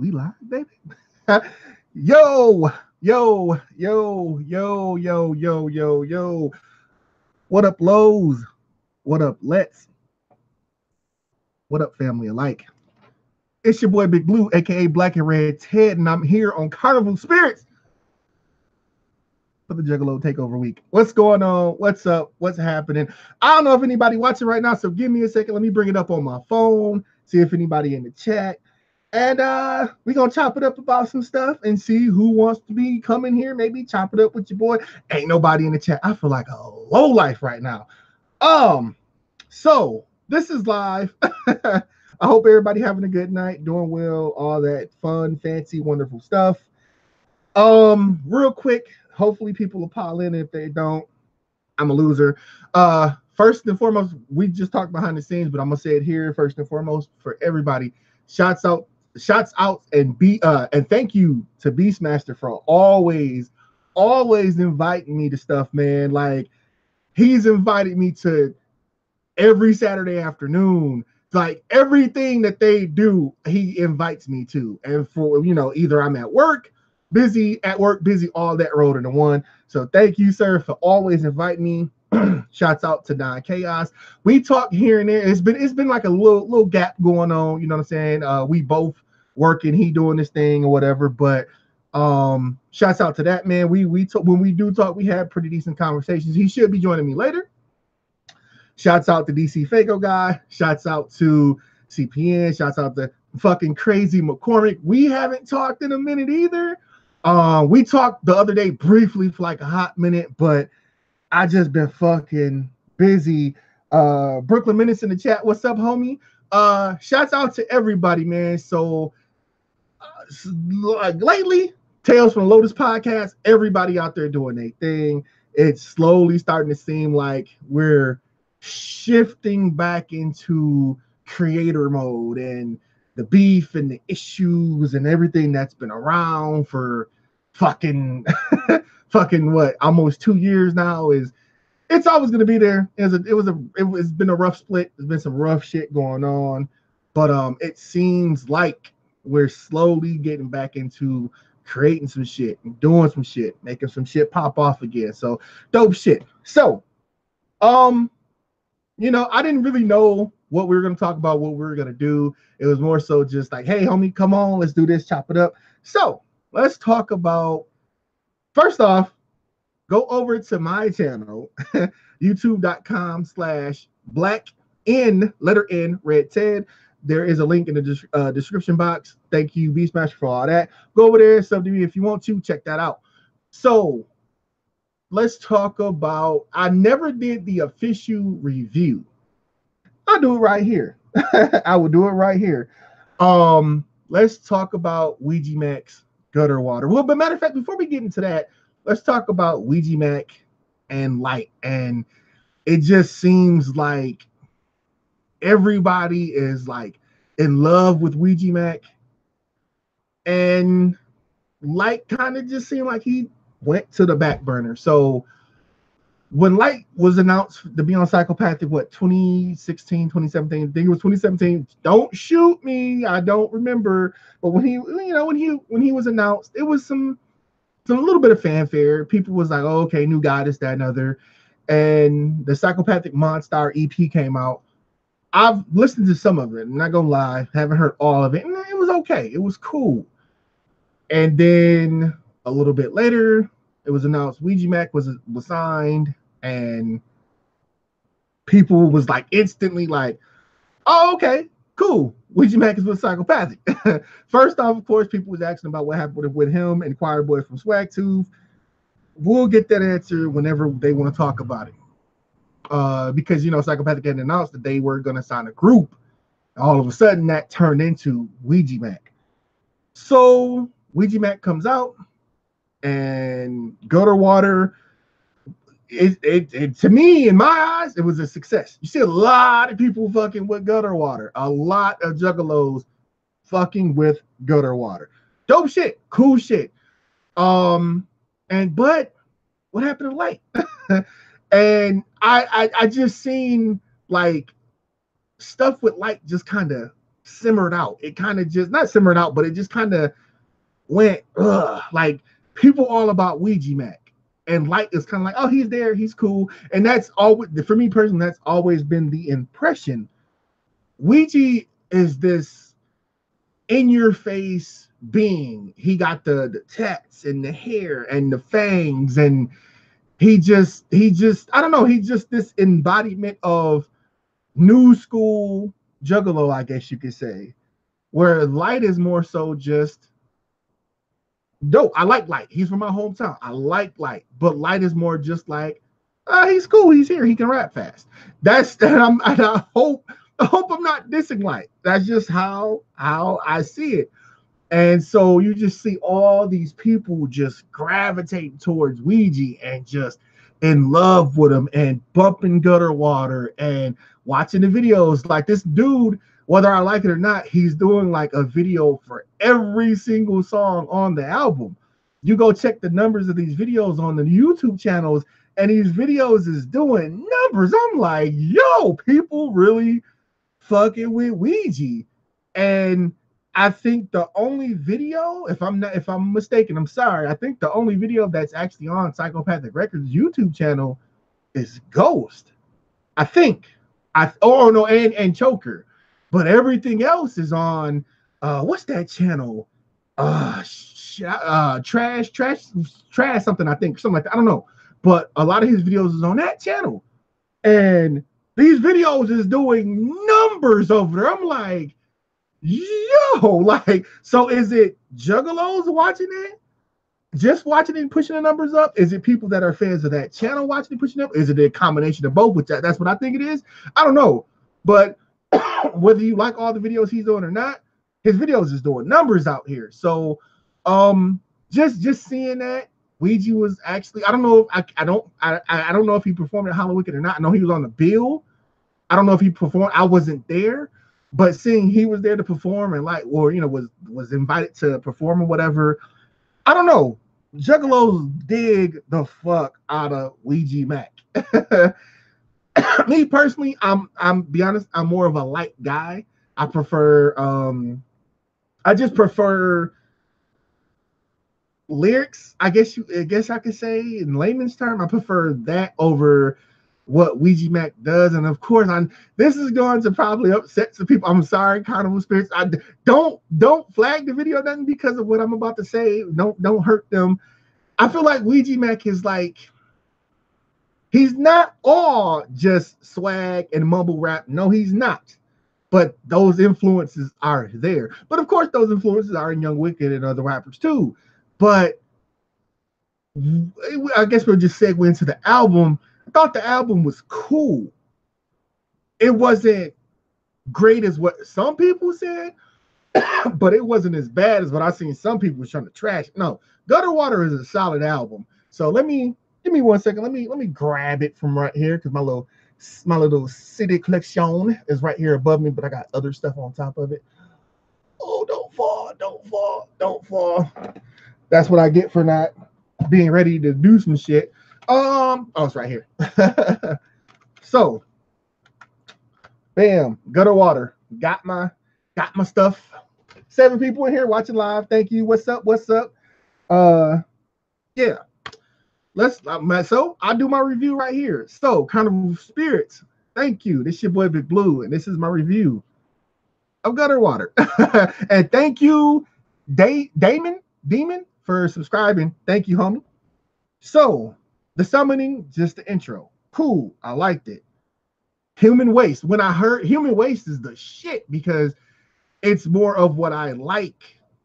We live, baby. Yo, yo, yo, yo, yo, yo, yo, yo. What up, Lowe's? What up, Let's? What up, family alike? It's your boy Big Blue, aka Black and Red Ted, and I'm here on Carnival Spirits for the Juggalo Takeover week. What's going on? What's up? What's happening? I don't know if anybody watching right now, so give me a second. Let me bring it up on my phone, see if anybody in the chat. And we're going to chop it up about some stuff and see who wants to be coming here. Maybe chop it up with your boy. Ain't nobody in the chat. I feel like a low life right now. So this is live. I hope everybody having a good night, doing well, all that fun, fancy, wonderful stuff. Real quick, hopefully people will pile in. If they don't, I'm a loser. First and foremost, we just talked behind the scenes, but I'm gonna say it here first and foremost for everybody. Shouts out and thank you to BstMstR for always inviting me to stuff, man. Like, he's invited me to every Saturday afternoon. Like, everything that they do, he invites me to. And for, either I'm at work, busy, all that rolled into one. So thank you, sir, for always inviting me. Shouts out to DonChaos. We talk here and there. It's been like a little gap going on. You know what I'm saying? We both working, he doing this thing or whatever. But shouts out to that, man. We talk, when we do talk, we have pretty decent conversations. He should be joining me later. Shouts out to dcfaygoguy. Shouts out to CPN. Shouts out to fucking crazy McCormick. We haven't talked in a minute either. We talked the other day briefly for like a hot minute, but I just been fucking busy. Brooklyn Menace in the chat. What's up, homie? Shouts out to everybody, man. So lately, Tales from Lotus podcast, everybody out there doing their thing. It's slowly starting to seem like we're shifting back into creator mode, and the beef and the issues and everything that's been around for fucking what, almost 2 years now, it's always going to be there. It's been a rough split. There's been some rough shit going on, but it seems like we're slowly getting back into creating some shit and doing some shit, making some shit pop off again. So dope shit. So I didn't really know what we were going to talk about, what we were going to do. It was more so just like, hey, homie, come on, let's do this, chop it up. So let's talk about, first off, go over to my channel, youtube.com/BlacknRedTed. There is a link in the description box. Thank you, BstMstR, for all that. Go over there, sub to me if you want to. Check that out. So let's talk about, I never did the official review. I'll do it right here. I will do it right here. Let's talk about Ouija Mac's Gutter Water. Well, but matter of fact, before we get into that, let's talk about Ouija Mac and Light. And it just seems like everybody is like in love with Ouija Mac, and Light kind of just seemed like he went to the back burner. So when Light was announced to be on Psychopathic, 2016, 2017? I think it was 2017. Don't shoot me, I don't remember. But when he was announced, it was some little bit of fanfare. People was like, oh, okay, new guy, this, that, and other. And the Psychopathic MstR EP came out. I've listened to some of it, I'm not gonna lie, haven't heard all of it, and it was okay. It was cool. And then a little bit later, it was announced Ouija Mac was signed, and people was like instantly like, oh, okay, cool. Ouija Mac is with Psychopathic. First off, of course, people was asking about what happened with him and Choir Boy from Swagtooth. We'll get that answer whenever they want to talk about it. Because Psychopathic had announced that they were going to sign a group. All of a sudden, that turned into Ouija Mac. So Ouija Mac comes out, and Gutter Water, it to me, in my eyes, it was a success. You see a lot of people fucking with Gutter Water. A lot of juggalos fucking with Gutter Water. Dope shit. Cool shit. But what happened to Light? And I just seen like stuff with Light just kind of simmered out. It kind of just not simmered out, but it just kind of went like people all about Ouija Mac. And Light is kind of like, oh, he's there, he's cool. And that's always, for me personally, that's always been the impression. Ouija is this in-your-face being. He got the tats and the hair and the fangs, and he just I don't know, he's just this embodiment of new school Juggalo, I guess you could say, where Light is more so just dope. I like Light. He's from my hometown. I like Light, but Light is more just like, he's cool. He's here. He can rap fast. That's that. I hope I'm not dissing Light. That's just how I see it. And so you just see all these people just gravitating towards Ouija and just in love with him and bumping Gutter Water and watching the videos. Like this dude, whether I like it or not, he's doing like a video for every single song on the album. You go check the numbers of these videos on the YouTube channels, and these videos is doing numbers. I'm like, yo, people really fucking with Ouija. And I think the only video, if I'm mistaken, I'm sorry, I think the only video that's actually on Psychopathic Records YouTube channel is Ghost. I think. And Choker. But everything else is on what's that channel? Trash something, I think, something like that. I don't know. But a lot of his videos is on that channel. And these videos is doing numbers over there. I'm like, yo, like, so is it Juggalos watching it? Just watching it and pushing the numbers up? Is it people that are fans of that channel watching it, pushing it up? Is it a combination of both? Which that's what I think it is. I don't know. But whether you like all the videos he's doing or not, his videos is doing numbers out here. So just seeing that Ouija was actually, I don't know if I don't know if he performed at Halloween or not. I know he was on the bill. I don't know if he performed. I wasn't there, but seeing he was there to perform and like, or was invited to perform or whatever. I don't know. Juggalos dig the fuck out of Ouija Mac. Me personally, I'm be honest, I'm more of a Light guy. I just prefer lyrics. I guess I could say in layman's term, I prefer that over what Ouija Mac does. And of course, this is going to probably upset some people. I'm sorry, Carnival Spirits. I don't flag the video nothing because of what I'm about to say. Don't hurt them. I feel like Ouija Mac is like, he's not all just swag and mumble rap. No, he's not. But those influences are there. But of course, those influences are in Young Wicked and other rappers too. But I guess we'll just segue into the album. I thought the album was cool. It wasn't great as what some people said, but it wasn't as bad as what I seen some people was trying to trash. No, Gutter Water is a solid album. So give me 1 second. Let me grab it from right here because my little CD collection is right here above me, but I got other stuff on top of it. Oh, don't fall. That's what I get for not being ready to do some shit. Oh, it's right here. So, bam, Gutter Water. Got my stuff. 7 people in here watching live. Thank you. What's up? Yeah. So I'll do my review right here. So, Carnival Spirits. Thank you. This is your boy Big Blue, and this is my review of Gutter Water. And thank you, Demon, for subscribing. Thank you, homie. So, the summoning, just the intro. Cool. I liked it. Human Waste. When I heard Human Waste is the shit because it's more of what I like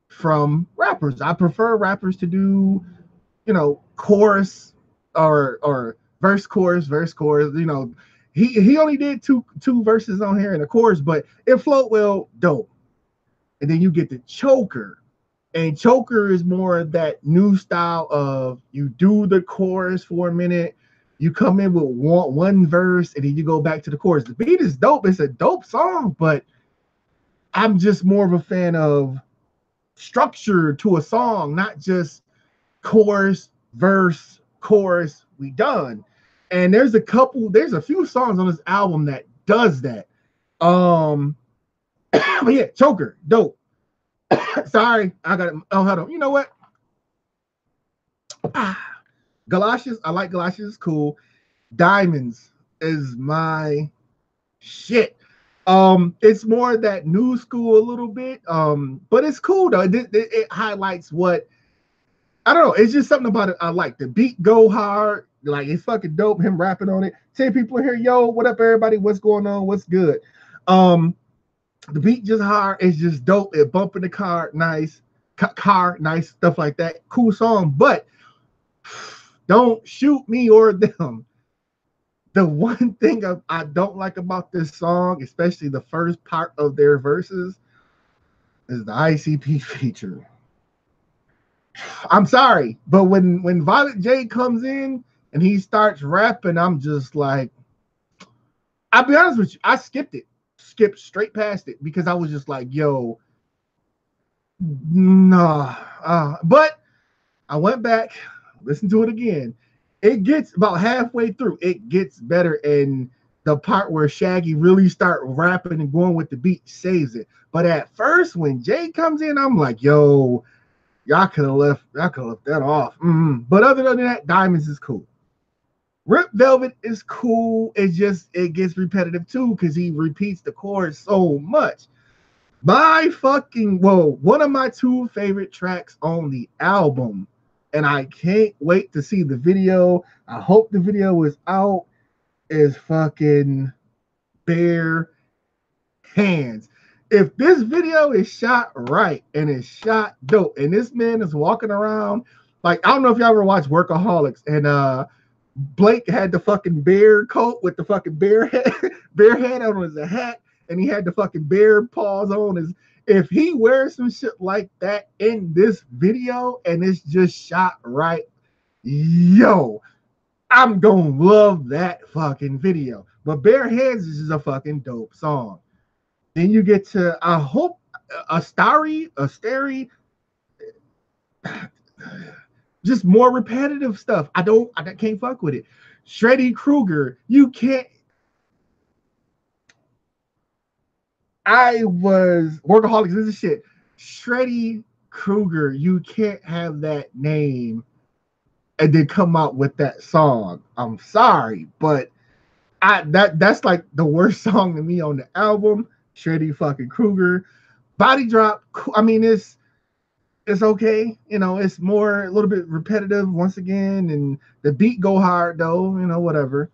from rappers. I prefer rappers to do, chorus or verse, chorus. He only did two verses on here and a chorus, but it flowed well, dope. And then you get the choker. And choker is more of that new style of you do the chorus for a minute, you come in with one verse, and then you go back to the chorus. The beat is dope. It's a dope song, but I'm just more of a fan of structure to a song, not just chorus, verse, chorus, we done. And there's a few songs on this album that does that. But yeah, Choker, dope. Sorry, I got it. Oh, hold on. You know what? Galoshes, I like Galoshes. It's cool. Diamonds is my shit. It's more that new school a little bit. But it's cool though. It highlights what I don't know. It's just something about it I like. The beat go hard. Like it's fucking dope. Him rapping on it. 10 people in here. Yo, what up, everybody? What's going on? What's good? The beat just hard. It's just dope. It bump in the car, nice. Car, nice stuff like that. Cool song, but don't shoot me or them. The one thing I don't like about this song, especially the first part of their verses, is the ICP feature. I'm sorry, but when Violet J comes in and he starts rapping, I'm just like, I'll be honest with you, I skipped straight past it because I was just like, yo, nah. But I went back, listened to it again. It gets about halfway through, it gets better, and the part where Shaggy really start rapping and going with the beat saves it. But at first, when Jay comes in, I'm like, yo, y'all could have left that off. But other than that, Diamonds is cool. Rip Velvet is cool. It gets repetitive too because he repeats the chorus so much. One of my two favorite tracks on the album, and I can't wait to see the video. I hope the video is out. Is fucking Bare Hands. If this video is shot right and it's shot dope, and this man is walking around like, I don't know if y'all ever watched Workaholics, and Blake had the fucking bear coat with the fucking bear head on his hat, and he had the fucking bear paws on his. If he wears some shit like that in this video and it's just shot right, yo, I'm gonna love that fucking video. But Bare Hands is just a fucking dope song. Then you get to, I hope, Astari, just more repetitive stuff. I can't fuck with it. Shreddy Krueger, you can't. Workaholics, this is shit. Shreddy Krueger, you can't have that name and then come out with that song. I'm sorry, but that's like the worst song to me on the album. Shreddy fucking Krueger. Body Drop, I mean, it's okay. You know, it's more a little bit repetitive once again, and the beat go hard though, you know, whatever.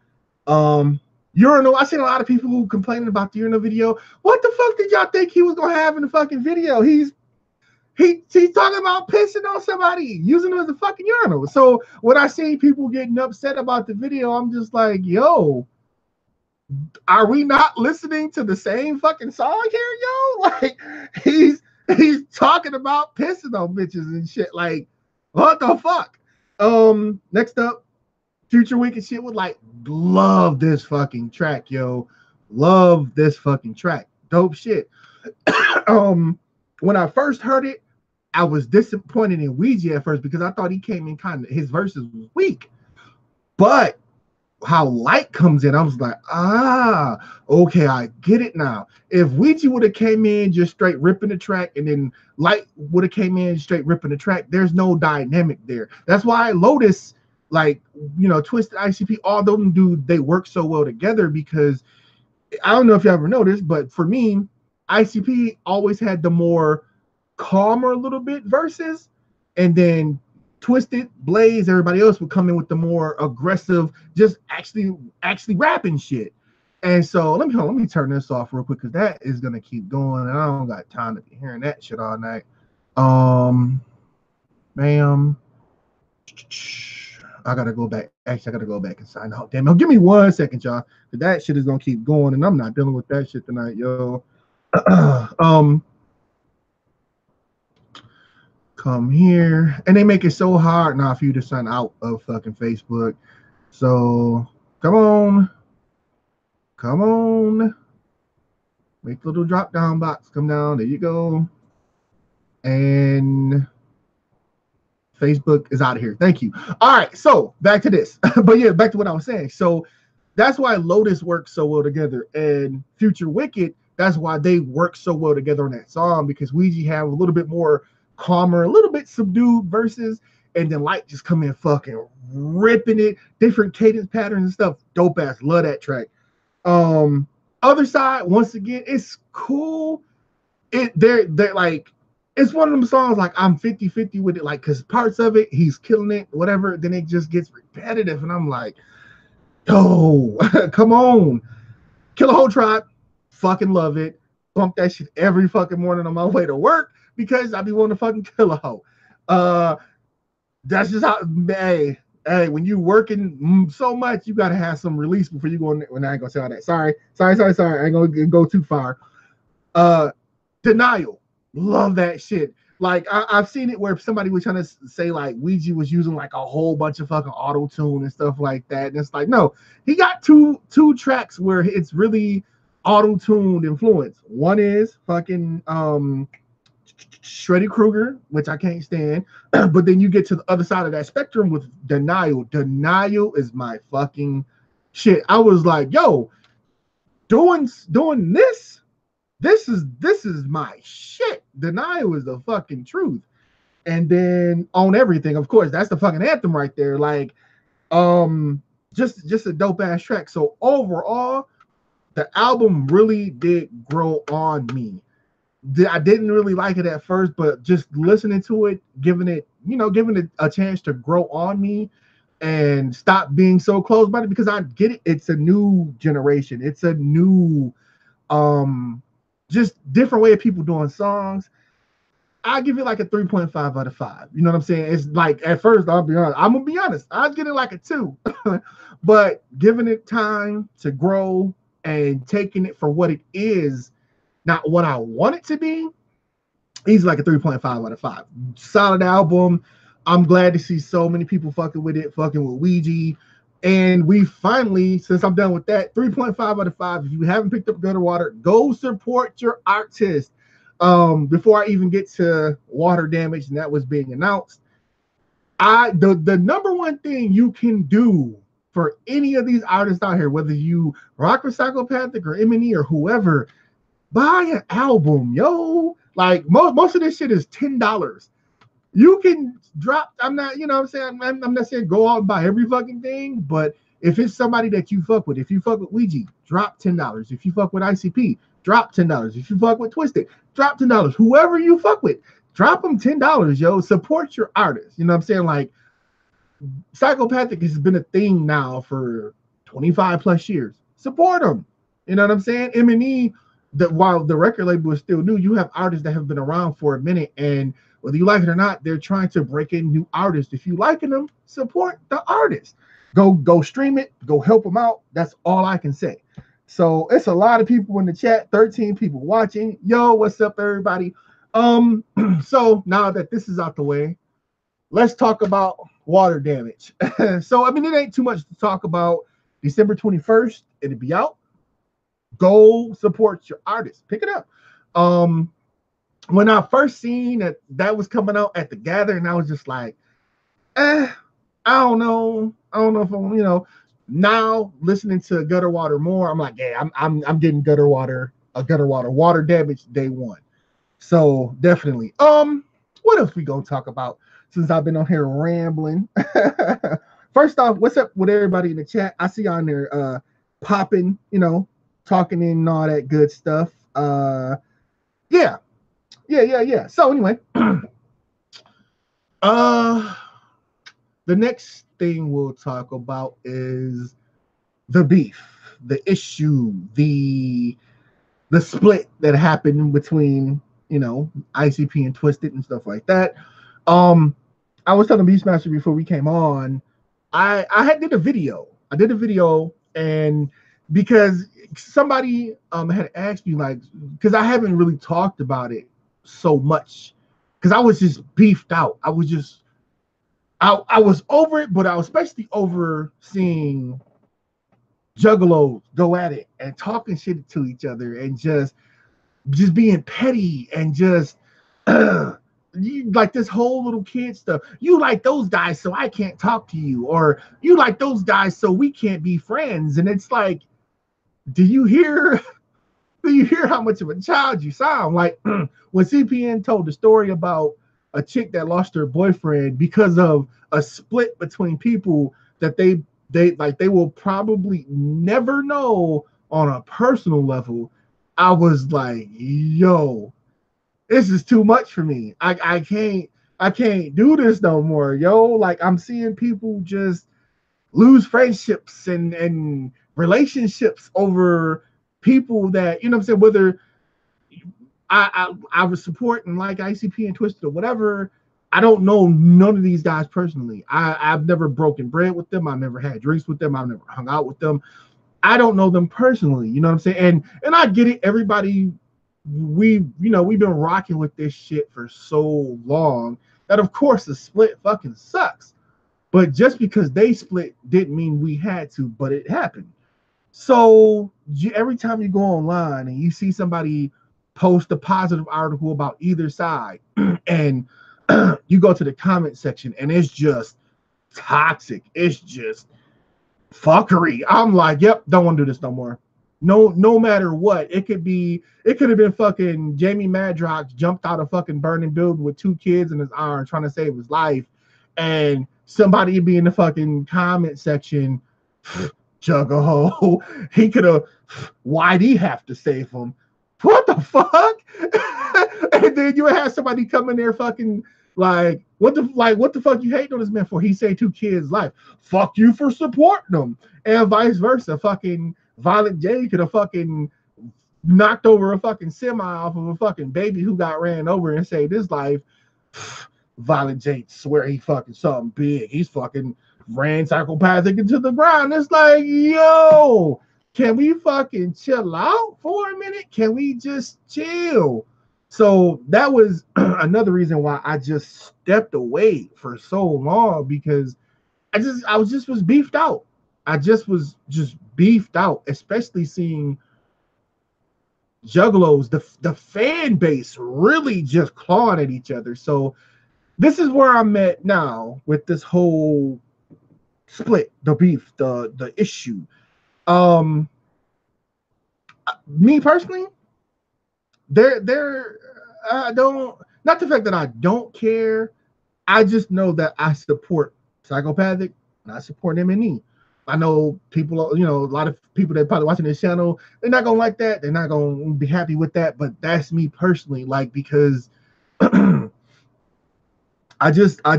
Urinal, I seen a lot of people who complaining about the Urinal video. What the fuck did y'all think he was gonna have in the fucking video? He's talking about pissing on somebody, using it as a fucking urinal. So when I see people getting upset about the video, I'm just like, yo, are we not listening to the same fucking song here, yo? Like he's talking about pissing on bitches and shit. Like, what the fuck? Next up, Future Wicked shit would like love this fucking track, yo. Love this fucking track. Dope shit. When I first heard it, I was disappointed in Ouija at first because I thought he came in kind of, his verses was weak. But how Light comes in, I was like, okay, I get it now. If Ouija would have came in just straight ripping the track, and then Light would have came in straight ripping the track, there's no dynamic there. That's why Lotus, like, you know, Twisted, ICP, all of them they work so well together because I don't know if you ever noticed, but for me, ICP always had the more calmer little bit verses, and then Twisted, Blaze, everybody else would come in with the more aggressive, just actually rapping shit. And so let me turn this off real quick because that is gonna keep going, and I don't got time to be hearing that shit all night. Bam. I gotta go back. Actually, I gotta go back and sign out. Damn, give me 1 second, y'all. That shit is gonna keep going, and I'm not dealing with that shit tonight, yo. Come here, and they make it so hard now for you to sign out of fucking Facebook. So come on, make a little drop down box. Come down, there you go, and Facebook is out of here. Thank you. All right, so back to this. But yeah, back to what I was saying. So that's why Lotus works so well together, and Future Wicked that's why they work so well together on that song, because Ouija have a little bit more calmer, a little bit subdued verses, and then Light just come in fucking ripping it, different cadence patterns and stuff. Dope ass, love that track. Other side, once again, it's cool. They're like, it's one of them songs like I'm 50-50 with it, like, because parts of it he's killing it, whatever, then it just gets repetitive, and I'm like, yo, come on. Kill a Whole Tribe, fucking love it. Bump that shit every fucking morning on my way to work because I be wanting to fucking kill a hoe. That's just how, hey, when you working so much, you gotta have some release before you go in. When I ain't gonna say all that. Sorry. I ain't gonna go too far. Denial, love that shit. Like I've seen it where somebody was trying to say like Ouija was using like a whole bunch of fucking auto tune and stuff like that, and it's like, no, he got two tracks where it's really auto tuned influence. One is fucking Shreddy Krueger, which I can't stand, but then you get to the other side of that spectrum with Denial. Denial is my fucking shit. I was like, yo, doing this. This is my shit. Denial is the fucking truth. And then On Everything, of course, that's the fucking anthem right there. Like, just a dope ass track. So overall, the album really did grow on me. I didn't really like it at first, but just listening to it, giving it a chance to grow on me and stop being so close by it, because I get it. It's a new generation. It's a new, just different way of people doing songs. I give it like a 3.5 out of 5. You know what I'm saying? It's like, at first, I'm gonna be honest, I'd get it like a 2. But giving it time to grow and taking it for what it is, not what I want it to be, he's like a 3.5 out of 5. Solid album. I'm glad to see so many people fucking with it, fucking with Ouija. And we finally, since I'm done with that, 3.5 out of 5. If you haven't picked up Gutter Water, go support your artist. Before I even get to Water Damage, and that was being announced, the number one thing you can do for any of these artists out here, whether you rock with Psychopathic or M&E or whoever, buy an album, yo. Like most of this shit is $10. You can drop, I'm not, you know what I'm saying? I'm not saying go out and buy every fucking thing, but if it's somebody that you fuck with, if you fuck with Ouija, drop $10. If you fuck with ICP, drop $10. If you fuck with Twisted, drop $10. Whoever you fuck with, drop them $10, yo. Support your artist. You know what I'm saying? Like, Psychopathic has been a thing now for 25 plus years. Support them. You know what I'm saying? M&E, while the record label is still new, you have artists that have been around for a minute, and whether you like it or not, they're trying to break in new artists. If you liking them, support the artist. Go stream it. Go help them out. That's all I can say. So it's a lot of people in the chat. 13 people watching. Yo, what's up, everybody? So now that this is out the way, let's talk about Water Damage. So I mean, it ain't too much to talk about. December 21st, it'll be out. Go support your artist. Pick it up. When I first seen that was coming out at the Gathering, I was just like, I don't know if I'm, now listening to Gutter Water more, I'm like, yeah, I'm getting Gutter Water Water Damage day one. So definitely. What else we gonna talk about since I've been on here rambling? First off, what's up with everybody in the chat? I see on there popping, talking and all that good stuff. Yeah. So anyway, the next thing we'll talk about is the beef, the issue, the split that happened between, ICP and Twisted and stuff like that. I was telling BstMstR before we came on, I did a video. And because somebody had asked me, like, because I haven't really talked about it so much, because I was just beefed out. I was over it, but I was especially over seeing juggalos go at it and talking shit to each other and just being petty and just you, like this whole little kid stuff. You like those guys, so I can't talk to you, or you like those guys, so we can't be friends. And it's like, do you hear Do you hear how much of a child you sound? Like when CPN told the story about a chick that lost her boyfriend because of a split between people that they will probably never know on a personal level. I was like, yo, this is too much for me. I can't do this no more, yo. Like I'm seeing people just lose friendships and relationships over people that, you know what I'm saying, whether I was supporting like ICP and Twisted or whatever. I don't know none of these guys personally. I've never broken bread with them. I've never had drinks with them. I've never hung out with them. I don't know them personally. You know what I'm saying? And I get it. Everybody, we've been rocking with this shit for so long that of course the split fucking sucks. But just because they split didn't mean we had to, but it happened. So every time you go online and you see somebody post a positive article about either side, and you go to the comment section and it's just toxic, it's just fuckery. I'm like, yep, don't want to do this no more. No matter what. It could have been fucking Jamie Madrox jumped out of fucking burning building with 2 kids in his arms trying to save his life, and somebody be in the fucking comment section, Juggalo, he could have, why'd he have to save him? What the fuck? And then you have somebody come in there fucking like, what the fuck you hating on this man for? He saved 2 kids' life. Fuck you for supporting them. And vice versa. Fucking Violent J could have fucking knocked over a fucking semi off of a fucking baby who got ran over and saved his life. Violent J swear he fucking something big. He's fucking ran psychopathic into the ground. It's like, yo, can we fucking chill out for a minute? Can we just chill? So that was another reason why I just stepped away for so long, because I was beefed out. I just was beefed out, especially seeing Juggalos, the fan base really just clawing at each other. So this is where I'm at now with this whole split, the beef, the issue. Me personally, I don't, not the fact that I don't care. I just know that I support Psychopathic and I support M&E. I know people, a lot of people that probably watching this channel, they're not gonna like that. They're not gonna be happy with that. But that's me personally, like, because I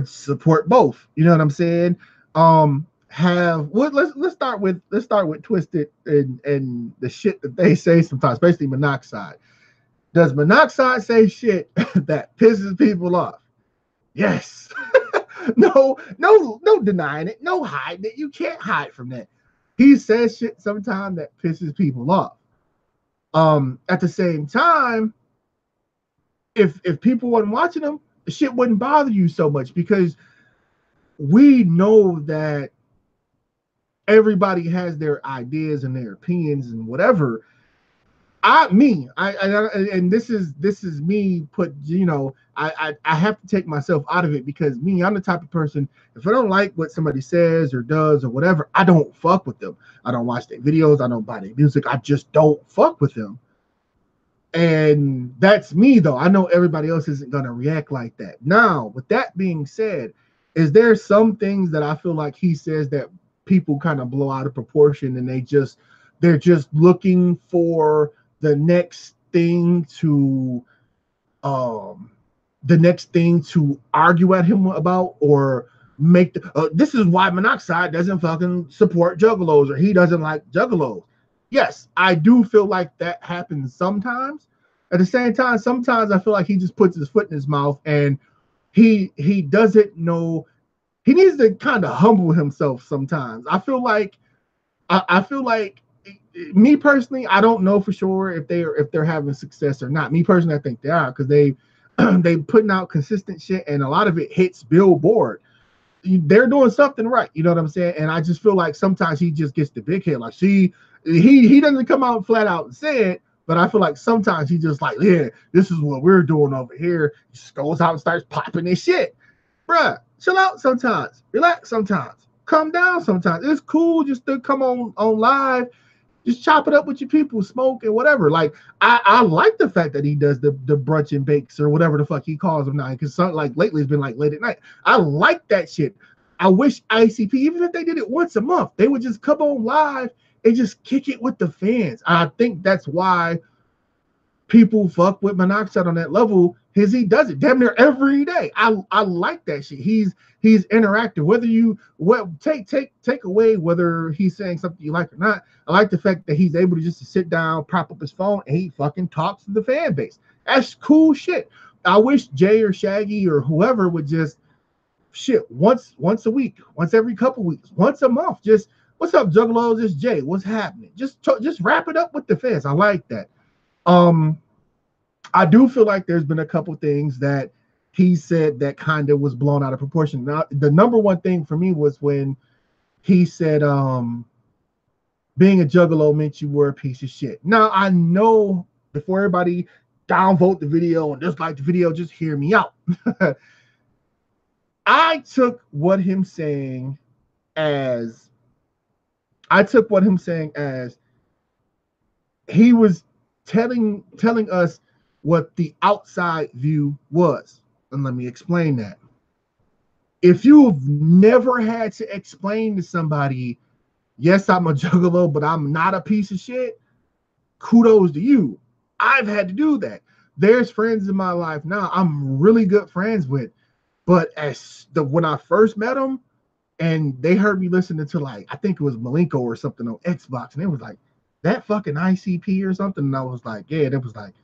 support both. You know what I'm saying? Let's start with Twisted and the shit that they say sometimes, especially Monoxide. Does Monoxide say shit that pisses people off? Yes. No denying it, no hiding it. You can't hide from that. He says shit sometimes that pisses people off. At the same time, if people weren't watching him, the shit wouldn't bother you so much, because we know that everybody has their ideas and their opinions and whatever. And this is me put, I have to take myself out of it, because I'm the type of person, if I don't like what somebody says or does or whatever, I don't fuck with them. I don't watch their videos, I don't buy their music, I just don't fuck with them. And that's me, though. I know everybody else isn't gonna react like that. Now, with that being said, is there some things that I feel like he says that people kind of blow out of proportion, and they're just looking for the next thing to argue at him about, or make this is why Monoxide doesn't fucking support Juggalos, or he doesn't like Juggalos. Yes, I do feel like that happens sometimes. At the same time, sometimes I feel like he just puts his foot in his mouth, and he doesn't know. He needs to kind of humble himself sometimes. I feel like me personally, I don't know for sure if they're having success or not. Me personally, I think they are, because they putting out consistent shit, and a lot of it hits Billboard. They're doing something right, you know what I'm saying? And I just feel like sometimes he just gets the big head. Like he doesn't come out flat out and say it, but I feel like sometimes he just like, yeah, this is what we're doing over here. He just goes out and starts popping this shit. Bruh, chill out sometimes. Relax sometimes. Calm down sometimes. It's cool just to come on live Just chop it up with your people, smoke and whatever. Like I like the fact that he does the brunch and bakes or whatever the fuck he calls them now. Because like lately it's been like late at night. I like that shit. I wish ICP, even if they did it once a month, they would just come on live and just kick it with the fans. I think that's why people fuck with Monoxide on that level, is he does it damn near every day. I like that shit. He's interactive. Whether you take away whether he's saying something you like or not, I like the fact that he's able to just sit down, prop up his phone, and he fucking talks to the fan base. That's cool shit. I wish Jay or Shaggy or whoever would just shit once a week, once every couple weeks, once a month. Just, what's up, Juggalos? It's Jay. What's happening? Just wrap it up with the fans. I like that. I do feel like there's been a couple things that he said that kind of was blown out of proportion. Now, the number one thing for me was when he said being a juggalo meant you were a piece of shit. Now, I know before everybody downvote the video and dislike the video, just hear me out. I took what him saying as he was telling us what the outside view was. And let me explain that. If you've never had to explain to somebody, yes, I'm a juggalo, but I'm not a piece of shit, kudos to you. I've had to do that. There's friends in my life now I'm really good friends with, but when I first met them and they heard me listening to, like, I think it was Malenko or something on Xbox, and it was like, that fucking ICP or something, and I was like, yeah, and it was like,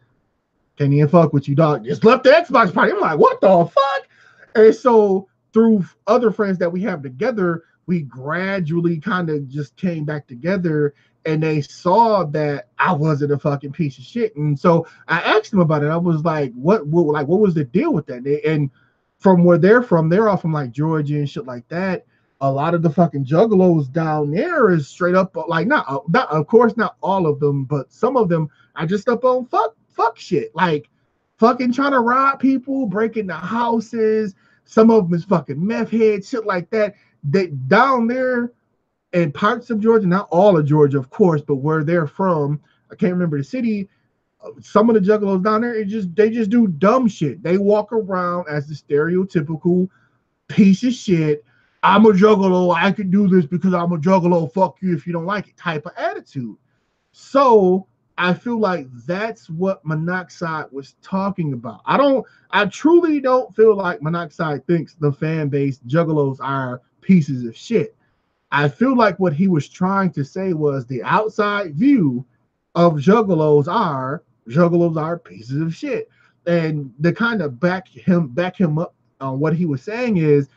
can't even fuck with you, dog. Just left the Xbox party. I'm like, what the fuck? And so through other friends that we have together, we gradually kind of just came back together, and they saw that I wasn't a fucking piece of shit. And so I asked them about it. I was like, what was the deal with that? And from where they're from, they're all from like Georgia and shit like that. A lot of the fucking juggalos down there is straight up like, not of course not all of them, but some of them are just up on fuck shit, like fucking trying to rob people, breaking the houses. Some of them is fucking meth heads, shit like that. They down there in parts of Georgia, not all of Georgia, of course, but where they're from, I can't remember the city. Some of the juggalos down there, they just do dumb shit. They walk around as the stereotypical piece of shit. I'm a juggalo. I can do this because I'm a juggalo. Fuck you if you don't like it type of attitude. So I feel like that's what Monoxide was talking about. I truly don't feel like Monoxide thinks the fan base juggalos are pieces of shit. I feel like what he was trying to say was the outside view of juggalos are pieces of shit. And to kind of back him up on what he was saying is,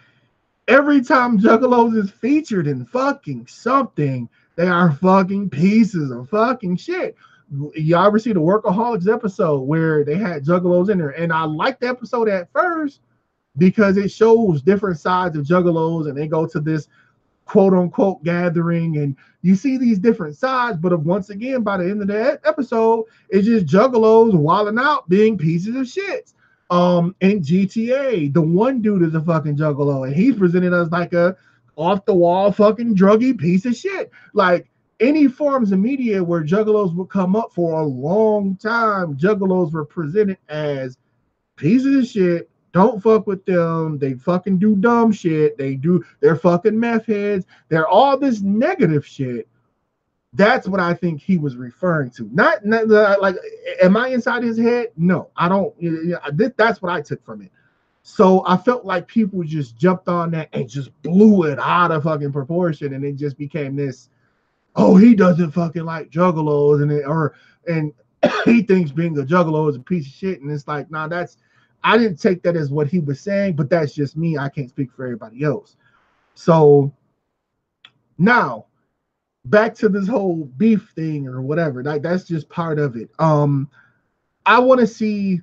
every time juggalos is featured in fucking something, they are fucking pieces of fucking shit. Y'all ever see the Workaholics episode where they had juggalos in there? And I liked the episode at first because it shows different sides of juggalos, and they go to this quote unquote gathering and you see these different sides, but once again, by the end of that episode, it's just juggalos wilding out being pieces of shit. In GTA, the one dude is a fucking juggalo, and he's presented as like a off the wall fucking druggy piece of shit. Like, any forms of media where juggalos would come up for a long time, juggalos were presented as pieces of shit. Don't fuck with them. They fucking do dumb shit. They're fucking meth heads. They're all this negative shit. That's what I think he was referring to. Not like, am I inside his head? No, I don't. That's what I took from it. So I felt like people just jumped on that and just blew it out of fucking proportion, and it just became this, oh, he doesn't fucking like juggalos, and he thinks being a juggalo is a piece of shit. And it's like, nah, I didn't take that as what he was saying, but that's just me. I can't speak for everybody else. So now back to this whole beef thing or whatever. That's just part of it. I want to see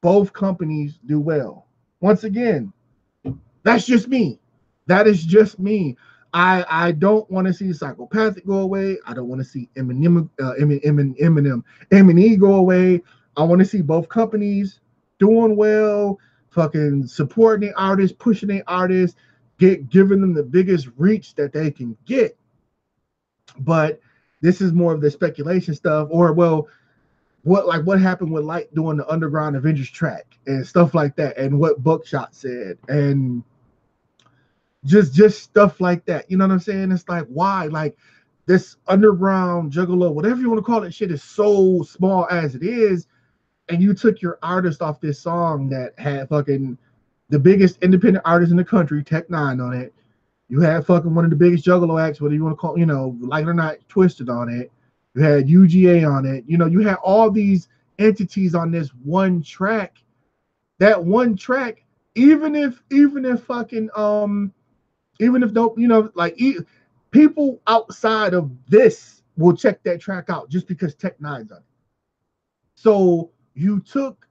both companies do well. Once again, that's just me. That is just me. I don't want to see Psychopathic go away. I don't want to see Eminem go away. I want to see both companies doing well, fucking supporting the artists, pushing the artists, giving them the biggest reach that they can get. But This is more of the speculation stuff, or well, what happened with Light doing the Underground Avengers track and stuff like that, and what Bookshot said, and just stuff like that. You know what I'm saying? It's like, why? Like, this underground juggalo, whatever you want to call it, shit is so small as it is, and you took your artist off this song that had fucking the biggest independent artist in the country, Tech Nine, on it. You had fucking one of the biggest juggalo acts, whether you want to call, like it or not, Twisted on it. You had UGA on it. You had all these entities on this one track. That one track, even if fucking even if don't, people outside of this will check that track out just because Tech Nine's on it. So you took,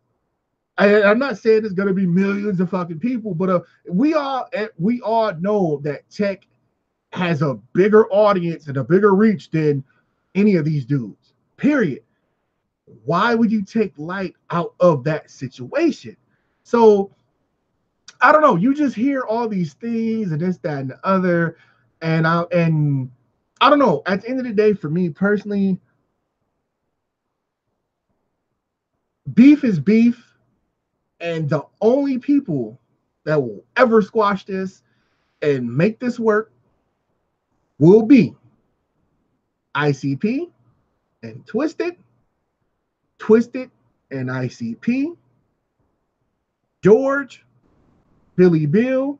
I'm not saying it's gonna be millions of fucking people, but we all know that Tech has a bigger audience and a bigger reach than any of these dudes. Period. Why would you take Light out of that situation? So I don't know. You just hear all these things and this, that, and the other, and I don't know. At the end of the day, for me personally, beef is beef. And the only people that will ever squash this and make this work will be ICP and Twisted and ICP, George, Billy Bill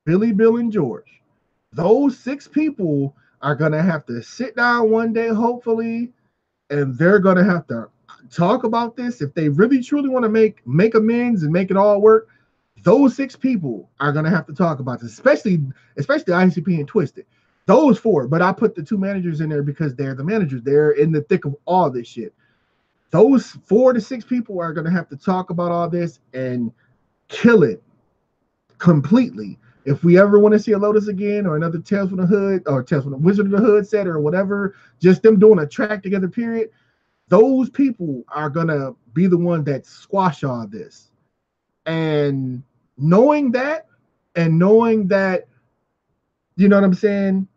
and George. Those 6 people are going to have to sit down one day, hopefully, and they're going to have to talk about this. If they really truly want to make amends and make it all work, those 6 people are going to have to talk about this, especially ICP and Twisted. Those 4, but I put the 2 managers in there because they're the managers. They're in the thick of all this shit. Those 4 to 6 people are going to have to talk about all this and kill it completely. If we ever want to see a Lotus again, or another Tales from the Hood, or Tales from the Wizard of the Hood set, or whatever, just them doing a track together, period, those people are going to be the one that squash all this. And knowing that, you know what I'm saying?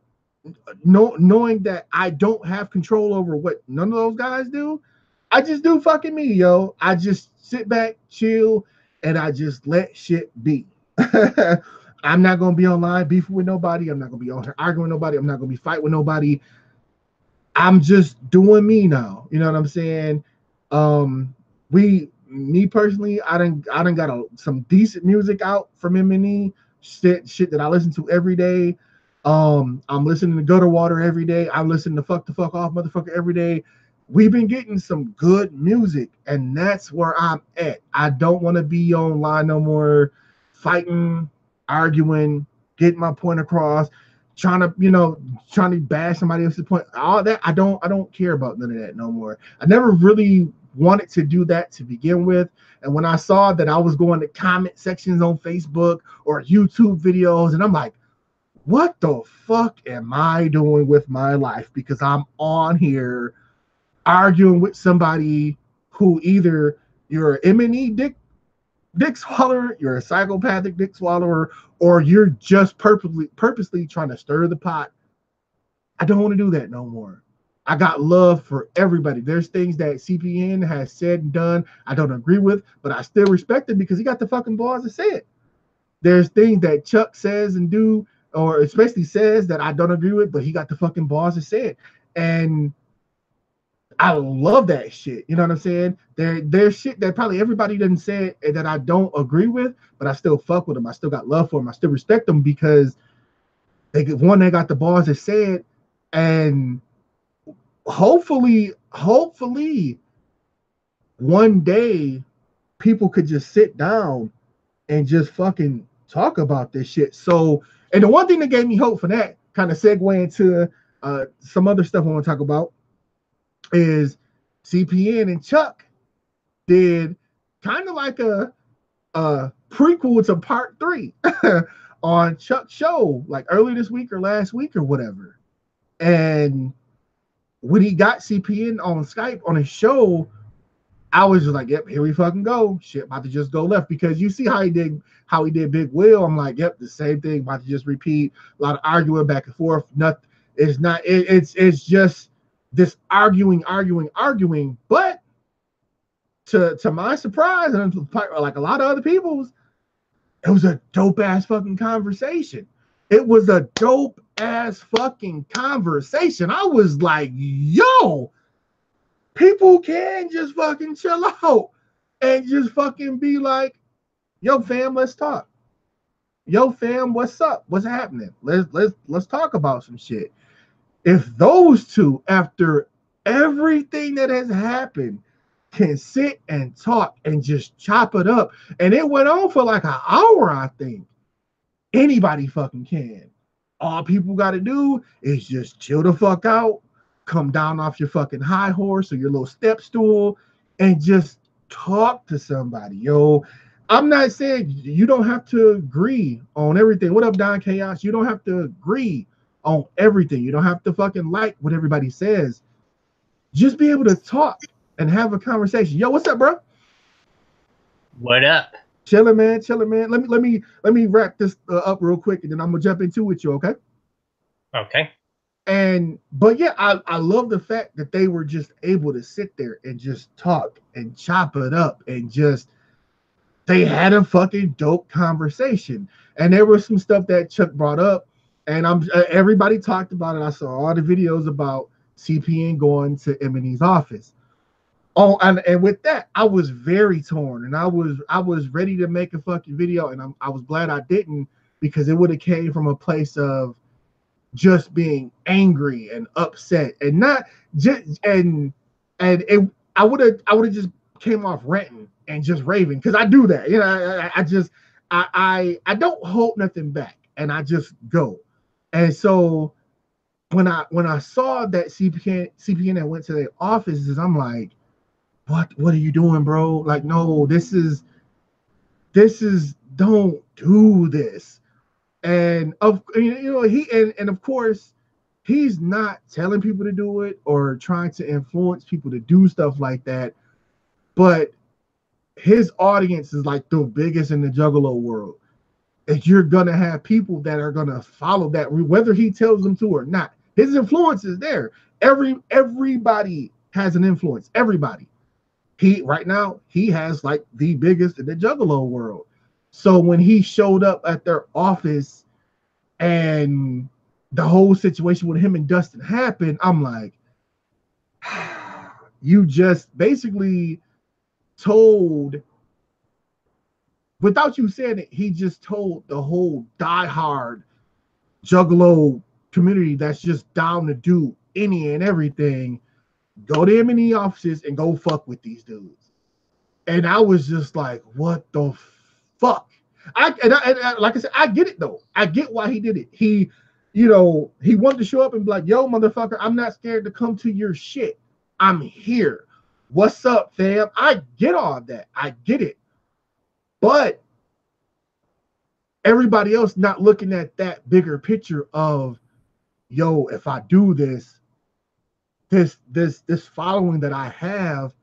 Knowing that I don't have control over what none of those guys do, I just do fucking me, yo. I just sit back, chill, and I just let shit be. I'm not going to be online beefing with nobody. I'm not going to be on here arguing with nobody. I'm not going to be fighting with nobody. I'm just doing me now. You know what I'm saying? Me personally, I done got some decent music out from M&E, shit that I listen to every day. I'm listening to Gutter Water every day. I'm listening to Fuck the Fuck Off Motherfucker every day. We've been getting some good music, and that's where I'm at. I don't want to be online no more, fighting, arguing, getting my point across, trying to bash somebody else's point. All that, I don't care about none of that no more. I never really wanted to do that to begin with. And when I saw that I was going to comment sections on Facebook or YouTube videos, and I'm like, what the fuck am I doing with my life? Because I'm on here arguing with somebody who either you're an M&E dick swallower, you're a psychopathic dick swallower, or you're just purposely trying to stir the pot. I don't want to do that no more. I got love for everybody. There's things that CPN has said and done I don't agree with, but I still respect it because he got the fucking balls to say it. There's things that Chuck says and do, or especially says, that I don't agree with, but he got the fucking balls to say it. And I love that shit. You know what I'm saying? There's shit that probably everybody doesn't say it, that I don't agree with, but I still fuck with them. I still got love for them. I still respect them because they got the balls to say it. And hopefully one day people could just sit down and just fucking talk about this shit. So, and the one thing that gave me hope for that, kind of segue into some other stuff I want to talk about, is CPN and Chuck did kind of like a prequel to part 3 on Chuck's show, like early this week or last week or whatever. And when he got CPN on Skype on his show, I was just like, yep, here we fucking go. Shit about to just go left, because you see how he did Big Will. I'm like, yep, the same thing about to just repeat. A lot of arguing back and forth. It's not. It's just this arguing. But to my surprise, and like a lot of other people's, it was a dope ass fucking conversation. It was a dope ass fucking conversation. I was like, yo, people can just fucking chill out and just fucking be like, yo, fam, let's talk. Yo, fam, what's up? What's happening? Let's talk about some shit. If those two, after everything that has happened, can sit and talk and just chop it up, and it went on for like an hour, I think. Anybody fucking can. All people got to do is just chill the fuck out, come down off your fucking high horse or your little step stool, and just talk to somebody, yo. I'm not saying you don't have to agree on everything. What up, DonChaos? You don't have to agree on everything. You don't have to fucking like what everybody says. Just be able to talk and have a conversation. Yo, what's up, bro? What up? Chilling, man. Let me wrap this up real quick, and then I'm gonna jump into it, you okay? Okay. But yeah, I love the fact that they were just able to sit there and just talk and chop it up and just they had a fucking dope conversation. And there was some stuff that Chuck brought up, and everybody talked about it. I saw all the videos about CPN going to M&E's office. Oh, and with that, I was very torn, and I was ready to make a fucking video, and I was glad I didn't, because it would have came from a place of just being angry and upset, and not just and it. I would have just came off ranting and just raving, because I do that, you know. I don't hold nothing back, and I just go. And so when I saw that CPN that went to their offices, I'm like, what are you doing, bro? Like, no, this is don't do this. And of course, he's not telling people to do it or trying to influence people to do stuff like that, but his audience is like the biggest in the Juggalo world. And you're gonna have people that are gonna follow that, whether he tells them to or not. His influence is there. Everybody has an influence. Everybody. Right now he has like the biggest in the Juggalo world. So when he showed up at their office and the whole situation with him and Dustin happened, I'm like, you just basically told, without you saying it, he just told the whole diehard Juggalo community that's just down to do any and everything, go to M&E offices and go fuck with these dudes. And I was just like, what the fuck? Like I said, I get it though. I get why he did it. He wanted to show up and be like, yo, motherfucker, I'm not scared to come to your shit. I'm here. What's up, fam? I get all of that. I get it. But everybody else not looking at that bigger picture of, yo, if I do this following that I have,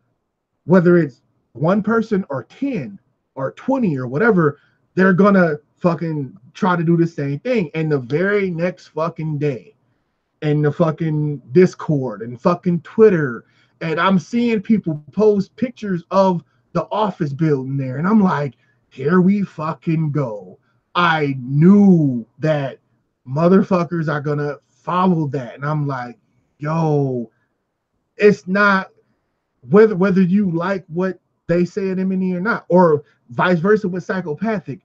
whether it's one person or 10 or 20 or whatever, they're gonna fucking try to do the same thing. And the very next fucking day, in the fucking Discord and fucking Twitter, and I'm seeing people post pictures of the office building there, and I'm like, here we fucking go. I knew that motherfuckers are gonna follow that, and I'm like, yo, it's not whether you like what they say at M&E or not, or vice versa with Psychopathic.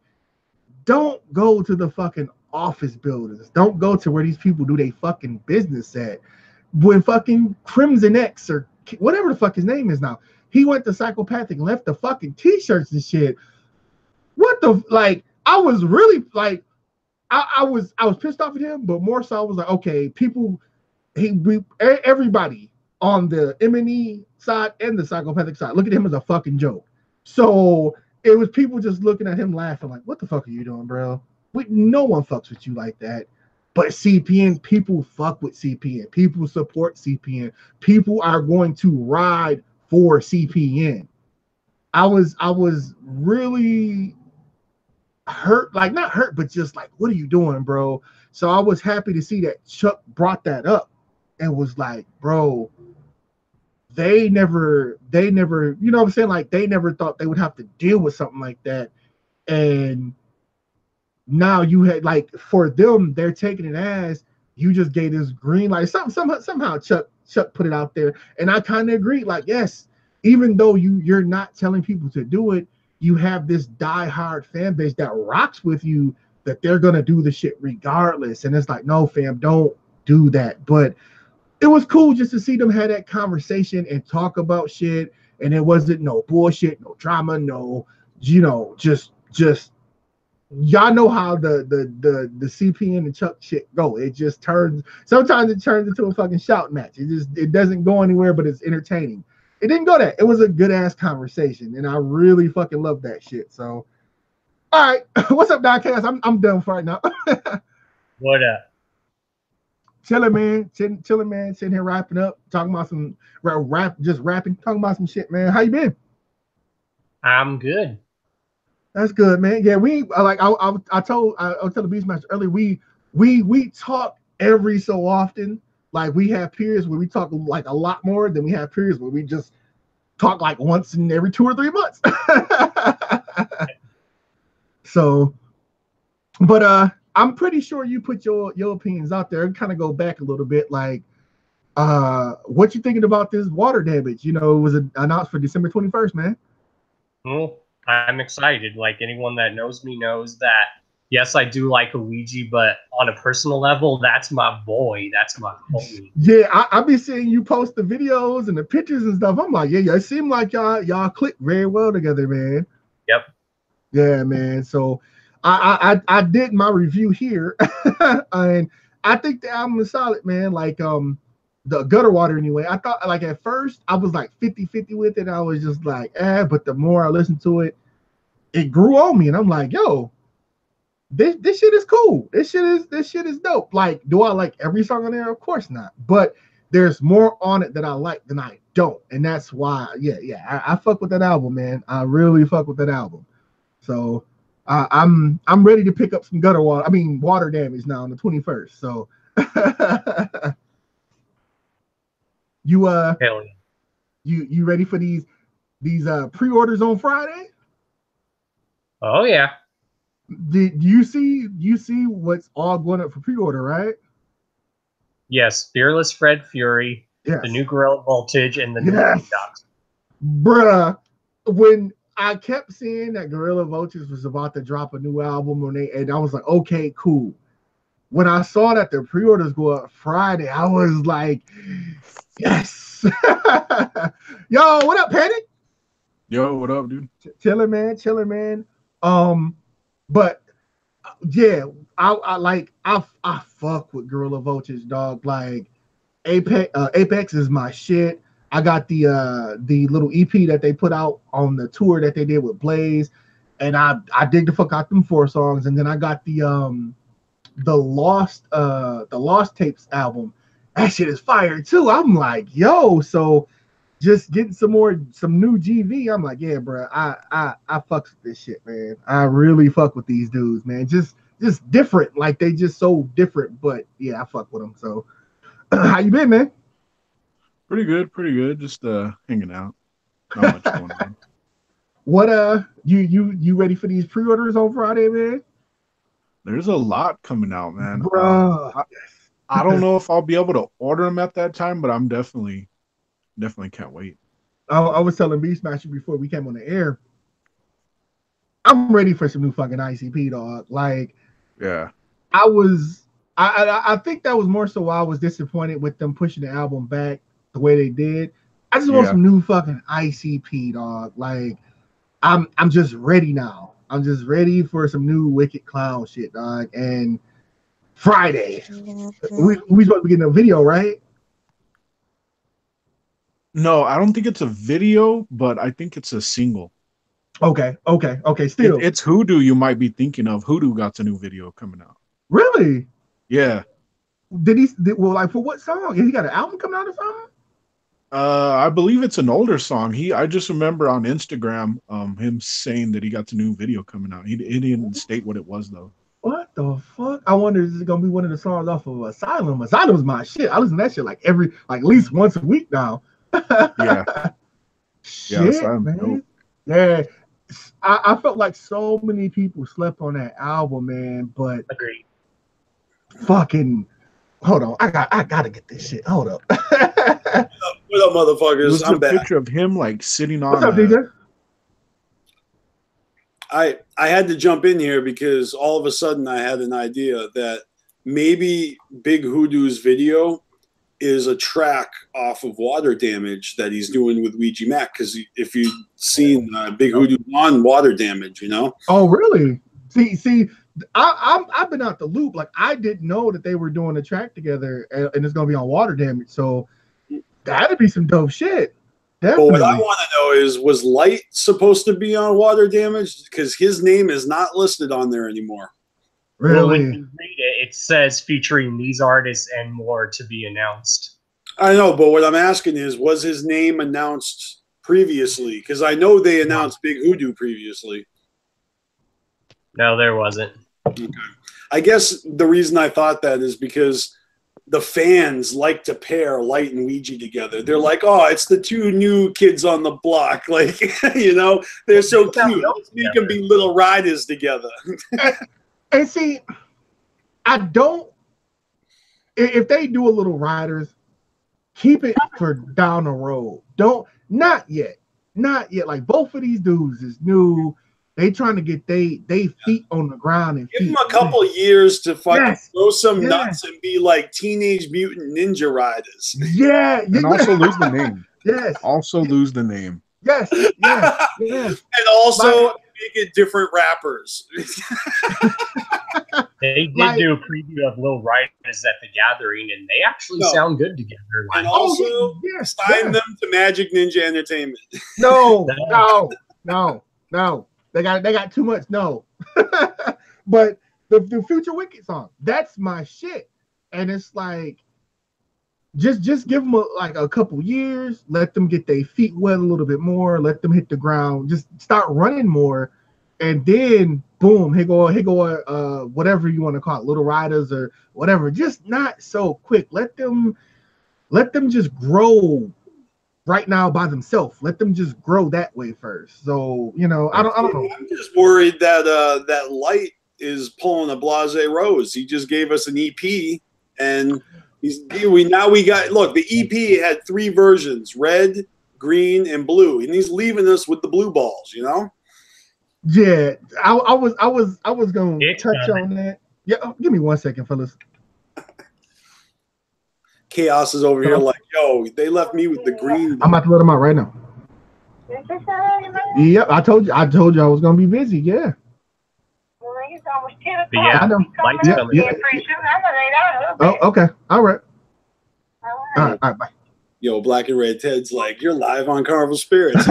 Don't go to the fucking office buildings. Don't go to where these people do their fucking business at. When fucking Crimson X or whatever the fuck his name is now, he went to Psychopathic and left the fucking t-shirts and shit. What the, like, I was really like, I was pissed off at him, but more so I was like, okay, everybody on the M&E side and the Psychopathic side look at him as a fucking joke. So it was people just looking at him laughing like, what the fuck are you doing, bro? No one fucks with you like that. But CPN, people fuck with CPN. People support CPN. People are going to ride for CPN. I was really hurt, like not hurt, but just like, what are you doing, bro? So I was happy to see that Chuck brought that up and was like, bro, they never, you know what I'm saying? Like they never thought they would have to deal with something like that. And now you had like for them, they're taking it as you just gave this green light. Somehow Chuck put it out there. And I kind of agree. Like, yes, even though you're not telling people to do it, you have this diehard fan base that rocks with you that they're gonna do the shit regardless. And it's like, no, fam, don't do that. But it was cool just to see them have that conversation and talk about shit. And it wasn't no bullshit, no drama, no, just y'all know how the CP and the Chuck shit go. It just sometimes it turns into a fucking shout match. It doesn't go anywhere, but it's entertaining. It didn't go that. It was a good ass conversation, and I really fucking love that shit. So, all right, what's up, DonChaos? I'm done for right now. What up? Chilling, man. Chilling, man. Sitting here wrapping up, talking about some rapping, talking about some shit, man. How you been? I'm good. That's good, man. Yeah, we like I told the BstMstR earlier. We talk every so often. Like we have periods where we talk like a lot more than we have periods where we just talk like once in every 2 or 3 months. So, but I'm pretty sure you put your opinions out there and kind of go back a little bit. Like, what you thinking about this water damage? You know, it was announced for December 21st, man. Well, I'm excited. Like anyone that knows me knows that. Yes, I do like Luigi, but on a personal level, that's my boy. That's my homie. Yeah, I be seeing you post the videos and the pictures and stuff. I'm like, yeah, it seemed like y'all click very well together, man. Yep. Yeah, man. So I did my review here, and I think the album is solid, man. Like the Gutter Water anyway. I thought like at first I was like 50-50 with it. I was just like, but the more I listened to it, it grew on me, and I'm like, yo. This shit is cool. This shit is dope. Like, do I like every song on there? Of course not. But there's more on it that I like than I don't, and that's why. Yeah, I fuck with that album, man. I really fuck with that album. So I'm ready to pick up some water damage now on the 21st. So you ready for these pre-orders on Friday? Oh yeah. Did you see what's all going up for pre-order, right? Yes, Fearless Fred Fury, yes. The new Gorilla Voltage, and the new Docs. Bruh, when I kept seeing that Gorilla Voltage was about to drop a new album and I was like, okay, cool. When I saw that the pre-orders go up Friday, I was like, yes. Yo, what up, Panic? Yo, what up, dude? Chilling, man. But yeah, I fuck with Gorilla Voltage, dog. Like Apex is my shit. I got the little EP that they put out on the tour that they did with Blaze, and I dig the fuck out them 4 songs. And then I got the Lost Tapes album. That shit is fire too. I'm like, yo, so just getting some new GV. I'm like, yeah, bro, I fucks with this shit, man. I really fuck with these dudes, man. Just different, like they just so different. But yeah, I fuck with them. So, how you been, man? Pretty good. Just hanging out. Not much going on. What you ready for these pre-orders on Friday, man? There's a lot coming out, man. Bro, I don't know if I'll be able to order them at that time, but I'm definitely can't wait. I was telling BstMstR before we came on the air. I'm ready for some new fucking ICP, dog. Like, yeah, I think that was more so why I was disappointed with them pushing the album back the way they did. I just want some new fucking ICP, dog. Like, I'm just ready now. I'm just ready for some new Wicked Clown shit, dog. And Friday, we supposed to be getting a video, right? No, I don't think it's a video, but I think it's a single. Okay. Still, it's Hoodoo. You might be thinking of Hoodoo got a new video coming out. Really? Yeah. Like for what song? He got an album coming out or something? I believe it's an older song. I just remember on Instagram, him saying that he got a new video coming out. He didn't state what it was though. What? the fuck? I wonder is it gonna be one of the songs off of Asylum? Asylum's my shit. I listen to that shit like at least once a week now. Yeah. Shit, man. Dope. Yeah. I felt like so many people slept on that album, man. But Agreed. fucking hold on. I gotta get this shit. Hold up. What up, motherfuckers? There's I'm a back. picture of him like sitting on. What's up, DJ? I had to jump in here because all of a sudden I had an idea that maybe Big Hoodoo's video is a track off of Water Damage that he's doing with Ouija Mac. Because if you've seen Big Hoodoo on Water Damage, you know. Oh, really? See, I've been out the loop. Like I didn't know that they were doing a track together, and it's gonna be on Water Damage. So that'd be some dope shit. Definitely. But what I want to know is, was Light supposed to be on Water Damage? Because his name is not listed on there anymore. Really? Well, when you read it, it says featuring these artists and more to be announced. I know, but what I'm asking is, was his name announced previously? Because I know they announced Big Hoodoo previously. No, there wasn't. Okay. I guess the reason I thought that is because the fans like to pair Light and Ouija together. They're like, oh, it's the two new kids on the block. Like, you know, they're so cute. Let's make them be little riders together. And see, I don't. If they do a little riders, keep it for down the road. Not yet. Like both of these dudes is new. They trying to get they feet on the ground and give them a couple years to fucking throw some Yes. nuts and be like Teenage Mutant Ninja Riders. Yeah, And also lose the name. Yes. Also lose the name. Yes. And also make it different rappers. They did do a preview of Lil Riders at the Gathering, and they actually sound good together. And also sign them to Magic Ninja Entertainment. No. They got too much. No. But the Future Wicked song, that's my shit. And it's like just give them a couple years, let them get their feet wet a little bit more, let them hit the ground, just start running more, and then boom, here go whatever you want to call it, Little Riders or whatever. Just not so quick. Let them just grow right now by themselves. Let them just grow that way first. So, you know, I don't know. I'm just worried that that Light is pulling a Blase Rose. He just gave us an EP, and we got the EP had 3 versions: red, green, and blue, and he's leaving us with the blue balls. You know? Yeah, I was gonna touch on that. Yeah, give me 1 second, fellas. Chaos is over here like, yo, they left me with the green. I'm about to let them out right now. Yep, I told you I was gonna be busy. Yeah. But yeah, I know. Light's coming. Oh, okay. All right. All right. Bye. Yo, Black and Red Ted's like, you're live on Carnival Spirits.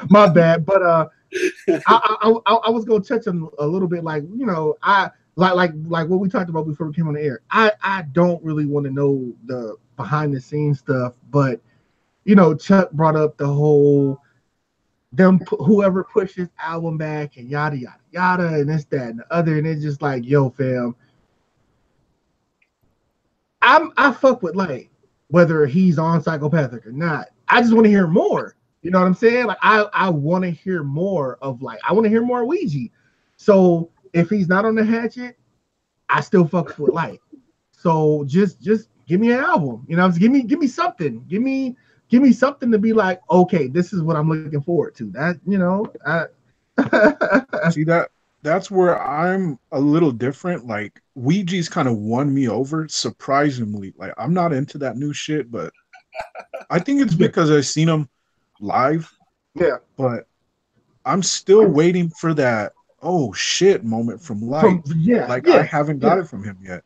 My bad, but I was gonna touch on a little bit, like, you know, I like what we talked about before we came on the air. I don't really want to know the behind the scenes stuff, but you know, Chuck brought up the whole whoever pushed his album back and yada yada yada and this, that, and the other, and it's just like, yo, fam, I fuck with Light, whether he's on Psychopathic or not. I just want to hear more. You know what I'm saying? Like I want to hear more of Light. I want to hear more Ouija. So if he's not on the Hatchet, I still fuck with Light. So just give me an album. You know, give me something. Give me something to be like, okay, this is what I'm looking forward to. That, you know, See, that's where I'm a little different. Like, Ouija's kind of won me over, surprisingly. Like, I'm not into that new shit, but I think it's because I've seen him live. Yeah. But I'm still waiting for that oh shit moment from Light. I haven't got it from him yet.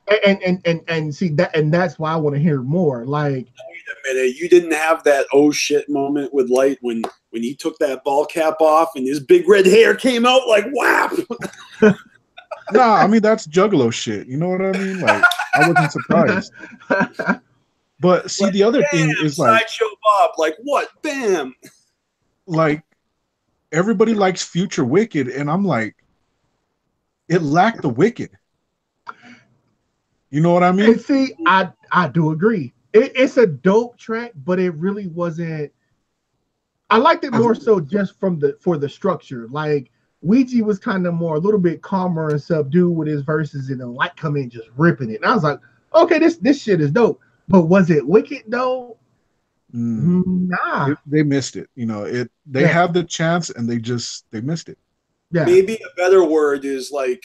And see that, and that's why I want to hear more. Like, wait a minute, you didn't have that oh shit moment with Light when he took that ball cap off and his big red hair came out like whap. Nah, I mean, that's Juggalo shit. You know what I mean? Like, I wasn't surprised. But see, like, the other thing is like Sideshow Bob, like what? Bam! Like, everybody likes Future Wicked, and I'm like, it lacked the Wicked. You know what I mean? And see, I do agree. It's a dope track, but it really wasn't. I liked it more so just for the structure. Like Ouija was kind of more a little bit calmer and subdued with his verses, and then Light come in just ripping it. And I was like, okay, this shit is dope. But was it wicked though? Nah, they missed it. You know, they had the chance and they missed it. Yeah. Maybe a better word is like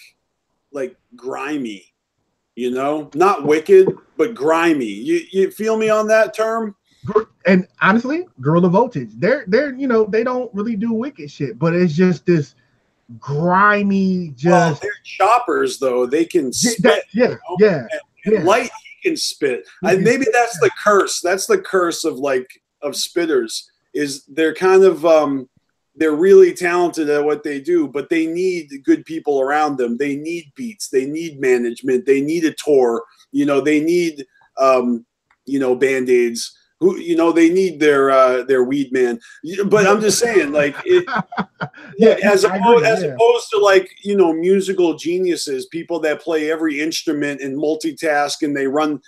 grimy. You know, not wicked, but grimy. You feel me on that term? And honestly, Guerrilla Voltage, they're they don't really do wicked shit, but it's just this grimy. Just they're choppers though. They can spit. And Light, he can spit. Maybe that's the curse. That's the curse of spitters. Is they're kind of they're really talented at what they do, but they need good people around them. They need beats. They need management. They need a tour. They need Band-Aids. They need their weed man. But I'm just saying, as opposed to musical geniuses, people that play every instrument and multitask and they run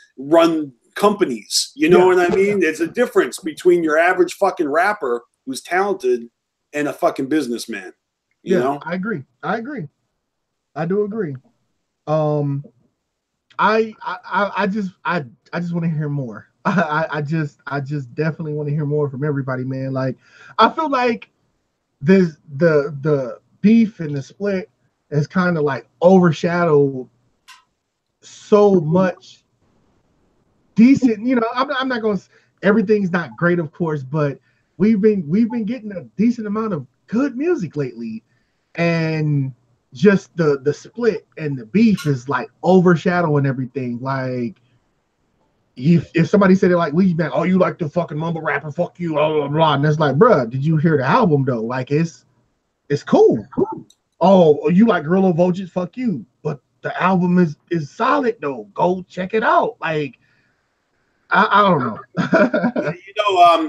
companies. You know what I mean? There's a difference between your average fucking rapper who's talented and a fucking businessman. You know? I agree. I do agree. I just want to hear more. I just definitely want to hear more from everybody, man. Like, I feel like the beef and the split has kind of overshadowed so much decent. I'm not going to. Everything's not great, of course, but we've been getting a decent amount of good music lately, and just the split and the beef is overshadowing everything. Like, if somebody said it Ouija Man, oh, you like the fucking mumble rapper, fuck you, blah blah blah, and it's like, bruh, did you hear the album though? It's cool. Oh, you like Guerrilla Voltage, fuck you, but the album is solid though. Go check it out. I don't know.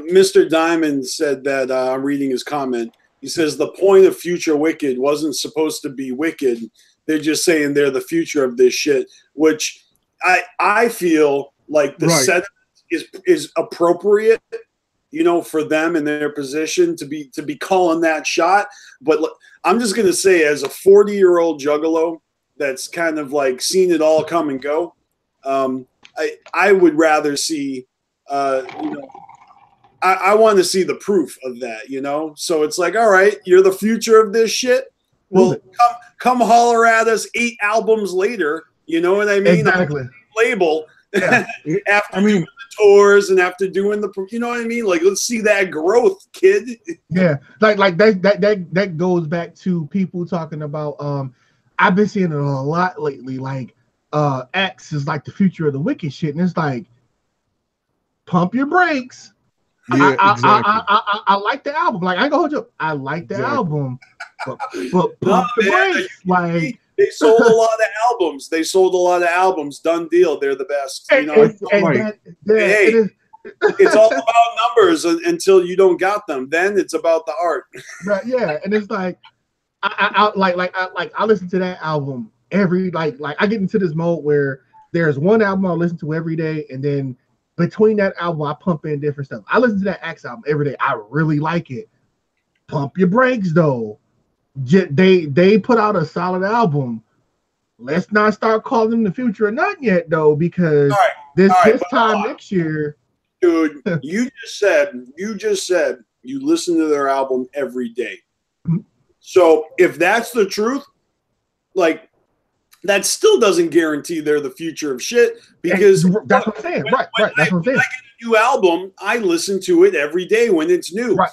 Mr. Diamond said that, I'm reading his comment. He says the point of Future Wicked wasn't supposed to be wicked. They're just saying they're the future of this shit, which I feel like the sentiment is appropriate, for them in their position to be calling that shot. But I'm just going to say, as a 40-year-old juggalo that's kind of seen it all come and go, I would rather see, I want to see the proof of that, So it's all right, you're the future of this shit. Well, come holler at us 8 albums later. You know what I mean? Exactly. Label. Yeah. After doing the tours and after doing you know what I mean? Let's see that growth, kid. Yeah, that goes back to people talking about. I've been seeing it a lot lately. X is the future of the wicked shit, and it's pump your brakes. Yeah, exactly. I like the album. I ain't gonna hold you up. I like the album, but pump the brakes. They sold a lot of albums. Done deal. They're the best. It's all about numbers until you don't got them. Then it's about the art. Right, yeah, and it's I listen to that album every I get into this mode where there's one album I listen to every day, and then between that album I pump in different stuff. I listen to that X album every day. I really like it. Pump your brakes though. They put out a solid album. Let's not start calling them the future of nothing yet though, because this time next year. Dude, you just said you listen to their album every day. Mm-hmm. So if that's the truth, that still doesn't guarantee they're the future of shit, because that's what I'm saying. Right. That's what I'm saying. When I get a new album, I listen to it every day when it's new. Right.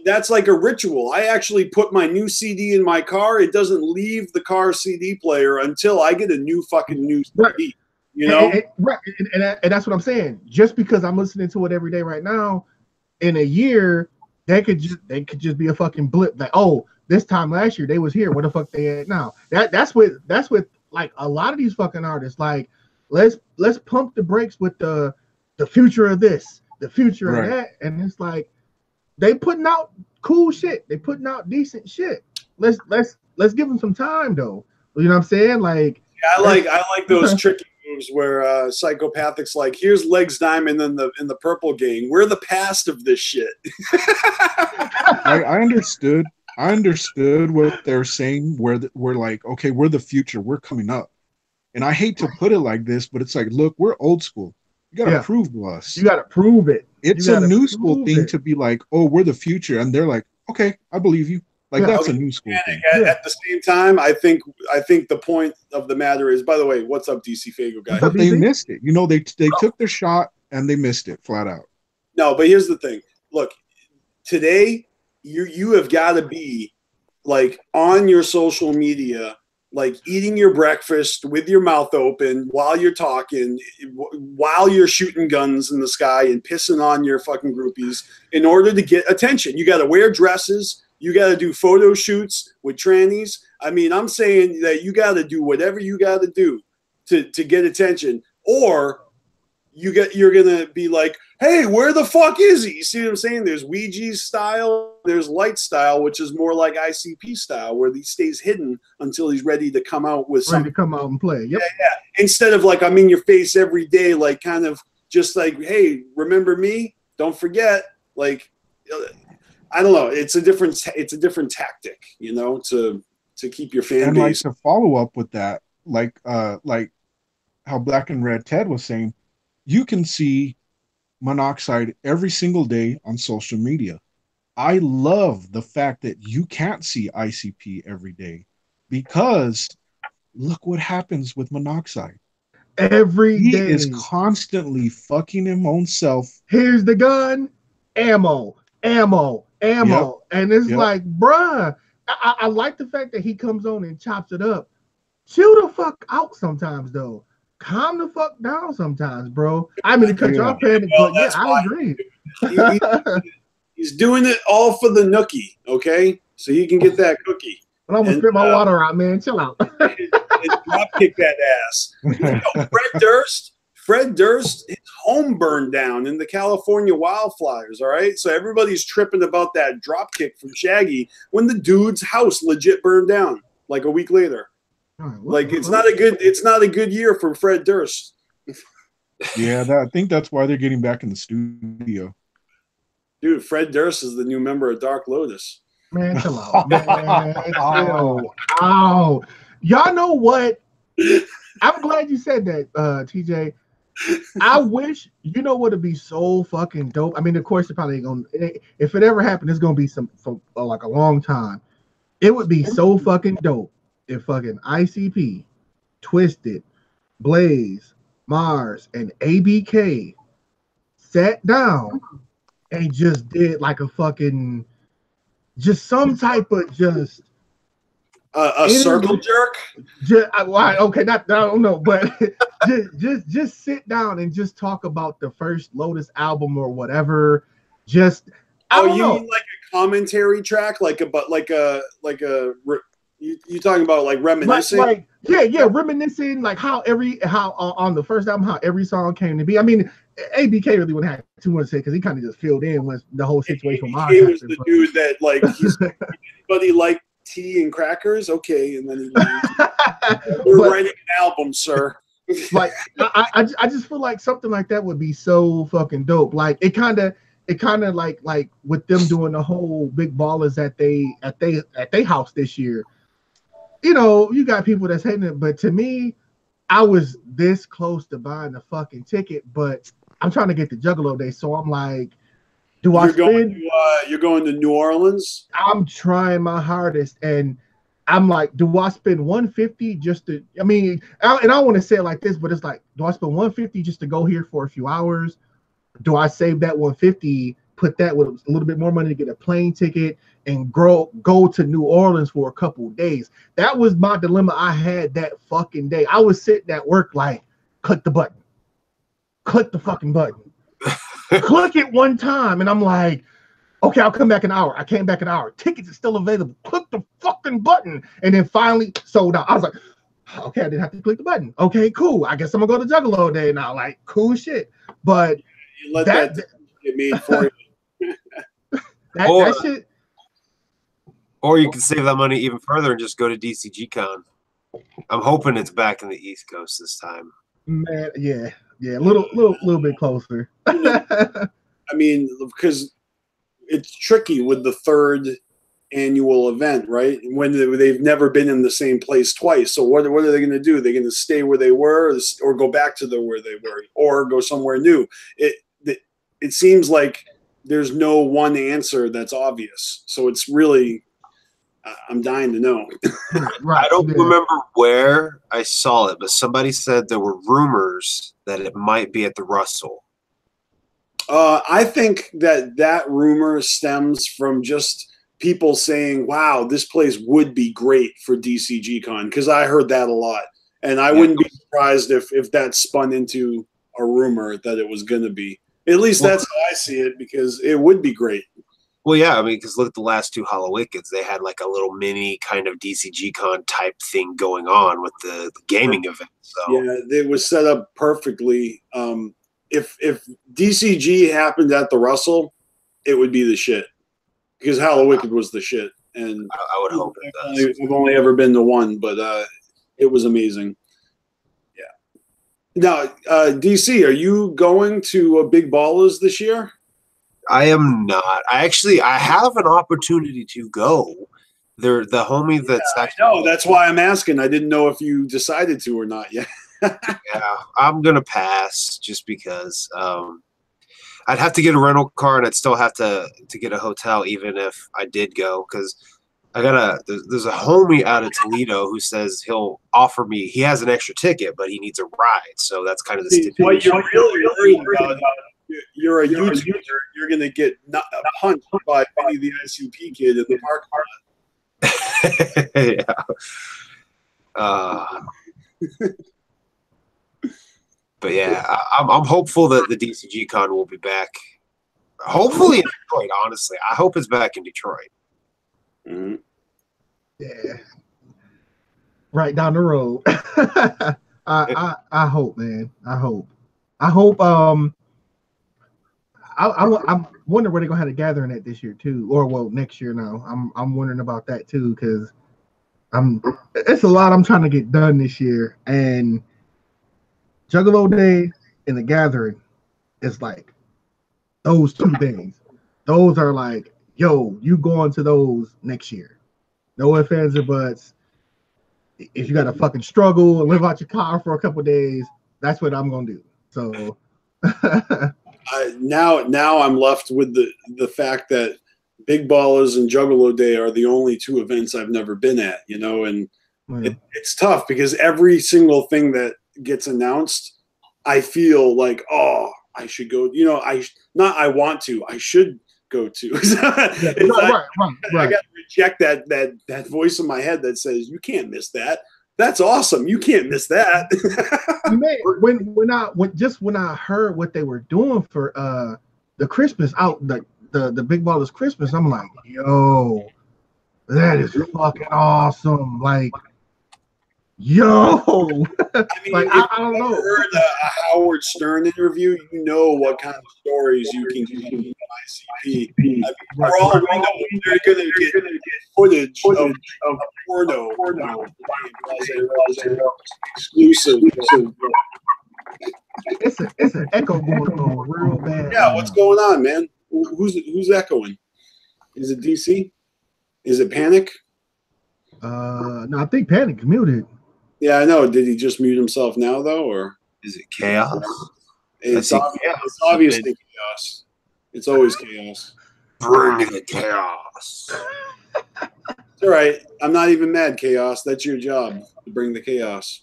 That's like a ritual. I actually put my new CD in my car. It doesn't leave the car CD player until I get a new CD. Right. And that's what I'm saying. Just because I'm listening to it every day right now, in a year, they could just be a fucking blip. Oh, this time last year they was here. Where the fuck they at now? That's with a lot of these fucking artists. Let's pump the brakes with the future of this, the future of that, and it's they putting out cool shit. They putting out decent shit. Let's give them some time though. You know what I'm saying? Like, I like those tricky moves where Psychopathic's like, here's Legs Diamond in the purple gang. We're the past of this shit. I understood. I understood what they're saying. We're like, okay, we're the future. We're coming up. And I hate to put it like this, but it's like, look, we're old school. You got to prove to us. You got to prove it. It's a new school thing to be like, oh, we're the future. And they're like, okay, I believe you. Like, that's a new school thing. At the same time, I think the point of the matter is, by the way, what's up, dcfaygoguy? But they missed it. You know, they took their shot and they missed it flat out. No, but here's the thing. Look, today, you have got to be, like, on your social media, like eating your breakfast with your mouth open while you're talking, while you're shooting guns in the sky and pissing on your fucking groupies in order to get attention. You got to wear dresses. You got to do photo shoots with trannies. I mean, I'm saying that you got to do whatever you got to do to get attention, or you're going to be like, hey, where the fuck is he? You see what I'm saying? There's Ouija style, there's light style, which is more like ICP style, where he stays hidden until he's ready to come out with something. Ready to come out and play. Yep. Yeah. Instead of like, I'm in your face every day, like kind of just like, hey, remember me? Don't forget. Like, I don't know. It's a different tactic, you know, to keep your fan base. Like to follow up with that, like how BlacknRedTed was saying, you can see Monoxide every single day on social media. I love the fact that you can't see ICP every day, because look what happens with Monoxide. Every day. He is constantly fucking his own self. Here's the gun, ammo. Yep. And it's like, bruh, I like the fact that he comes on and chops it up. Chill the fuck out sometimes, though. Calm the fuck down sometimes, bro. I mean, to cut you off, panic, but yeah, I agree. He's doing it all for the nookie, okay? So he can get that cookie. But I'm gonna spit my water out, man. Chill out. And drop kick that ass. You know, Fred Durst, his home burned down in the California wildfires, all right? So everybody's tripping about that drop kick from Shaggy when the dude's house legit burned down like a week later. Like, it's not a good year for Fred Durst. Yeah, I think that's why they're getting back in the studio. Dude, Fred Durst is the new member of Dark Lotus. Man, chill out. Man, ow. Y'all know what? I'm glad you said that, TJ. I wish, you know what would be so fucking dope? I mean, of course, it probably ain't gonna, if it ever happened, it's gonna be for like a long time. It would be so fucking dope if fucking ICP, Twisted, Blaze, Mars, and ABK sat down and just did like a fucking, just some type of just a circle jerk. Okay, I don't know, but just sit down and just talk about the first Lotus album or whatever. Just you mean like a commentary track, you talking about like reminiscing? Like reminiscing, like how on the first album, how every song came to be. I mean, ABK really wouldn't have too much to say because he kind of just filled in with the whole situation. He was the dude that like anybody like tea and crackers, okay, and then we're writing an album, sir. Like I just feel like something like that would be so fucking dope. Like it kind of like with them doing the whole Big Ballers at they house this year. You know, you got people that's hating it, but to me, I was this close to buying the fucking ticket, but I'm trying to get the Juggalo Day, so I'm like, you're going to New Orleans? I'm trying my hardest, and I'm like, do I spend $150 just to? I mean, and I want to say it like this, but it's like, do I spend $150 just to go here for a few hours? Do I save that $150, put that with a little bit more money to get a plane ticket and go to New Orleans for a couple of days? That was my dilemma I had that fucking day. I was sitting at work like, click the fucking button. Click it one time, and I'm like, okay, I'll come back an hour. I came back an hour. Tickets are still available. Click the fucking button, and then finally sold out. I was like, okay, I didn't have to click the button. Okay, cool. I guess I'm gonna go to Juggalo Day now. Like, cool shit. But you let that get made for you. that shit. Or you can save that money even further and just go to DCG Con. I'm hoping it's back in the East Coast this time. Man, yeah, a little bit closer. I mean, because it's tricky with the third annual event, right? When they've never been in the same place twice. So what are they going to do? They're going to stay where they were, or go back to where they were, or go somewhere new. It seems like there's no one answer that's obvious. So it's really, I'm dying to know. Right. I don't remember where I saw it, but somebody said there were rumors that it might be at the Russell. I think that rumor stems from just people saying, wow, this place would be great for DCGCon, because I heard that a lot. And I wouldn't be surprised if that spun into a rumor that it was going to be. At least that's how I see it, because it would be great. Well, yeah, I mean, because look at the last two Hallowickeds. They had like a little mini kind of DCGCon type thing going on with the gaming event. So yeah, it was set up perfectly. If DCG happened at the Russell, it would be the shit, because Hallowicked was the shit. And I would hope it does. I've only ever been to one, but it was amazing. Now, DC, are you going to Big Ballers this year? I am not. I have an opportunity to go. They're the homie that's actually. No, that's why I'm asking. I didn't know if you decided to or not yet. Yeah, I'm gonna pass just because I'd have to get a rental car, and I'd still have to get a hotel even if I did go, because there's a homie out of Toledo who says he'll offer me. He has an extra ticket, but he needs a ride. So that's kind of the stipulation. What you're really worried about, you're a YouTuber. You're going to get punched by Benny the ICP kid in the parking lot. Yeah. But yeah, I'm hopeful that the DCGCon will be back. Hopefully in Detroit, honestly. I hope it's back in Detroit. Mm-hmm. Yeah, right down the road. I hope, man. I hope. I'm wondering where they're gonna have a gathering at this year too, or next year now. I'm wondering about that too, because it's a lot I'm trying to get done this year, and Juggalo Day and the gathering is like those two things. Those are like, yo, you going to those next year. No ifs, ands, or buts. If you got to fucking struggle and live out your car for a couple of days, that's what I'm going to do. So now I'm left with the fact that Big Ballers and Juggalo Day are the only two events I've never been at, and it's tough because every single thing that gets announced, I feel like, oh, I should go, I want to, I should go to. Right. I got to reject that voice in my head that says, you can't miss that. That's awesome. You can't miss that. When I heard what they were doing for the Christmas out, the Big Ballers Christmas, I'm like, yo, that is fucking awesome. Like, yo, I mean, I don't know. Heard a Howard Stern interview, you know what kind of stories you can get from ICP. I mean, for all we know, they're gonna get footage of porno exclusive. It's an echo going on real bad. Yeah, what's going on, man? Who's echoing? Is it DC? Is it Panic? No, I think Panic's muted. Yeah, I know. Did he just mute himself now, though, or is it chaos? It's obviously chaos. It's always chaos. Bring the chaos. It's all right. I'm not even mad, Chaos. That's your job, to bring the chaos.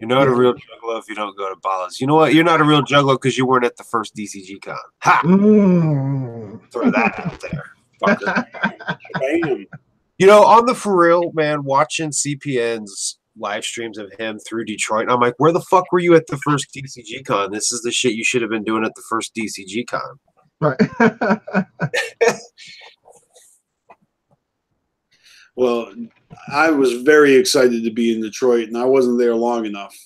You're not a real juggalo if you don't go to Ballers. You know what? You're not a real juggalo because you weren't at the first DCGCon. Ha! Throw that out there. Bam. On the for real, man, watching CPN's live streams of him through Detroit, and I'm like, where the fuck were you at the first DCGCon? This is the shit you should have been doing at the first DCGCon. Right. Well, I was very excited to be in Detroit, and I wasn't there long enough.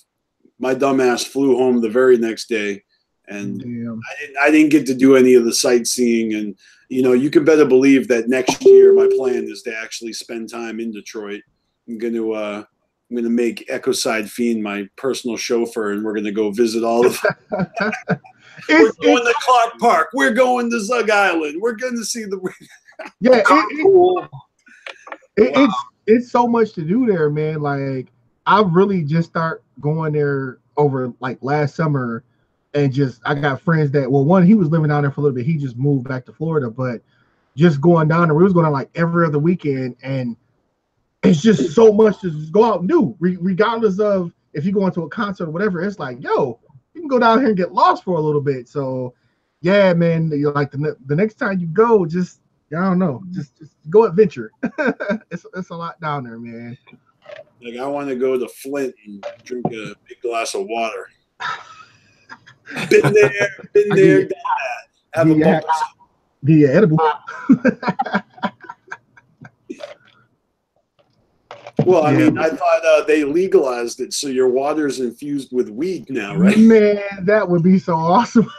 My dumbass flew home the very next day, and I didn't get to do any of the sightseeing. And you can better believe that next year my plan is to actually spend time in Detroit. I'm gonna make Ecoside Fiend my personal chauffeur, and we're gonna go visit all of. We're going to Clark Park. We're going to Zug Island. We're going to see the. Yeah, it's so much to do there, man. Like I really just start going there over like last summer, and I got friends that one, he was living down there for a little bit. He just moved back to Florida, but just going down there, we was going on like every other weekend, and it's just so much to just go out and do, regardless of if you go into a concert or whatever. It's like, yo, you can go down here and get lost for a little bit. So, yeah, man, you're like the next time you go, just I don't know, just go adventure. it's a lot down there, man. Like I want to go to Flint and drink a big glass of water. Been there, done that. Have a bumper. The edible. Well, I mean, I thought they legalized it, so your water's infused with weed now, right? Man, that would be so awesome.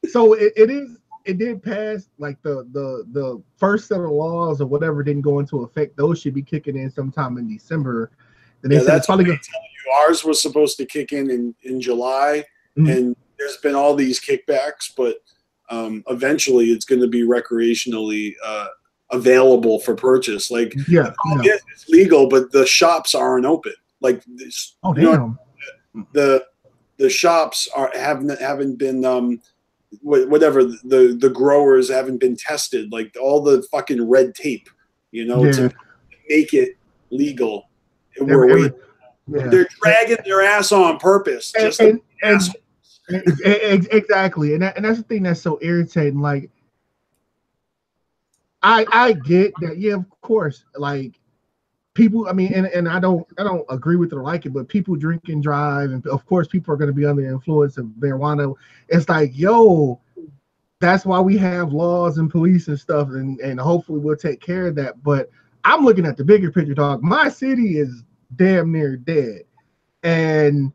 So it did pass, like the first set of laws or whatever didn't go into effect. Those should be kicking in sometime in December. And they said that's probably what they tell you. Ours was supposed to kick in July, and there's been all these kickbacks, but eventually it's going to be recreationally available for purchase. Like it's legal, but the shops aren't open. Like this, damn. The shops haven't been whatever, the growers haven't been tested. Like all the fucking red tape, to make it legal. And they're dragging their ass on purpose. Exactly, and that's the thing that's so irritating. Like, I get that, yeah, of course, like people. I mean, and I don't agree with it or like it, but people drink and drive, and of course, people are going to be under the influence of marijuana. It's like, yo, that's why we have laws and police and stuff, and hopefully we'll take care of that. But I'm looking at the bigger picture, dog. My city is damn near dead, and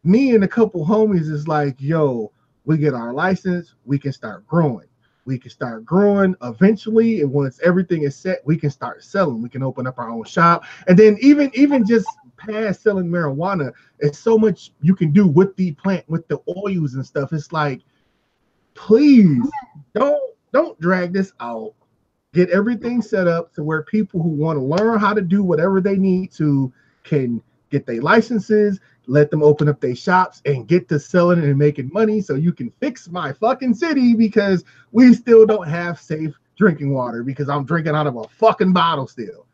me and a couple homies is like, yo, we get our license, we can start growing. We can start growing eventually, and once everything is set, we can start selling. We can open up our own shop, and then even just past selling marijuana, it's so much you can do with the plant, with the oils and stuff. It's like, please don't drag this out. Get everything set up to where people who want to learn how to do whatever they need to can get their licenses. Let them open up their shops and get to selling and making money so you can fix my fucking city, because we still don't have safe drinking water because I'm drinking out of a fucking bottle still.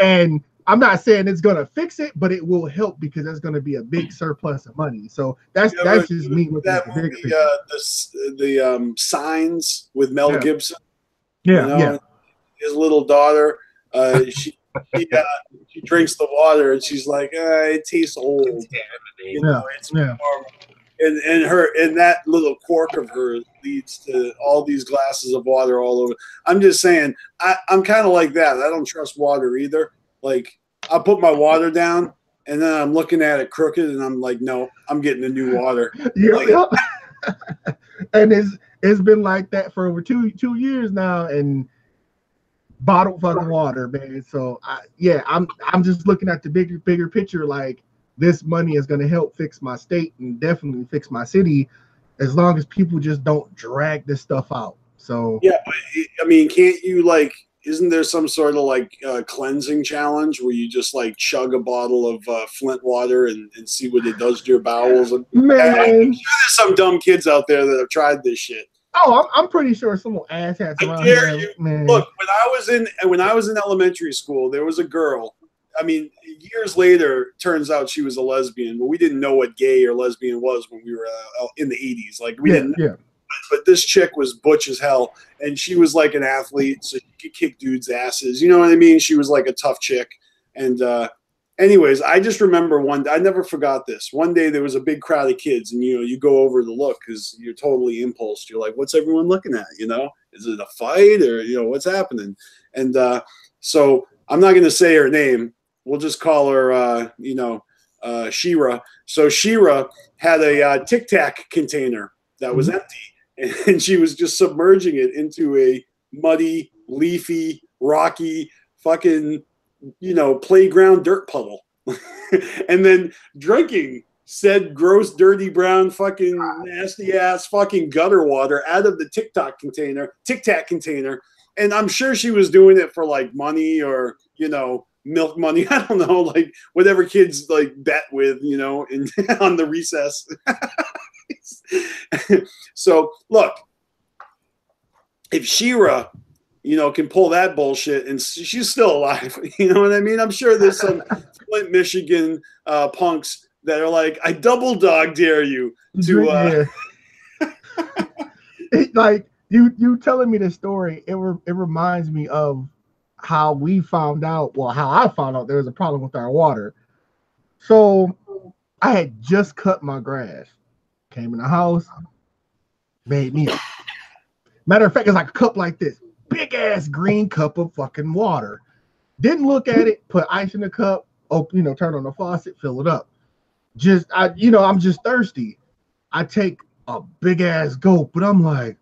And I'm not saying it's going to fix it, but it will help because there's going to be a big surplus of money. So that's just me with that movie, the Signs with Mel Gibson. Yeah. His little daughter, she drinks the water and she's like, it tastes old. It's normal. And that little quirk of hers leads to all these glasses of water all over. I'm just saying, I'm kind of like that. I don't trust water either. Like, I'll put my water down and then I'm looking at it crooked and I'm like, no, I'm getting the new water. And it's been like that for over two years now, and bottled fucking water, man. So I'm just looking at the bigger picture. Like, this money is going to help fix my state and definitely fix my city, as long as people just don't drag this stuff out. So but I mean, can't you, like, isn't there some sort of like cleansing challenge where you just like chug a bottle of Flint water and see what it does to your bowels? Man, I'm sure there's some dumb kids out there that have tried this shit. Oh, I'm pretty sure some ass hats around here. Man. Look, when I was in elementary school, there was a girl. I mean, years later, turns out she was a lesbian, but we didn't know what gay or lesbian was when we were in the 80s. Like, we didn't know. Yeah. But this chick was butch as hell, and she was like an athlete, so she could kick dudes' asses. You know what I mean? She was like a tough chick. And anyways, I just remember I never forgot this. One day there was a big crowd of kids, and you go over to look because you're totally impulsed. You're like, what's everyone looking at? Is it a fight or what's happening? And so I'm not going to say her name. We'll just call her Shira. So Shira had a Tic Tac container that was empty. and she was just submerging it into a muddy, leafy, rocky, fucking, playground dirt puddle, and then drinking said gross, dirty, brown, fucking nasty ass fucking gutter water out of the Tic Tac container. And I'm sure she was doing it for like money or, milk money. I don't know, like whatever kids like bet with, on the recess. So look, if Shira, can pull that bullshit and she's still alive, you know what I mean? I'm sure there's some Flint, Michigan punks that are like, I double dog dare you to like you telling me this story, it reminds me of how we found out, how I found out there was a problem with our water. So I had just cut my grass, came in the house, made me a, matter of fact, it's like a cup like this, big ass green cup of fucking water. Didn't look at it, put ice in the cup, turn on the faucet, fill it up. I'm just thirsty. I take a big ass gulp, but I'm like,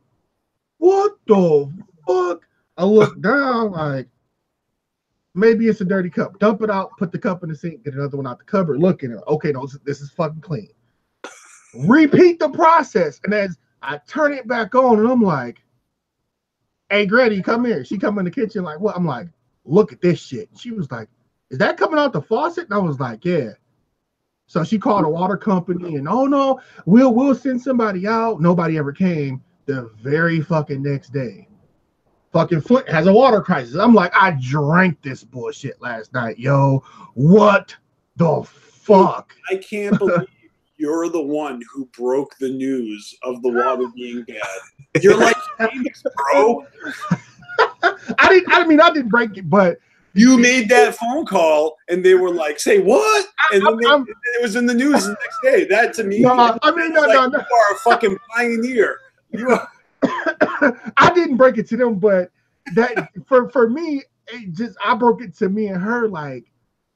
what the fuck? I look down like, maybe it's a dirty cup. Dump it out, put the cup in the sink, get another one out the cupboard, look at it. Okay, no, this is fucking clean. Repeat the process. And as I turn it back on, and I'm like, hey, Grady, come here. She come in the kitchen like, what? I'm like, look at this shit. She was like, is that coming out the faucet? And I was like, yeah. So she called a water company and, oh no, we'll send somebody out. Nobody ever came. The very fucking next day, fucking Flint has a water crisis. I'm like, I drank this bullshit last night, yo. What the fuck? I can't believe you're the one who broke the news of the water being bad. You're like, famous, bro. I didn't break it, but you made that phone call and they were like, say what? And then it was in the news the next day. That to me, no. You are a fucking pioneer. I didn't break it to them, but that for me, I broke it to me and her like,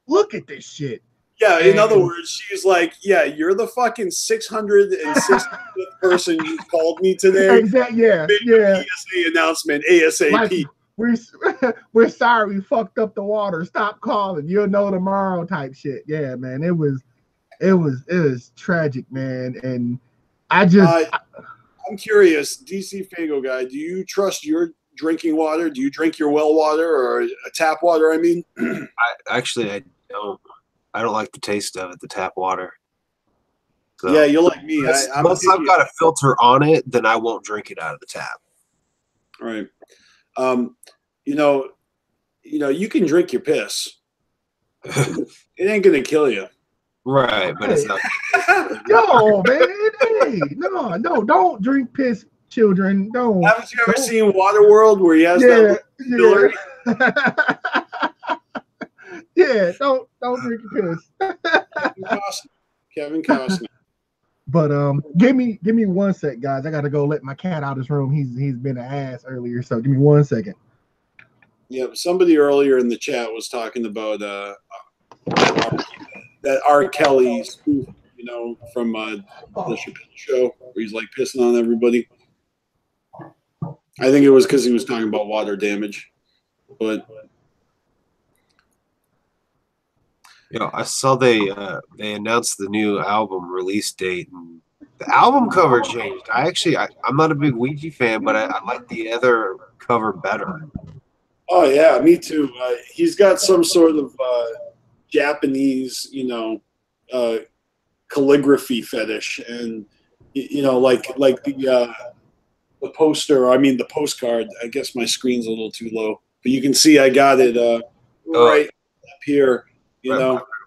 look at this shit. Yeah, in other words, she's like, yeah, you're the fucking 660th person you called me today. Exactly. Yeah. PSA announcement ASAP. Like, we're sorry we fucked up the water. Stop calling. You'll know tomorrow type shit. Yeah, man. It was tragic, man. And I just I'm curious, dcfaygoguy, do you trust your drinking water? Do you drink your well water or a tap water? I mean, I don't. I don't like the taste of it, the tap water. So, yeah, you're like me. Unless I've got a filter on it, then I won't drink it out of the tap. Right. You can drink your piss. It ain't gonna kill you. Right, but it's not. No, man. Hey, no, don't drink piss, children. Don't. Haven't you ever seen Waterworld where he has that distillery? Yeah, don't drink your piss. Kevin Costner. But give me 1 sec, guys. I gotta go let my cat out of his room. He's been an ass earlier, so give me 1 second. Yeah, somebody earlier in the chat was talking about that R. Kelly spoof, from the Chappelle Show, where he's like pissing on everybody. I think it was because he was talking about water damage, but. I saw they announced the new album release date, and the album cover changed. I'm not a big Ouija fan, but I like the other cover better. Oh yeah, me too. He's got some sort of Japanese, calligraphy fetish, and like the poster. I mean the postcard. I guess my screen's a little too low, but you can see I got it right up here.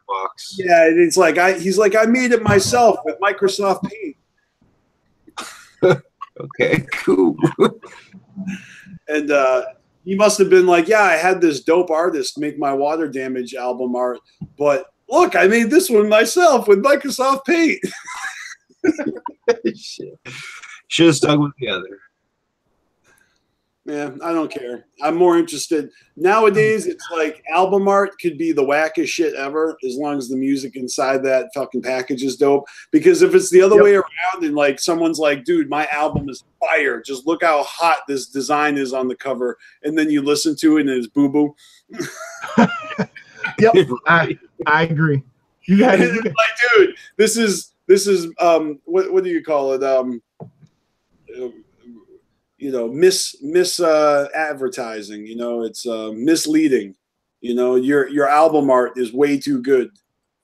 Box. Yeah, it's like he's like, I made it myself with Microsoft Paint. Okay, cool. And he must have been like, yeah, I had this dope artist make my water damage album art, but look, I made this one myself with Microsoft Paint. Shit. Should have stuck with the other. Yeah, I don't care. I'm more interested nowadays. It's like album art could be the wackest shit ever, as long as the music inside that fucking package is dope. Because if it's the other way around, and like someone's like, "Dude, my album is fire. Just look how hot this design is on the cover," and then you listen to it and it's boo boo. Yep, I agree. You got it. Like, dude, this is what do you call it? You know, advertising. You know, it's misleading. You know, your album art is way too good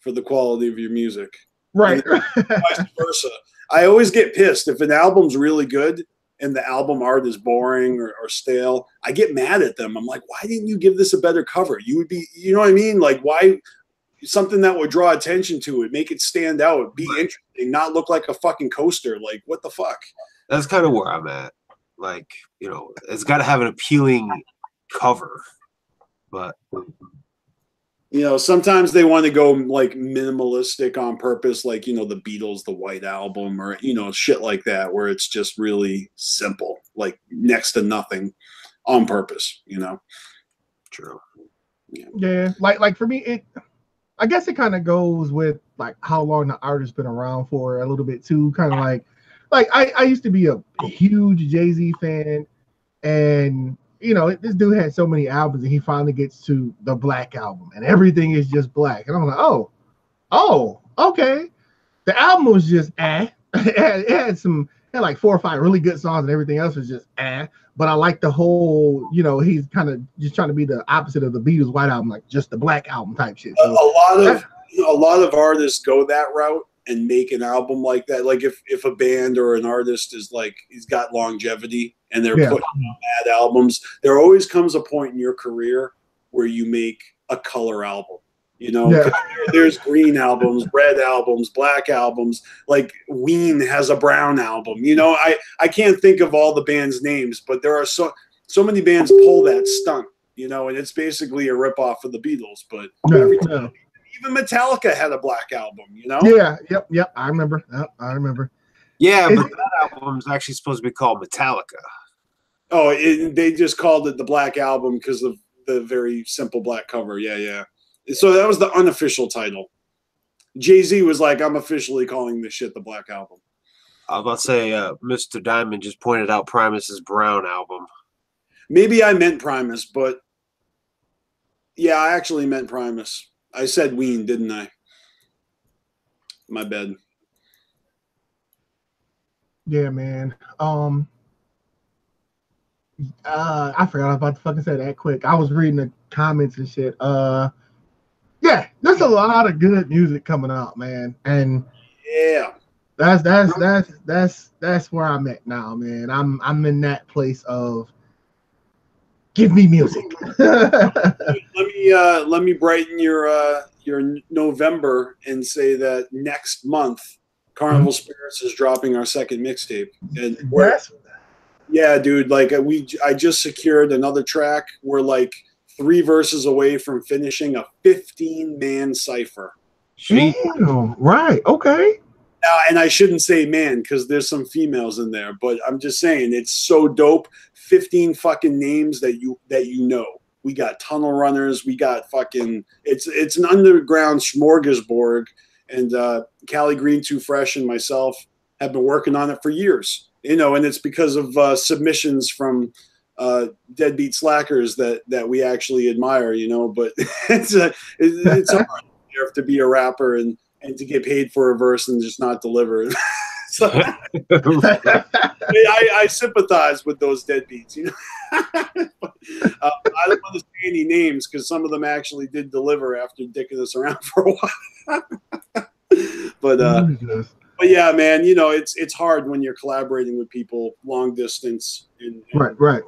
for the quality of your music. Right. Vice versa. I always get pissed if an album's really good and the album art is boring or stale. I get mad at them. I'm like, why didn't you give this a better cover? You would be, you know what I mean? Like, why? Something that would draw attention to it, make it stand out, be interesting, not look like a fucking coaster. Like, what the fuck? That's kind of where I'm at. Like, you know, it's got to have an appealing cover, but you know, sometimes they want to go like minimalistic on purpose, like, you know, the Beatles, the White Album, or, you know, shit like that, where it's just really simple, like next to nothing on purpose, you know? True. Yeah. Like for me, I guess it kind of goes with like how long the artist's been around for a little bit too. Kind of like I used to be a huge Jay-Z fan, and you know, this dude had so many albums, and he finally gets to the Black Album, and everything is just black. And I'm like, oh, okay. The album was just it had like 4 or 5 really good songs, and everything else was just But I like the whole, you know, he's kind of just trying to be the opposite of the Beatles White Album, like just the Black Album type shit. So a lot of artists go that route and make an album like that. Like if a band or an artist is like, he's got longevity and they're putting out bad albums, there always comes a point in your career where you make a color album. You know, there's green albums, red albums, black albums. Like Ween has a brown album. You know, I can't think of all the bands' names, but there are so many bands pull that stunt. You know, and it's basically a ripoff of the Beatles. But even Metallica had a black album. You know? Yeah. Yep. I remember. Yeah, but that album's actually supposed to be called Metallica. Oh, they just called it the Black Album because of the very simple black cover. Yeah. So that was the unofficial title. Jay-Z was like, I'm officially calling this shit the Black Album. I was about to say, Mr. Diamond just pointed out Primus's Brown album. Maybe I meant Primus, but yeah, I actually meant Primus. I said Ween, didn't I? My bad. Yeah, man. I forgot I was about to fucking say that quick. I was reading the comments and shit. Yeah, there's a lot of good music coming out, man. And yeah, that's where I'm at now, man. I'm in that place of give me music. Let me brighten your November and say that next month Carnival Spirits is dropping our second mixtape, and yeah, dude. Like I just secured another track. We're like 3 verses away from finishing a 15-man cipher. Damn, right? Okay. And I shouldn't say man because there's some females in there, but I'm just saying it's so dope. 15 fucking names that you know. We got Tunnel Runners. We got fucking. It's an underground smorgasbord, and Callie Green, Too Fresh, and myself have been working on it for years. You know, and it's because of submissions from deadbeat slackers that we actually admire. You know, but it's hard to be a rapper and to get paid for a verse and just not deliver. So, I sympathize with those deadbeats, you know. I don't want to say any names because some of them actually did deliver after dicking us around for a while. But yeah, man, you know, it's hard when you're collaborating with people long distance. Right.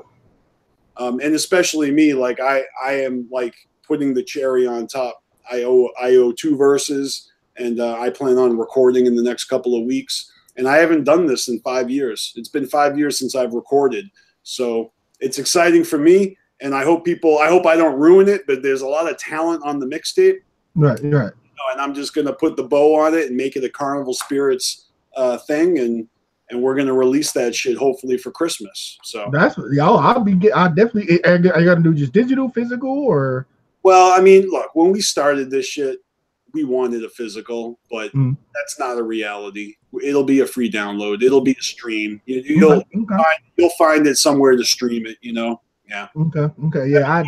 And especially me, like I am like putting the cherry on top. I owe 2 verses. And I plan on recording in the next couple of weeks. And I haven't done this in 5 years. It's been 5 years since I've recorded. So it's exciting for me. And I hope I don't ruin it, but there's a lot of talent on the mixtape. Right. You know, and I'm just going to put the bow on it and make it a Carnival Spirits thing. And and we're gonna release that shit hopefully for Christmas. So that's y'all. I definitely. I got to do just digital, physical, or. Well, I mean, look, when we started this shit, we wanted a physical, but that's not a reality. It'll be a free download. It'll be a stream. You'll find it somewhere to stream it. You know. Yeah. Okay. Yeah.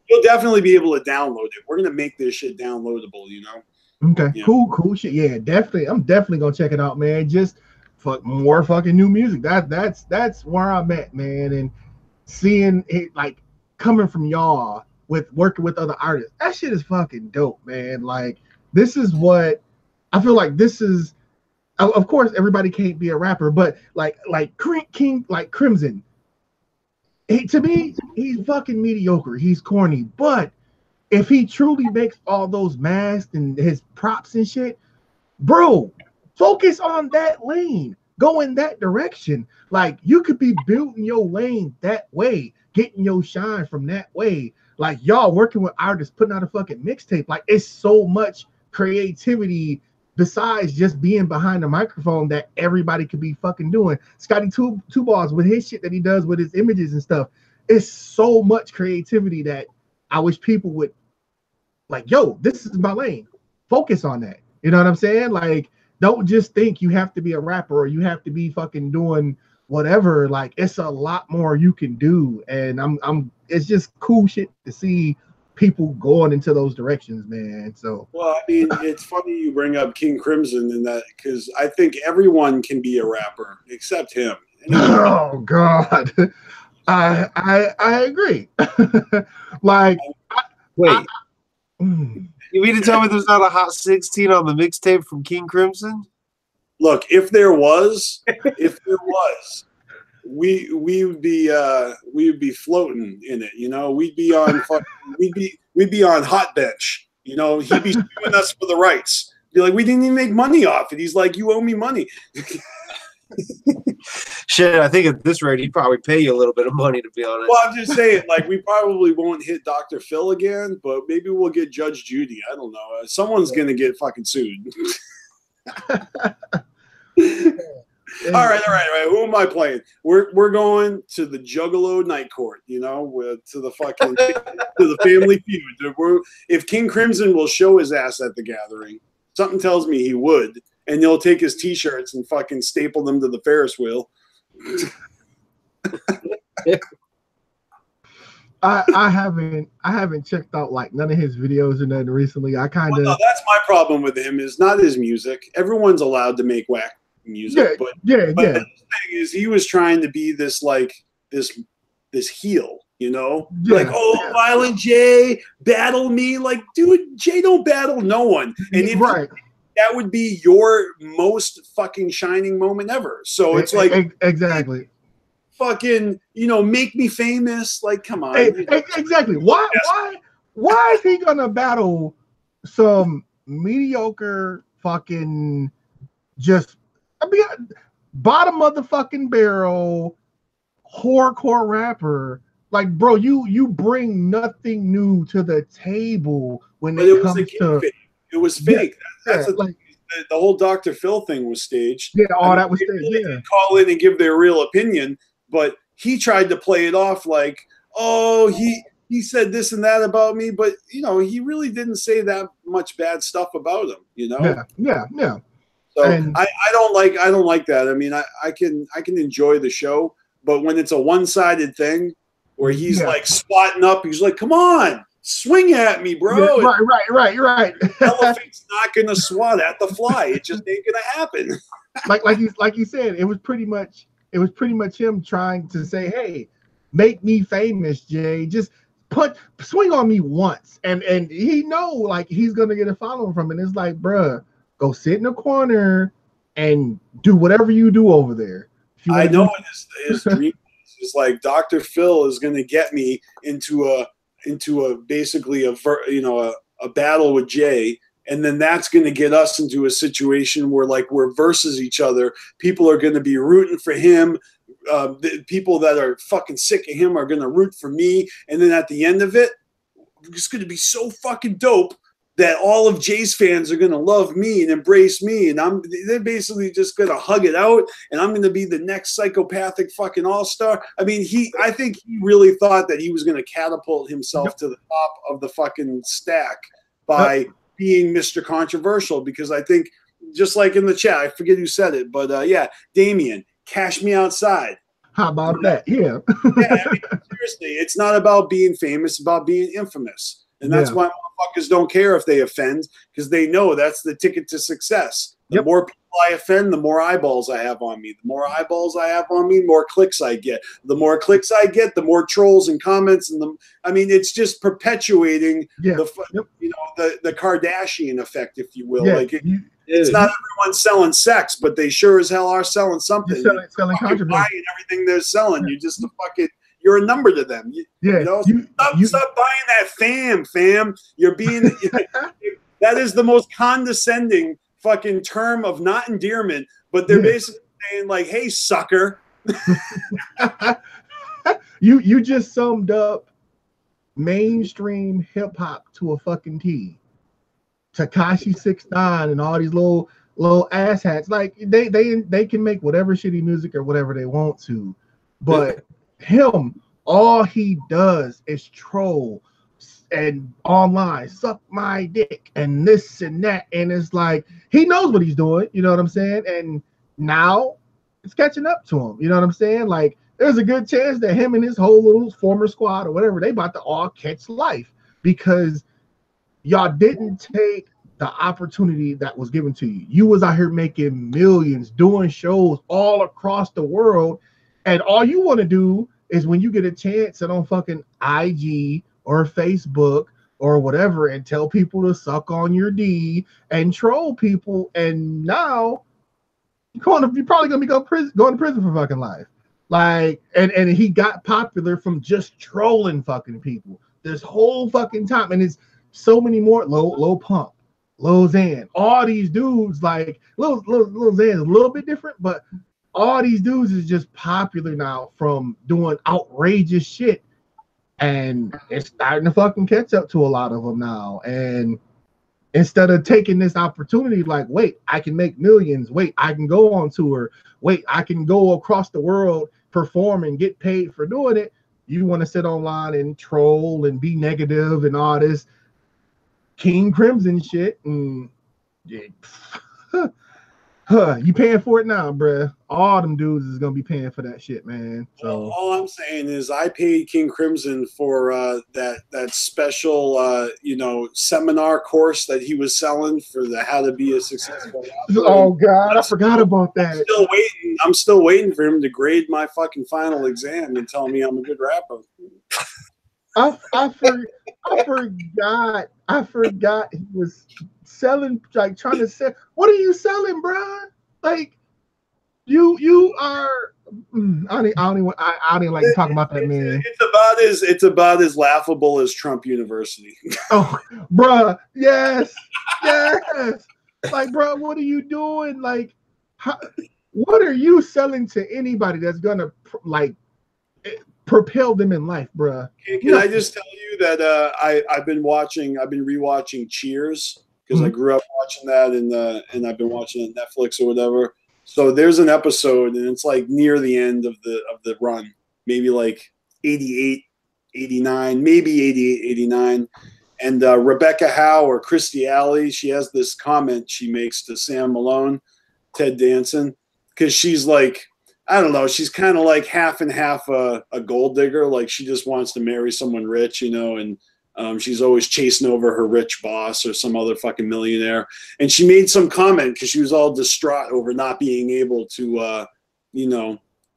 You'll definitely be able to download it. We're gonna make this shit downloadable. You know. Okay. Yeah. Cool shit. Yeah. Definitely. I'm definitely gonna check it out, man. Just more fucking new music. That's where I'm at, man. And seeing it like coming from y'all with working with other artists, that shit is fucking dope, man. Like this is what I feel like. This is, of course, everybody can't be a rapper, but like King, like Crimson. To me, he's fucking mediocre. He's corny, but if he truly makes all those masks and his props and shit, bro, focus on that lane. Go in that direction. Like you could be building your lane that way, getting your shine from that way. Like y'all working with artists, putting out a fucking mixtape. Like it's so much creativity besides just being behind the microphone that everybody could be fucking doing. Scotty Two Balls with his shit that he does with his images and stuff. It's so much creativity that I wish people would like, yo, this is my lane. Focus on that. You know what I'm saying? Like, don't just think you have to be a rapper or you have to be fucking doing whatever. Like, it's a lot more you can do. And it's just cool shit to see people going into those directions, man. So, well, I mean, it's funny you bring up King Crimson in that because I think everyone can be a rapper except him. Oh God, I agree. Like, wait, you mean to tell me there's not a Hot 16 on the mixtape from King Crimson? Look, if there was, we would be floating in it, you know. We'd be on we'd be on Hot Bench, you know. He'd be suing us for the rights. Be like, we didn't even make money off it. He's like, you owe me money. Shit, I think at this rate he'd probably pay you a little bit of money, to be honest. Well, I'm just saying, like, we probably won't hit Dr. Phil again, but maybe we'll get Judge Judy. I don't know. Someone's gonna get fucking sued. All right. Who am I playing? We're going to the Juggalo Night Court, you know, to the fucking to the Family Feud. If King Crimson will show his ass at the gathering, something tells me he would, and he'll take his T-shirts and fucking staple them to the Ferris wheel. I haven't checked out like none of his videos or nothing recently. I kind of that's my problem with him is not his music. Everyone's allowed to make whack music, but the thing is he was trying to be this like this heel, you know, Violent J, battle me. Like, dude, Jay don't battle no one, and if that would be your most fucking shining moment ever. So it's like exactly fucking, you know, make me famous. Like, come on. Exactly. Why is he gonna battle some mediocre fucking just bottom of the fucking barrel horrorcore rapper? Like, bro, you bring nothing new to the table when it comes to fake. It was fake. That's the whole Dr. Phil thing was staged. Yeah, that was staged. Yeah, call in and give their real opinion, but he tried to play it off like, oh, he said this and that about me, but you know, he really didn't say that much bad stuff about him. You know? Yeah. So I don't like that. I mean, I can enjoy the show, but when it's a one-sided thing where he's like swatting up, he's like, come on, swing at me, bro. Yeah, right. Elephant's not gonna swat at the fly. It just ain't gonna happen. like you said, it was pretty much him trying to say, hey, make me famous, Jay. Just swing on me once. And he know like he's gonna get a following from it. It's like, bruh, go sit in the corner and do whatever you do over there. I know his dream is like Dr. Phil is gonna get me into a basically a battle with Jay, and then that's going to get us into a situation where like we're versus each other. People are going to be rooting for him. The people that are fucking sick of him are going to root for me, and then at the end of it, it's going to be so fucking dope that all of Jace fans are going to love me and embrace me, and they're basically just going to hug it out, and I'm going to be the next psychopathic fucking all-star. I mean, I think he really thought that he was going to catapult himself to the top of the fucking stack by being Mr. Controversial, because I think, just like in the chat, I forget who said it, but yeah, Damien, cash me outside. How about that? Yeah. Yeah, I mean, seriously, it's not about being famous, it's about being infamous. And that's why motherfuckers don't care if they offend, because they know that's the ticket to success. The more people I offend, the more eyeballs I have on me. The more eyeballs I have on me, the more clicks I get. The more clicks I get, the more trolls and comments. And I mean, it's just perpetuating the Kardashian effect, if you will. Like it's not everyone selling sex, but they sure as hell are selling something. You're selling controversy. Buying everything they're selling. You're just you're a number to them. Stop buying that fam. You're being that is the most condescending fucking term of not endearment, but they're basically saying like, "Hey, sucker." You just summed up mainstream hip hop to a fucking T. Tekashi 6ix9ine and all these little asshats, like they can make whatever shitty music or whatever they want to, but him, all he does is troll and online, suck my dick and this and that, and it's like he knows what he's doing, you know what I'm saying? And now it's catching up to him, you know what I'm saying? Like there's a good chance that him and his whole little former squad or whatever, they about to all catch life because y'all didn't take the opportunity that was given to you. You was out here making millions, doing shows all across the world, and all you want to do is when you get a chance sit on fucking IG or Facebook or whatever and tell people to suck on your D and troll people, and now you're probably gonna be going to prison for fucking life. Like, and he got popular from just trolling fucking people this whole fucking time, and it's so many more. Low Pump, Lil Xan, all these dudes, like Lil Xan is a little bit different, but all these dudes is just popular now from doing outrageous shit, and it's starting to fucking catch up to a lot of them now. And instead of taking this opportunity, like, wait, I can make millions. Wait, I can go on tour. Wait, I can go across the world, perform, and get paid for doing it. You want to sit online and troll and be negative and all this King Crimson shit, and you paying for it now, bruh. All them dudes is gonna be paying for that shit, man. So all I'm saying is I paid King Crimson for that special seminar course that he was selling for the how to be a successful rapper. Oh God, I forgot about that. I'm still waiting for him to grade my fucking final exam and tell me I'm a good rapper. I forgot he was selling, like trying to sell. What are you selling, bro? Like you are. I don't even like talking about that, man. It's about as laughable as Trump University. Oh, bro, yes. Like, bro, what are you doing? Like, what are you selling to anybody that's gonna like propel them in life, bro? Can I just tell you that I've been rewatching Cheers because I grew up watching that, and I've been watching it on Netflix or whatever. So there's an episode, and it's like near the end of the run, maybe like 88, 89, maybe 88, 89. And Rebecca Howe or Christy Alley, she has this comment she makes to Sam Malone, Ted Danson, because she's like, I don't know, she's kind of like half and half a gold digger. Like she just wants to marry someone rich, and she's always chasing over her rich boss or some other fucking millionaire. And she made some comment because she was all distraught over not being able to,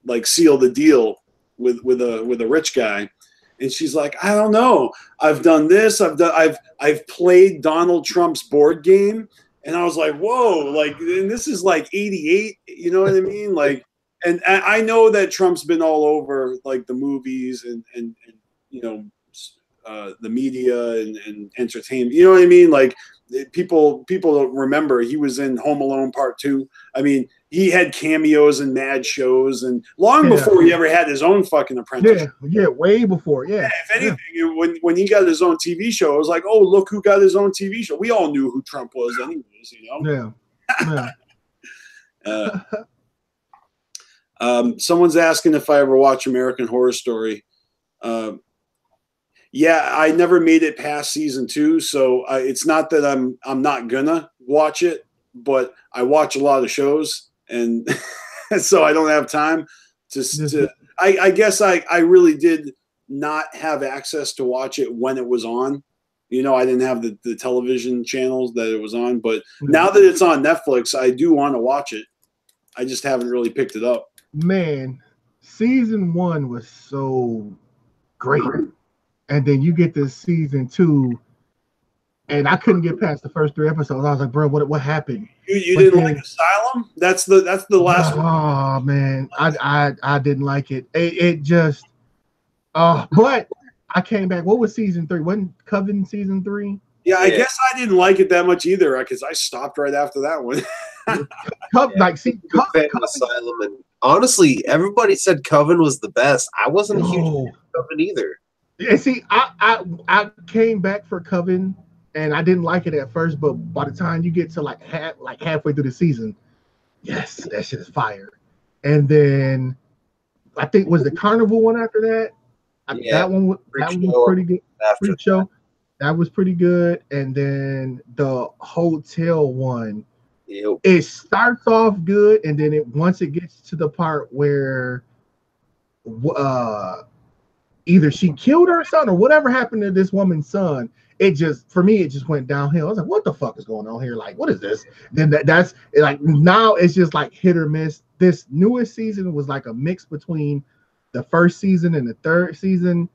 like seal the deal with a rich guy. And she's like, I don't know. I've done this. I've played Donald Trump's board game. And I was like, whoa, like, and this is like 88. You know what I mean? Like, and I know that Trump's been all over like the movies and the media and entertainment. You know what I mean? Like people don't remember he was in Home Alone Part 2. I mean, he had cameos in mad shows, and long before he ever had his own fucking apprenticeship. Yeah, way before. Yeah. If anything, when he got his own TV show, it was like, oh, look who got his own TV show. We all knew who Trump was, anyways. You know. Yeah. Someone's asking if I ever watch American Horror Story. Yeah, I never made it past season 2, so it's not that I'm not gonna watch it, but I watch a lot of shows, and so I don't have time to. I guess I really did not have access to watch it when it was on. You know, I didn't have the television channels that it was on, but now that it's on Netflix, I do want to watch it. I just haven't really picked it up. Man, season 1 was so great. And then you get to season 2, and I couldn't get past the first 3 episodes. I was like, bro, what happened? You didn't like Asylum? That's the last one. Oh man, I didn't like it. It just but I came back. What was season 3? Wasn't Coven season 3? Yeah, I guess I didn't like it that much either, because I stopped right after that one. Coven, Asylum, and honestly, everybody said Coven was the best. I wasn't a huge fan of Coven either. Yeah, see, I came back for Coven, and I didn't like it at first, but by the time you get to like halfway through the season, yes, that shit is fire. And then I think was the Carnival one after that. That one was pretty good. Freak show. That was pretty good. And then the hotel one. Yep. It starts off good, and then once it gets to the part where either she killed her son or whatever happened to this woman's son, it just went downhill. I was like, what the fuck is going on here? Like, what is this? Then that's like, now it's just like hit or miss. This newest season was like a mix between the first season and the third season.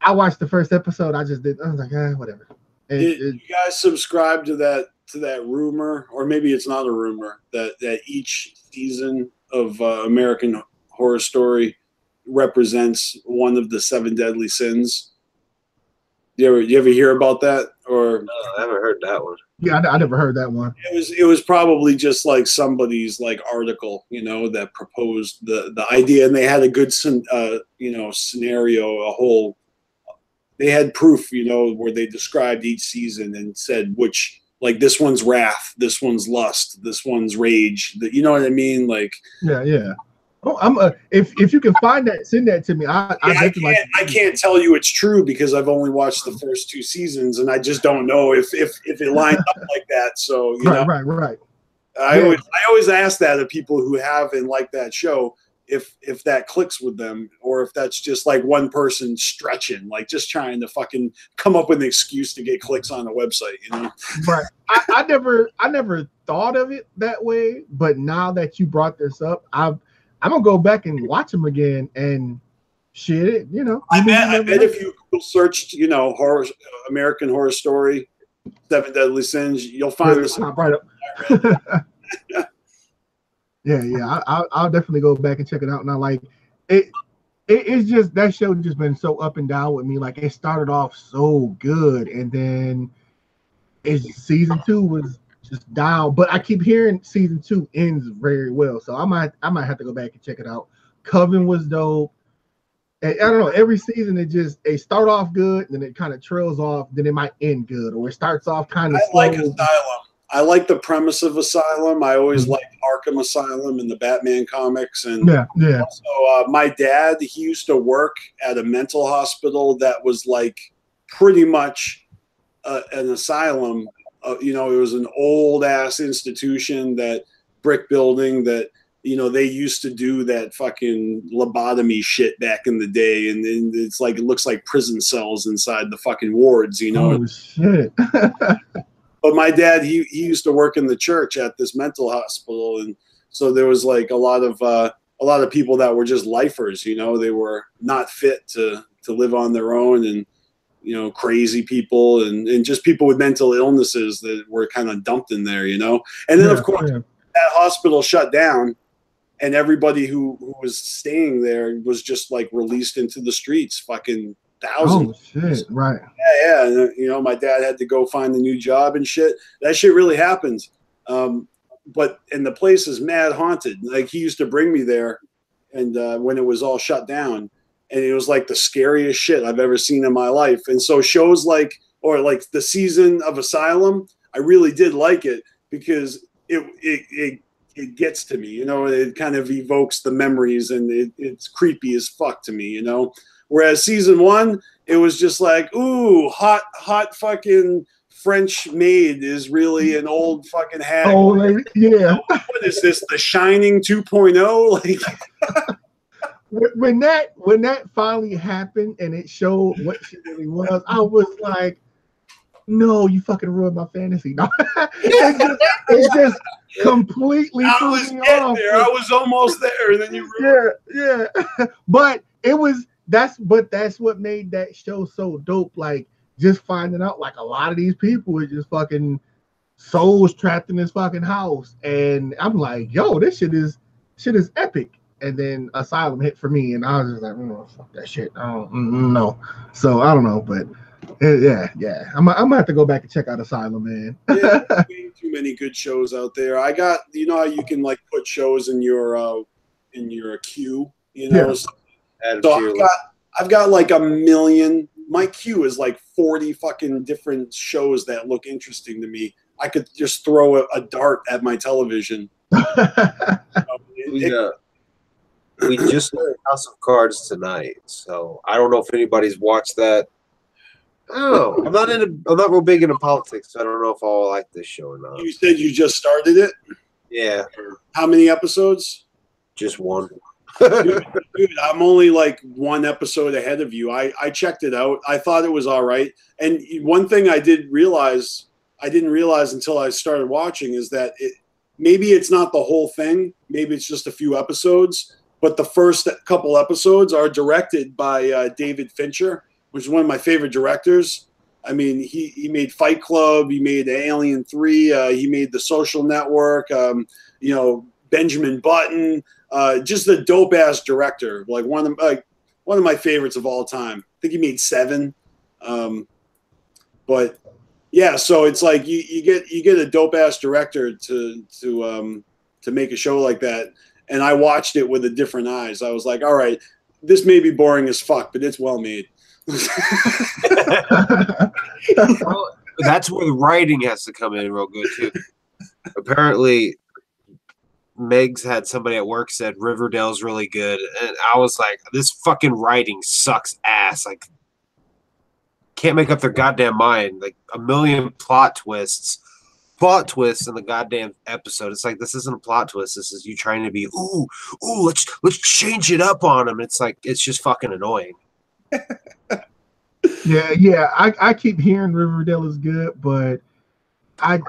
I watched the first episode. I was like, whatever. Did you guys subscribe to that rumor, or maybe it's not a rumor, that each season of American Horror Story represents one of the 7 deadly sins? You ever hear about that? Or no, I haven't heard that one. Yeah, I never heard that one. It was probably just like somebody's like article, you know, that proposed the idea, and they had a good scenario, they had proof, you know, where they described each season and said which, like, this one's wrath, this one's lust, this one's rage. You know what I mean? Like, yeah. Oh, if you can find that, send that to me. I can't tell you it's true because I've only watched the first 2 seasons, and I just don't know if it lines up like that. So you know, right. I always ask that of people who have and like that show, if that clicks with them, or if that's just like one person stretching, like just trying to fucking come up with an excuse to get clicks on a website, you know? Right. I never thought of it that way, but now that you brought this up, I'm gonna go back and watch them again and shit. You know, I bet if you searched, you know, American Horror Story, 7 Deadly Sins, you'll find this right up. Yeah. I'll definitely go back and check it out. Now, like it's just, that show just been so up and down with me. Like, it started off so good, and then season 2 was just down. But I keep hearing season 2 ends very well, so I might have to go back and check it out. Coven was dope. And I don't know, every season it start off good, then it kind of trails off, then it might end good, or it starts off kind of slow. Like Asylum. I like the premise of Asylum. I always liked Arkham Asylum in the Batman comics, and also my dad, he used to work at a mental hospital that was like pretty much an asylum. You know, it was an old ass institution, that brick building that, you know, they used to do that fucking lobotomy shit back in the day, and then it's like, it looks like prison cells inside the fucking wards, you know. Oh shit. But my dad, he used to work in the church at this mental hospital, and so there was like a lot of people that were just lifers, you know. They were not fit to live on their own, and, you know, crazy people and just people with mental illnesses that were kind of dumped in there, you know. And then of course that hospital shut down, and everybody who was staying there was just like released into the streets, fucking thousands. Oh shit! Right. Yeah. And, you know, my dad had to go find a new job and shit. That shit really happens. and the place is mad haunted. Like he used to bring me there, and when it was all shut down, and it was like the scariest shit I've ever seen in my life. And so shows like the season of Asylum, I really did like it because it gets to me, you know. It kind of evokes the memories, and it's creepy as fuck to me, you know. Whereas season 1, it was just like, ooh, hot fucking French maid is really an old fucking hag. Oh, like, yeah. What is this, The Shining 2.0? Like, when that finally happened and it showed what she really was, I was like, no, you fucking ruined my fantasy. No. it just completely I threw was me getting off. there. I was almost there, and then you ruined it. Yeah. But that's what made that show so dope. Like, just finding out, like, a lot of these people are just fucking souls trapped in this fucking house, and I'm like, yo, this shit is epic. And then Asylum hit for me, and I was just like, oh, fuck that shit. I don't know. So I don't know, but yeah. I'm gonna have to go back and check out Asylum, man. Yeah, way too many good shows out there. I got, you know how you can like put shows in your queue, you know. Yeah. So I've got like a million. My queue is like 40 fucking different shows that look interesting to me. I could just throw a dart at my television. We just started House of Cards tonight, so I don't know if anybody's watched that. Oh, I'm not real big into politics, so I don't know if I'll like this show or not. You said you just started it? Yeah. How many episodes? Just one. Dude, I'm only like one episode ahead of you. I checked it out. I thought it was all right. And one thing I didn't realize until I started watching is that maybe it's not the whole thing. Maybe it's just a few episodes. But the first couple episodes are directed by David Fincher, which is one of my favorite directors. I mean, he made Fight Club, he made Alien 3, he made The Social Network, you know, Benjamin Button, just a dope ass director. Like one of my favorites of all time. I think he made 7. But yeah, so it's like you get a dope ass director to make a show like that. And I watched it with a different eyes. I was like, all right, this may be boring as fuck, but it's well made. Well, that's where the writing has to come in real good too. Apparently, Meg's had somebody at work said Riverdale's really good, and I was like, this fucking writing sucks ass. Like, can't make up their goddamn mind. Like, a million plot twists in the goddamn episode. It's like, this isn't a plot twist. This is you trying to be let's change it up on them. It's like, it's just fucking annoying. Yeah. I keep hearing Riverdale is good, but I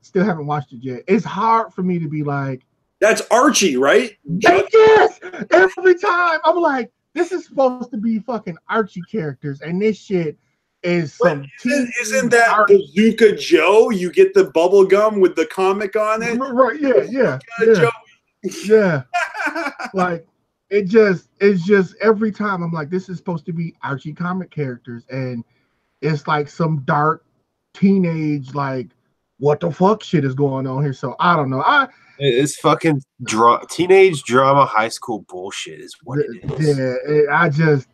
still haven't watched it yet. It's hard for me to be like, that's Archie, right? Yes. Every time I'm like, this is supposed to be fucking Archie characters, and this shit is some. Isn't that Bazooka Joe? You get the bubble gum with the comic on it, right? Yeah. Yeah. Like, it's just every time I'm like, this is supposed to be Archie comic characters, and it's like some dark teenage, like, what the fuck shit is going on here. So I don't know. It's fucking teenage drama, high school bullshit is what it is. Yeah, I just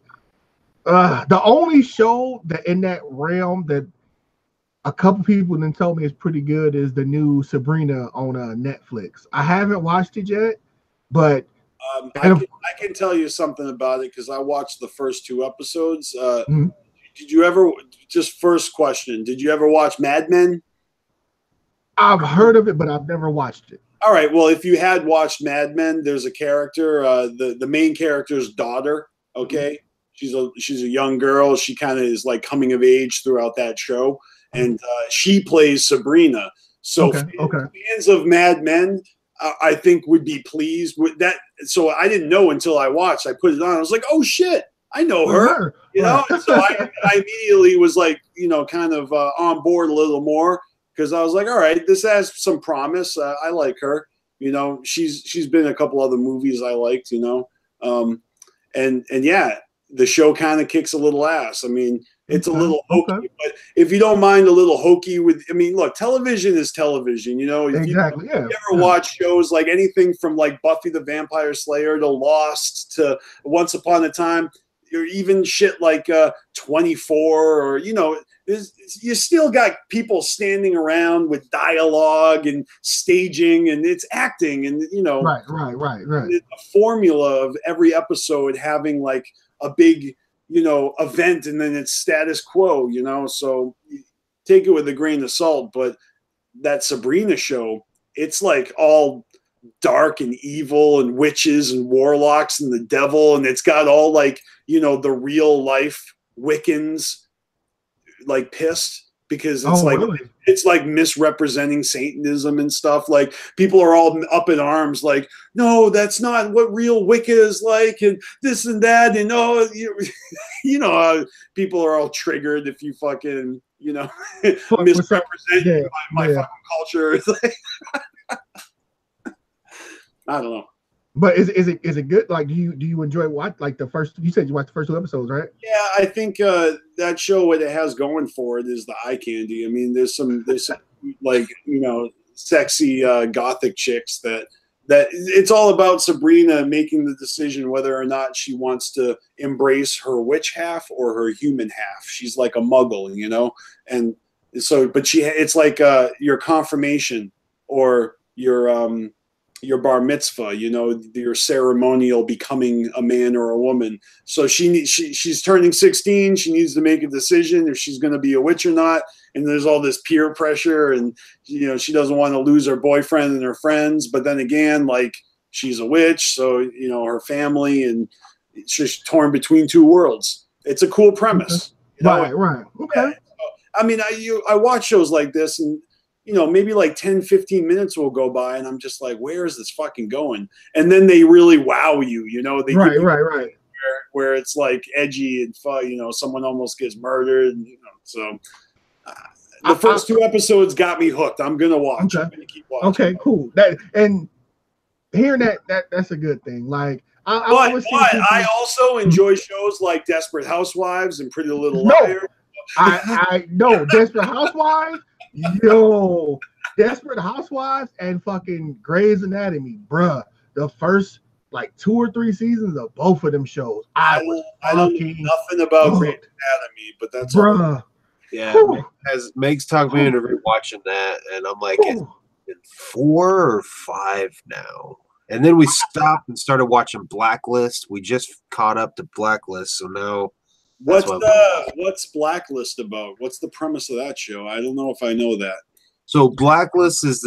the only show that in that realm that a couple people then told me is pretty good is the new Sabrina on Netflix. I haven't watched it yet, but I can tell you something about it because I watched the first 2 episodes. Did you ever, just first question, did you ever watch Mad Men? I've heard of it, but I've never watched it. All right. Well, if you had watched Mad Men, there's a character, the main character's daughter. Okay, she's a young girl. She kind of is like coming of age throughout that show, and she plays Sabrina. So fans of Mad Men, I think would be pleased with that. So I didn't know until I watched. I put it on. I was like, oh shit, I know her. You know. So I immediately was like, you know, kind of on board a little more. Because I was like, all right, this has some promise. I like her. You know, she's been in a couple other movies I liked. You know, and yeah, the show kind of kicks a little ass. I mean, It's Okay, a little hokey, okay. but if you don't mind a little hokey I mean, look, television is television, you know. If Exactly. you Yeah. ever watch shows like anything from like Buffy the Vampire Slayer to Lost to Once Upon a Time, or even shit like 24, or you know, you still got people standing around with dialogue and staging, and it's acting, and you know, Right. a formula of every episode having like a big, you know, event, and then it's status quo, you know. So take it with a grain of salt. But that Sabrina show, it's like all dark and evil and witches and warlocks and the devil, and it's got all like, you know, the real life Wiccans like pissed because it's really? it's like misrepresenting Satanism and stuff. Like people are all up in arms, like, no, that's not what real Wicca is like, and this and that, and you know, people are all triggered if you fucking, you know, misrepresent my fucking culture. I don't know. But is it good? Like, do you enjoy like the first? You said you watched the first 2 episodes, right? Yeah, I think that show, what it has going for it is the eye candy. I mean, there's some like, you know, sexy gothic chicks that it's all about Sabrina making the decision whether or not she wants to embrace her witch half or her human half. She's like a muggle, you know, and so, but it's like your confirmation or your bar mitzvah, you know, your ceremonial becoming a man or a woman. So she's turning 16. She needs to make a decision if she's going to be a witch or not. And there's all this peer pressure, and you know, she doesn't want to lose her boyfriend and her friends. But then again, like, she's a witch, so you know, her family, and she's torn between 2 worlds. It's a cool premise. You know? Right. Okay. Yeah. I mean, I watch shows like this, and you know, maybe like 10, 15 minutes will go by, and I'm just like, where is this fucking going? And then they really wow you, you know, they right. where it's like edgy and fun, you know, someone almost gets murdered, and, you know, so the first 2 episodes got me hooked. I'm gonna watch. Okay. I'm gonna keep watching. Okay, cool. That, and hearing that's a good thing. Like, I also enjoy shows like Desperate Housewives and Pretty Little Liars. I know Desperate Housewives. Yo, Desperate Housewives and fucking Grey's Anatomy, bruh. The first like 2 or 3 seasons of both of them shows, I don't know nothing about Grey's Anatomy, but that's bruh. all. Yeah, as Meg's talked me into rewatching that, and I'm like, it's been 4 or 5 now. And then we stopped and started watching Blacklist. We just caught up to Blacklist, so now. What's Blacklist about? What's the premise of that show? I don't know if I know that. So Blacklist is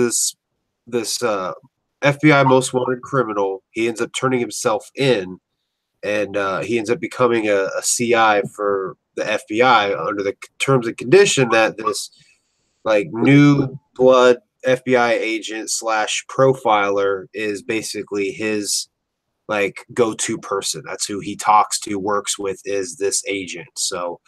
this FBI most wanted criminal. He ends up turning himself in, and he ends up becoming a CI for the FBI under the terms and condition that this like new blood FBI agent / profiler is basically his like go-to person. That's who he talks to, works with, is this agent. So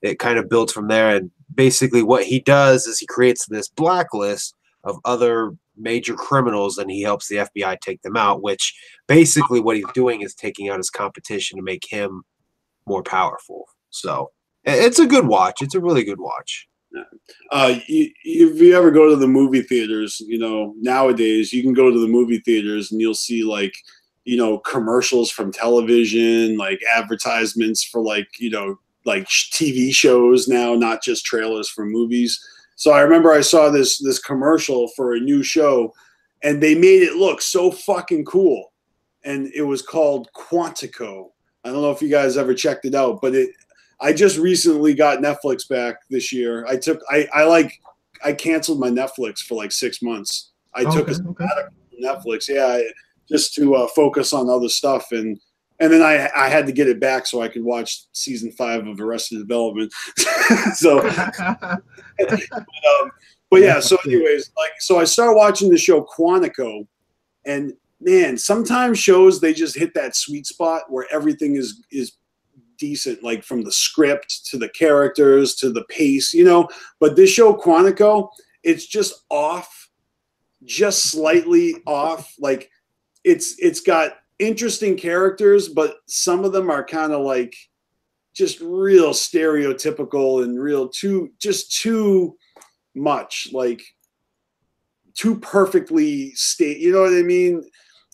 it kind of builds from there. And basically what he does is he creates this blacklist of other major criminals, and he helps the FBI take them out, which basically what he's doing is taking out his competition to make him more powerful. So it's a good watch. It's a really good watch. If you ever go to the movie theaters, you know, nowadays you can go to the movie theaters and you'll see like, you know, commercials from television, like advertisements for like, you know, like TV shows now, not just trailers for movies. So I remember I saw this commercial for a new show, and they made it look so fucking cool. And it was called Quantico. I don't know if you guys ever checked it out, but I just recently got Netflix back this year. I canceled my Netflix for like 6 months. I took a sabbatical from Netflix. Yeah. Just to focus on other stuff, and then I had to get it back so I could watch season 5 of Arrested Development. So, but yeah. So, anyways, like, so I started watching the show Quantico, and man, sometimes shows they just hit that sweet spot where everything is decent, like from the script to the characters to the pace, you know. But this show Quantico, it's just off, just slightly off, like. It's got interesting characters, but some of them are kind of like just real stereotypical and real too much, like too perfectly you know what I mean?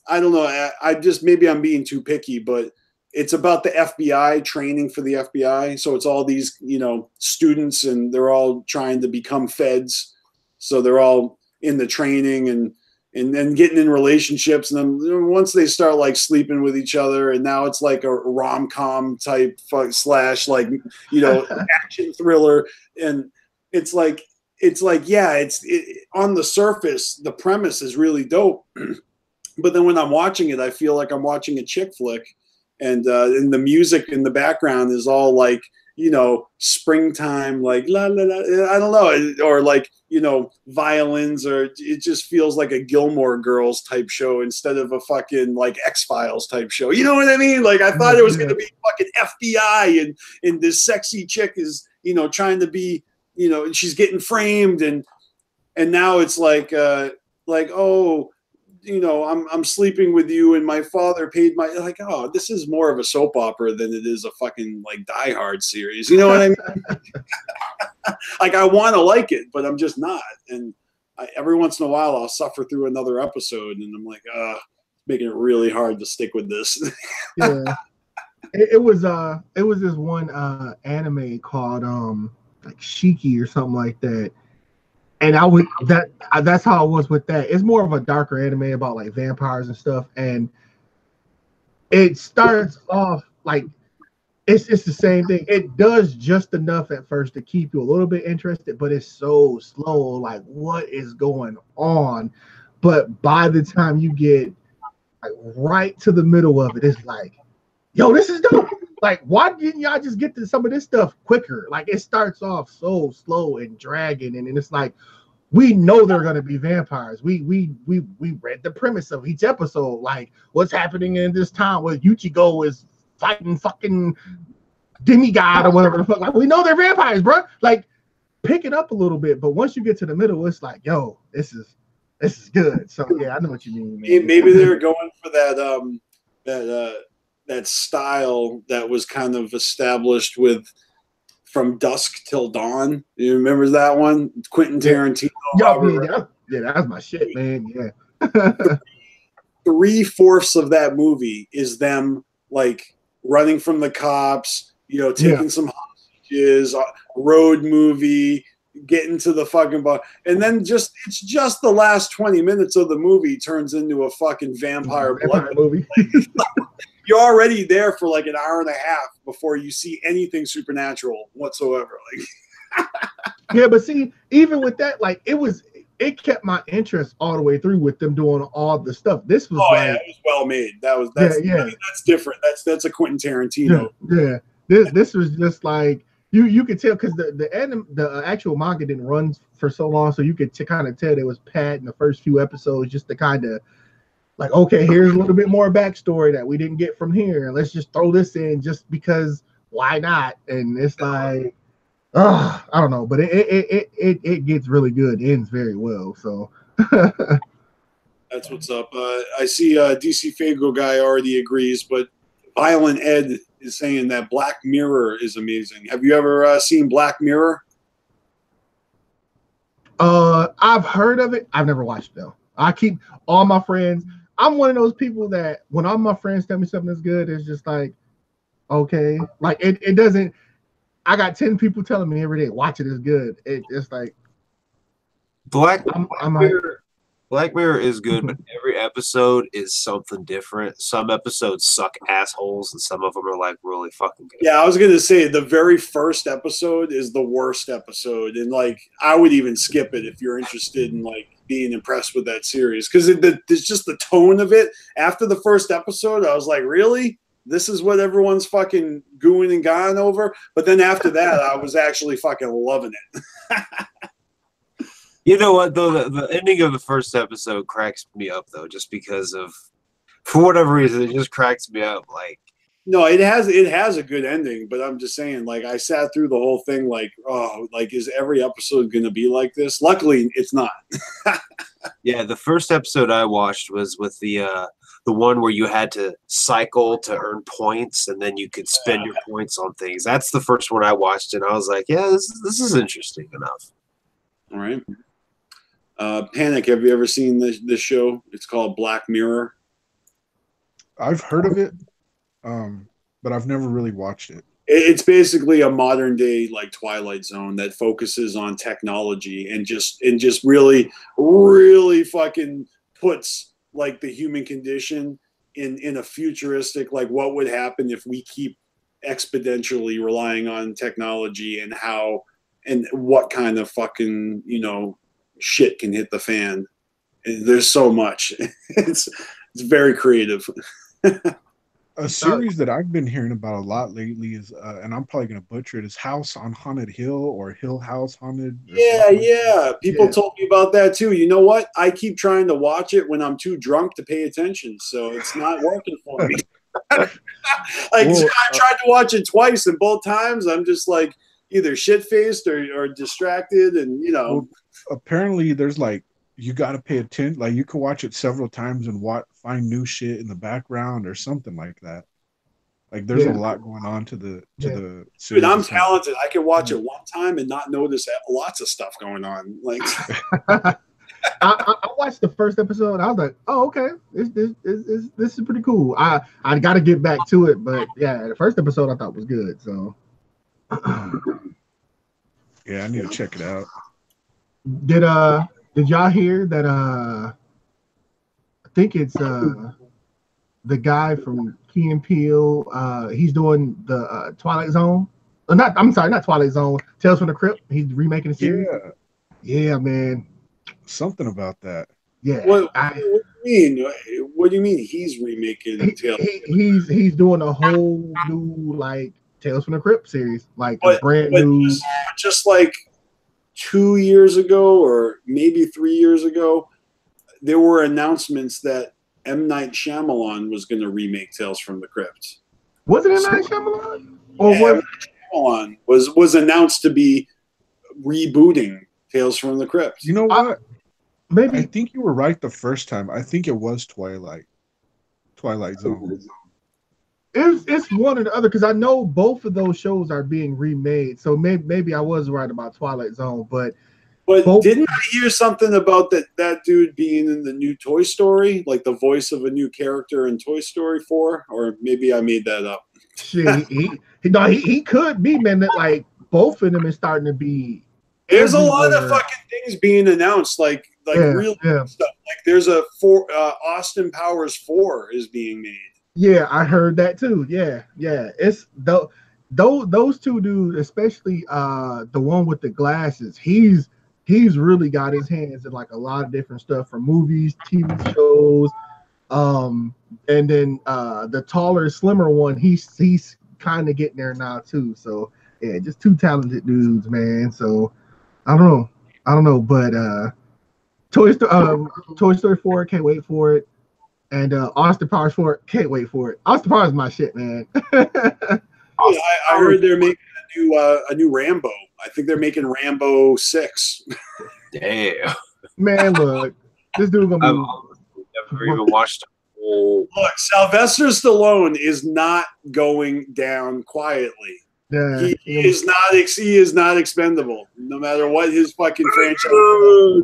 I don't know. I just, maybe I'm being too picky, but it's about the FBI training for the FBI. So it's all these, you know, students, and they're all trying to become feds. So they're all in the training and then getting in relationships. And then once they start like sleeping with each other, and now it's like a rom-com type / like, you know, action thriller. And it's like, yeah, on the surface, the premise is really dope. But then when I'm watching it, I feel like I'm watching a chick flick, and the music in the background is all like, you know, springtime, like la la la, I don't know, or like, you know, violins, or it just feels like a Gilmore Girls type show instead of a fucking like X-Files type show. You know what I mean? Like, I thought it was going to be fucking FBI, and this sexy chick is, you know, trying to be, you know, and she's getting framed, and now it's like oh, you know, I'm sleeping with you, and my father paid my, like, oh, this is more of a soap opera than it is a fucking like Die Hard series. You know what I mean? Like, I want to like it, but I'm just not. And every once in a while, I'll suffer through another episode, and I'm like, making it really hard to stick with this. Yeah, it was this one anime called like Shiki or something like that. And that's how I was with that. It's more of a darker anime about like vampires and stuff. And it starts off like it's the same thing. It does just enough at first to keep you a little bit interested, but it's so slow. Like, what is going on? But by the time you get like right to the middle of it, it's like, yo, this is dope. Like, why didn't y'all just get to some of this stuff quicker? Like, it starts off so slow and dragging, and it's like, we know they're gonna be vampires. We read the premise of each episode. Like, what's happening in this town where Yuchigo is fighting fucking demigod or whatever the fuck. Like, we know they're vampires, bro. Like, pick it up a little bit. But once you get to the middle, it's like, yo, this is good. So yeah, I know what you mean, man. Maybe they're going for that style that was kind of established with From Dusk Till Dawn. You remember that one? Quentin Tarantino. Yeah, that was my shit, man. Yeah. 3/4 of that movie is them like running from the cops, you know, taking some hostages, road movie, getting to the fucking bar, and then it's just the last 20 minutes of the movie turns into a fucking vampire blood movie. You're already there for like an hour and a half before you see anything supernatural whatsoever. Like, yeah, but see, even with that, like, it kept my interest all the way through with them doing all the stuff. This was it was well made. That's I mean, that's different. That's a Quentin Tarantino. Yeah. This was just like, you could tell, because the actual manga didn't run for so long, so you could kind of tell they was padding the first few episodes just to kind of like, okay, here's a little bit more backstory that we didn't get from here, and let's just throw this in just because why not? And it's like, I don't know, but it gets really good, ends very well. So that's what's up. I see dcfaygoguy already agrees, but Violent Ed is saying that Black Mirror is amazing. Have you ever seen Black Mirror? I've heard of it. I've never watched it though. I keep all my friends. I'm one of those people that when all my friends tell me something is good, it's just like, okay, like it doesn't. I got 10 people telling me every day, watch it is good. It's like Black Mirror is good, but every episode is something different. Some episodes suck assholes, and some of them are like really fucking good. Yeah, I was gonna say the very first episode is the worst episode, and like I would even skip it if you're interested in like being impressed with that series, because it's just the tone of it. After the first episode, I was like, really? This is what everyone's fucking gooing and gone over? But then after that, I was actually fucking loving it. You know what, though? The ending of the first episode cracks me up, though, just because for whatever reason, it just cracks me up. Like, no, it has a good ending, but I'm just saying, like, I sat through the whole thing like, oh, like, is every episode going to be like this? Luckily, it's not. Yeah, the first episode I watched was with the the one where you had to cycle to earn points, and then you could spend your points on things. That's the first one I watched, and I was like, yeah, this is interesting enough. All right. Panic, have you ever seen this show? It's called Black Mirror. I've heard of it, but I've never really watched it. It's basically a modern day like Twilight Zone that focuses on technology and just really fucking puts like the human condition in a futuristic, like what would happen if we keep exponentially relying on technology, and how and what kind of fucking, you know, shit can hit the fan. And there's so much. It's very creative. A series that I've been hearing about a lot lately is, and I'm probably going to butcher it, is House on Haunted Hill or Hill House Haunted. Yeah. People told me about that too. You know what? I keep trying to watch it when I'm too drunk to pay attention, so it's not working for me. I tried to watch it twice, and both times I'm just like either shit-faced or distracted, and you know. Well, apparently, there's like, you got to pay attention. Like, you can watch it several times and find new shit in the background or something like that. Like, there's a lot going on to the series. Dude, I'm talented. I can watch it one time and not notice lots of stuff going on. Like, I watched the first episode. I was like, oh, okay, this is pretty cool. I got to get back to it, but yeah, the first episode I thought was good. So yeah, I need to check it out. Did y'all hear that? I think it's the guy from Key and Peele. He's doing the Twilight Zone. I'm sorry, not Twilight Zone. Tales from the Crypt. He's remaking the series. Yeah, man. Something about that. Yeah. What do you mean? What do you mean he's remaking Tales? He's doing a whole new like Tales from the Crypt series, like a brand new. Just like 2 years ago, or maybe 3 years ago, there were announcements that M. Night Shyamalan was going to remake Tales from the Crypt. Was it M. Night Shyamalan? Or M. Night Shyamalan was announced to be rebooting Tales from the Crypt. You know what? Maybe. I think you were right the first time. I think it was Twilight Zone. It's one or the other, because I know both of those shows are being remade. So maybe I was right about Twilight Zone, but didn't I hear something about that dude being in the new Toy Story, like the voice of a new character in Toy Story 4? Or maybe I made that up. Shit, he could be, man. That like both of them is starting to be. There's a lot of fucking things being announced, like real stuff. Like there's a Austin Powers 4 is being made. Yeah, I heard that too. Yeah. It's those two dudes, especially the one with the glasses. He's really got his hands in like a lot of different stuff, from movies, TV shows, and then the taller, slimmer one. He's kind of getting there now too. So yeah, just two talented dudes, man. So I don't know, but Toy Story 4, can't wait for it. And Austin Powers 4, can't wait for it. Austin Powers is my shit, man. I heard they're making a new Rambo. I think they're making Rambo 6. Damn. Man, look, this dude gonna be. I've never even watched a whole. Look, Sylvester Stallone is not going down quietly. Yeah, he is not expendable, no matter what his fucking franchise.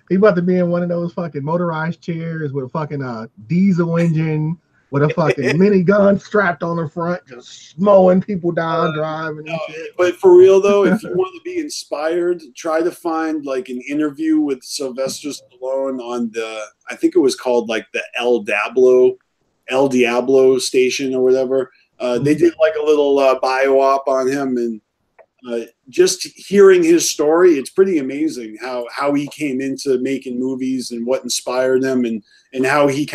He about to be in one of those fucking motorized chairs with a fucking diesel engine, with a fucking minigun strapped on the front, just mowing people down, driving and shit. But for real though, if you want to be inspired, try to find like an interview with Sylvester Stallone on I think it was called like the El Diablo station or whatever. They did like a little bio-op on him, and just hearing his story, it's pretty amazing how he came into making movies and what inspired him, and how he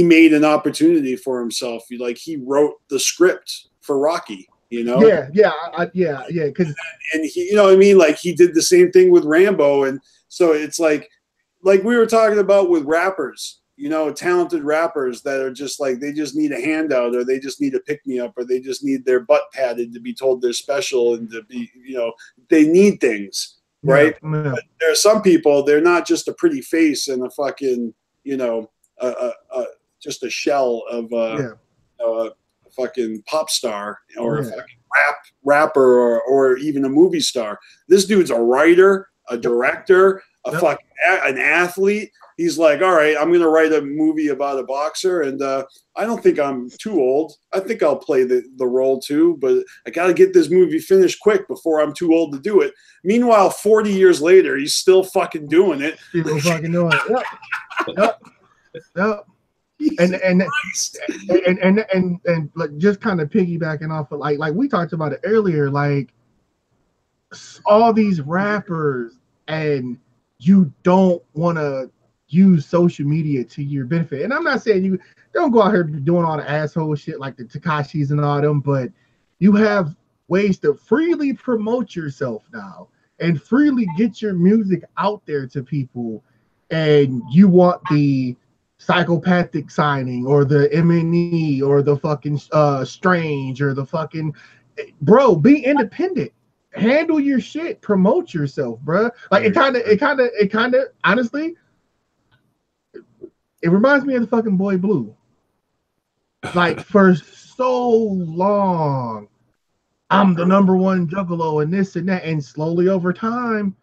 made an opportunity for himself. Like he wrote the script for Rocky, you know? Yeah. Cause and he, you know what I mean? Like he did the same thing with Rambo. And so it's like we were talking about with rappers, you know, talented rappers that are just like, they just need a handout, or they just need a pick-me-up, or they just need their butt padded to be told they're special, and to be, you know, they need things. right? Yeah. But there are some people, they're not just a pretty face and a fucking, just a shell of a fucking pop star or a fucking rapper or even a movie star. This dude's a writer, a director, fucking an athlete. He's like, all right, I'm going to write a movie about a boxer, and I don't think I'm too old. I think I'll play the role too, but I got to get this movie finished quick before I'm too old to do it. Meanwhile, 40 years later, he's still fucking doing it. Still fucking doing it. Yep. And like just kind of piggybacking off of like we talked about it earlier, like all these rappers, and you don't want to use social media to your benefit. And I'm not saying you don't go out here doing all the asshole shit like the Tekashis and all them, but you have ways to freely promote yourself now and freely get your music out there to people. And you want the psychopathic signing or the MNE or the fucking strange or the fucking bro, be independent, handle your shit, promote yourself, bro. Like it kind of honestly, it reminds me of the fucking Boy Blue. Like for so long, I'm the #1 juggalo and this and that, and slowly over time,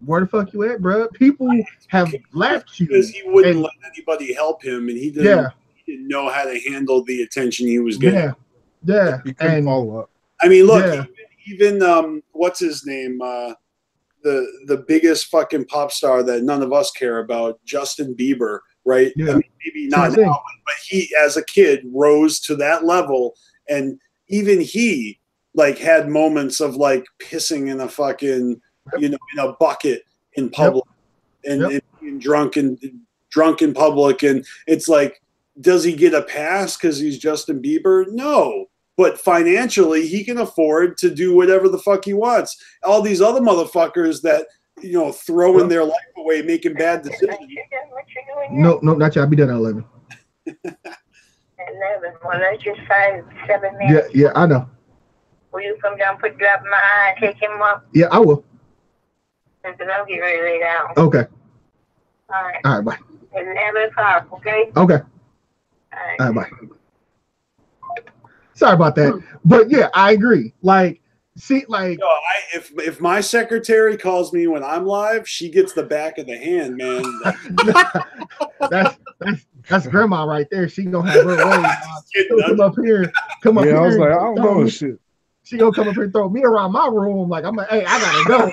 where the fuck you at, bro? People have left you because he wouldn't let anybody help him, and he didn't know how to handle the attention he was getting. Yeah. He couldn't follow up. I mean, look, even what's his name? The biggest fucking pop star that none of us care about, Justin Bieber, right? Yeah. I mean, maybe not now, but he, as a kid, rose to that level, and even he like had moments of like pissing in a fucking, in a bucket in public, and being drunk in public, and it's like, does he get a pass because he's Justin Bieber? No. But financially, he can afford to do whatever the fuck he wants. All these other motherfuckers that, throwing their life away, making bad decisions. No, not yet. I'll be done at 11. 11. Well, that's just 7 minutes. Yeah, I know. Will you come down, drop my eye, and take him up? Yeah, I will. Because I'll get ready to lay down. Okay. All right, bye. 11 o'clock, okay? Okay. All right, bye. Sorry about that, but yeah, I agree. Like, see, like, if my secretary calls me when I'm live, she gets the back of the hand, man. that's grandma right there. She gonna have her way. Come up here. Yeah, I was like, I don't know shit. She gonna come up here and throw me around my room. Like, I'm like, hey, I gotta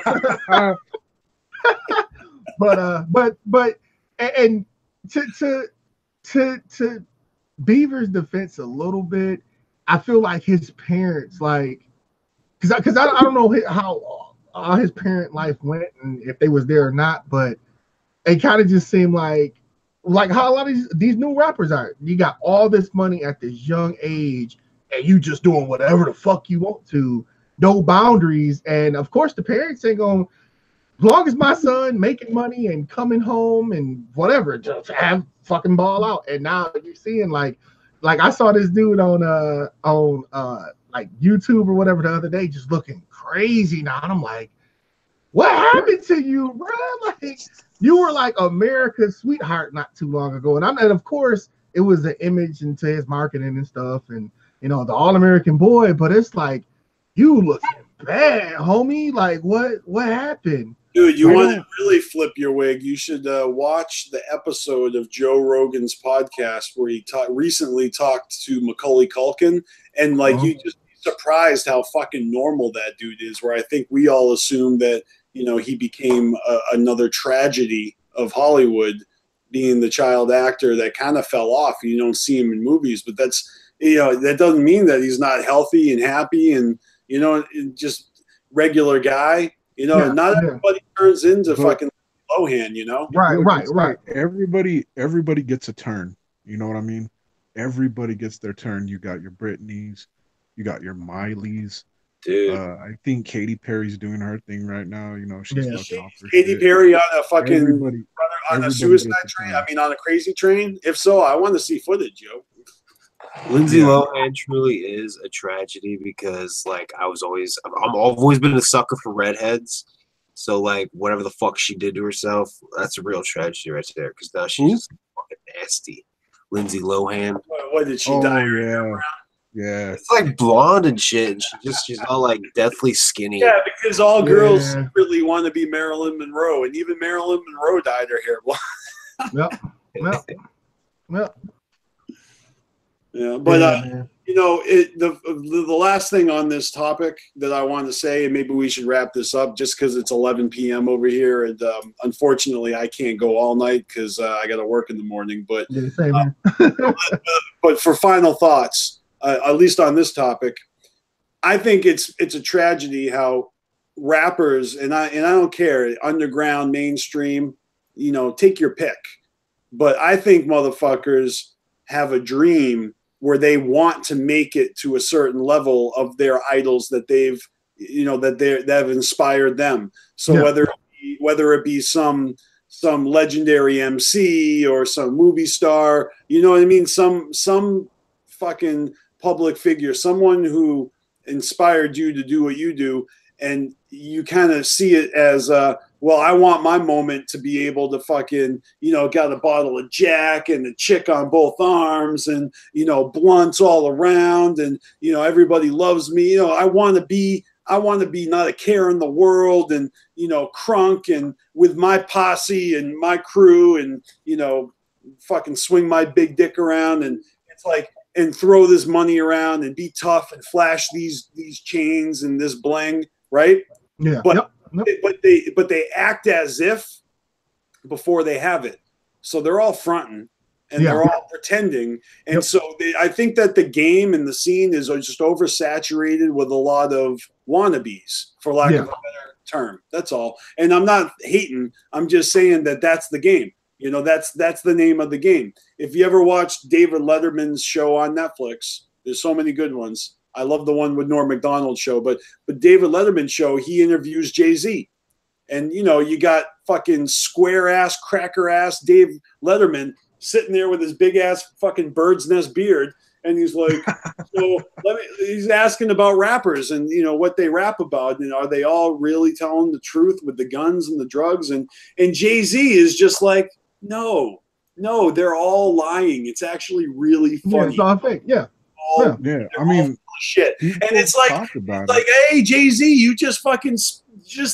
go. but to Beaver's defense a little bit, I feel like his parents, like, because I don't know how his parent life went and if they was there or not, but it kind of just seemed like how a lot of these new rappers are. You got all this money at this young age, and you just doing whatever the fuck you want to, no boundaries. And of course, the parents ain't gonna, as long as my son making money and coming home and whatever, just have fucking ball out. And now you're seeing like I saw this dude on like YouTube or whatever the other day, just looking crazy now. And I'm like, what happened to you, bro? Like, you were like America's sweetheart not too long ago. And of course it was an image into his marketing and stuff, and the all-American boy, but it's like, you looking bad, homie. Like, what happened? Dude, you want to really flip your wig, you should watch the episode of Joe Rogan's podcast where he recently talked to Macaulay Culkin, and like you just be surprised how fucking normal that dude is, where I think we all assume that, he became another tragedy of Hollywood, being the child actor that kind of fell off. You don't see him in movies, but that's, that doesn't mean that he's not healthy and happy and, just regular guy. Not everybody turns into fucking Lohan, Right. Everybody gets a turn. You know what I mean? Everybody gets their turn. You got your Britneys, you got your Mileys. Dude, I think Katy Perry's doing her thing right now. She's fucking off her Katy shit. Perry on a fucking on a suicide gets a train. turn. I mean, on a crazy train. If so, I want to see footage, yo. Lindsay Lohan truly is a tragedy because, like, I've always been a sucker for redheads, So like whatever the fuck she did to herself, that's a real tragedy right there. Because now she's just fucking nasty. Lindsay Lohan. What did she die? Yeah. It's like blonde and shit. And she's all like deathly skinny. Yeah, because all girls really want to be Marilyn Monroe, and even Marilyn Monroe dyed her hair blonde. Well. Yeah, but you know, the last thing on this topic that I want to say, and maybe we should wrap this up, just because it's 11 p.m. over here, and unfortunately I can't go all night because I got to work in the morning. But but for final thoughts, at least on this topic, I think it's a tragedy how rappers, and I don't care, underground, mainstream, you know, take your pick, but I think motherfuckers have a dream where they want to make it to a certain level of their idols that they've, you know, that have inspired them. So whether it be some legendary MC or some movie star, you know what I mean? Some fucking public figure, someone who inspired you to do what you do, and you kind of see it as well, I want my moment to be able to fucking, you know, got a bottle of Jack and a chick on both arms and, you know, blunts all around and, you know, everybody loves me. You know, I want to be not a care in the world and, you know, crunk and with my posse and my crew and, you know, fucking swing my big dick around and it's like, and throw this money around and be tough and flash these chains and this bling, right? Yeah. But but they act as if before they have it. So they're all fronting and they're all pretending. And so I think that the game and the scene is just oversaturated with a lot of wannabes, for lack of a better term. That's all. And I'm not hating. I'm just saying that that's the game. You know, that's the name of the game. If you ever watched David Letterman's show on Netflix, there's so many good ones. I love the one with Norm Macdonald's show, but David Letterman's show, he interviews Jay-Z. And, you know, you got fucking square-ass, cracker-ass Dave Letterman sitting there with his big-ass fucking bird's nest beard. And he's like, he's asking about rappers and, you know, what they rap about. And are they all really telling the truth with the guns and the drugs? And Jay-Z is just like, no, they're all lying. It's actually really funny. Yeah, it's all fake. Yeah. I mean, shit. And it's like, hey, Jay-Z, you just